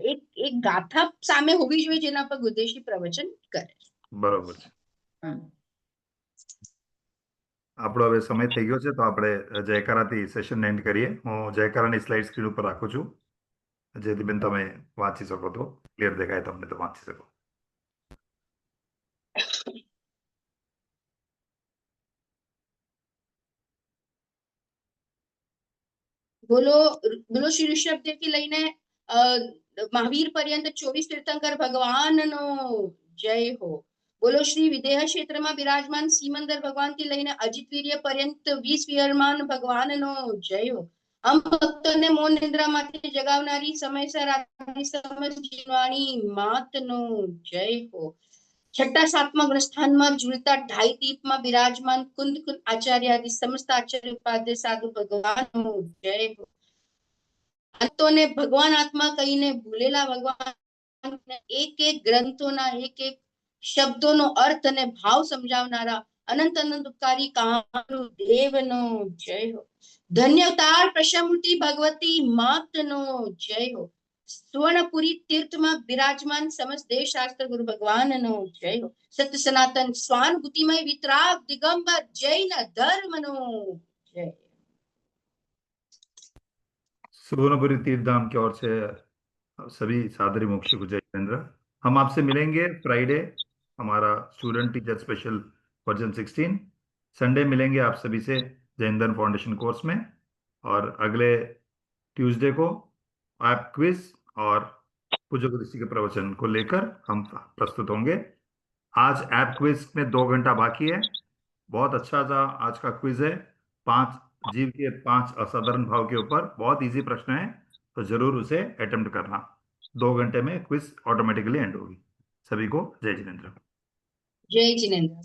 એક ગાથા સામે હોવી જોઈએ જેના પર ગુરુદેવશ્રી પ્રવચન કરે. બરોબર છે. આપણો હવે સમય થઈ ગયો છે, તો આપણે જયકારાથી સેશન એન્ડ કરીએ. હું જયકારાની સ્લાઇડ સ્ક્રીન ઉપર રાખું છું, જેથી બેન તમે વાંચી શકો, તો ક્લિયર દેખાય તમને તો વાંચી શકો. બોલો શ્રી ઋષભદેવથી લઈને મહાવીર પર્યંત 24 તીર્થંકર ભગવાનનો જય હો. બોલો શ્રી વિદેહ ક્ષેત્રમાં બિરાજમાન સિમંદર ભગવાનથી લઈને અજિત વીર્ય પર્યંત 20 વિહરમાન ભગવાનનો જય હો. આમ ભક્તોને મૌન નિદ્રામાંથી જગાવનારી સમયસર આદિ સમસ્ત જીવવાણી માતનો જય હો. 6-7મા ગુણસ્થાનમાં ઝૂલતા 2.5 દીપમાં બિરાજમાન કુંદ આચાર્ય આદિ સમસ્ત આચાર્ય ઉપાધ્ય સાધુ ભગવાનનો જય હો. અંતોને ભગવાન આત્મા કહીને ભૂલેલા ભગવાન એક ગ્રંથોના એક શબ્દોનો અર્થ અને ભાવ સમજાવનારા અનંત ઉપકારી કામદેવનો જય હો. ધન્ય અવતાર પ્રશામૂર્તિ ભગવતી માતનો જય હો. સુવર્ણપુરી તીર્થમાં બિરાજમાન સમસ્ત દેવ શાસ્ત્ર ગુરુ ભગવાનનો જય હો. સત્ય સનાતન સ્વાનુભૂતિમય વિતરાગ દિગંબર જૈન ધર્મનો જય. सुवर्णपुरी तीर्थ धाम की ओर से सभी सादरी मोक्ष को जय जिनेंद्र। हम आपसे मिलेंगे फ्राइडे, हमारा student teacher special version 16। Sunday मिलेंगे आप सभी से जैन फाउंडेशन कोर्स में, और अगले ट्यूसडे को ऐप क्विज और पूज्य गुरुदेव के प्रवचन को लेकर हम प्रस्तुत होंगे। आज ऐप क्विज में 2 घंटा बाकी है। बहुत अच्छा था आज का क्विज है। 5 जीव के 5 असाधारण भाव के ऊपर बहुत इजी प्रश्न है, तो जरूर उसे अटेम्प्ट करना। 2 घंटे में क्विज ऑटोमेटिकली एंड होगी। सभी को जय जिनेंद्र। जय जिनेंद्र।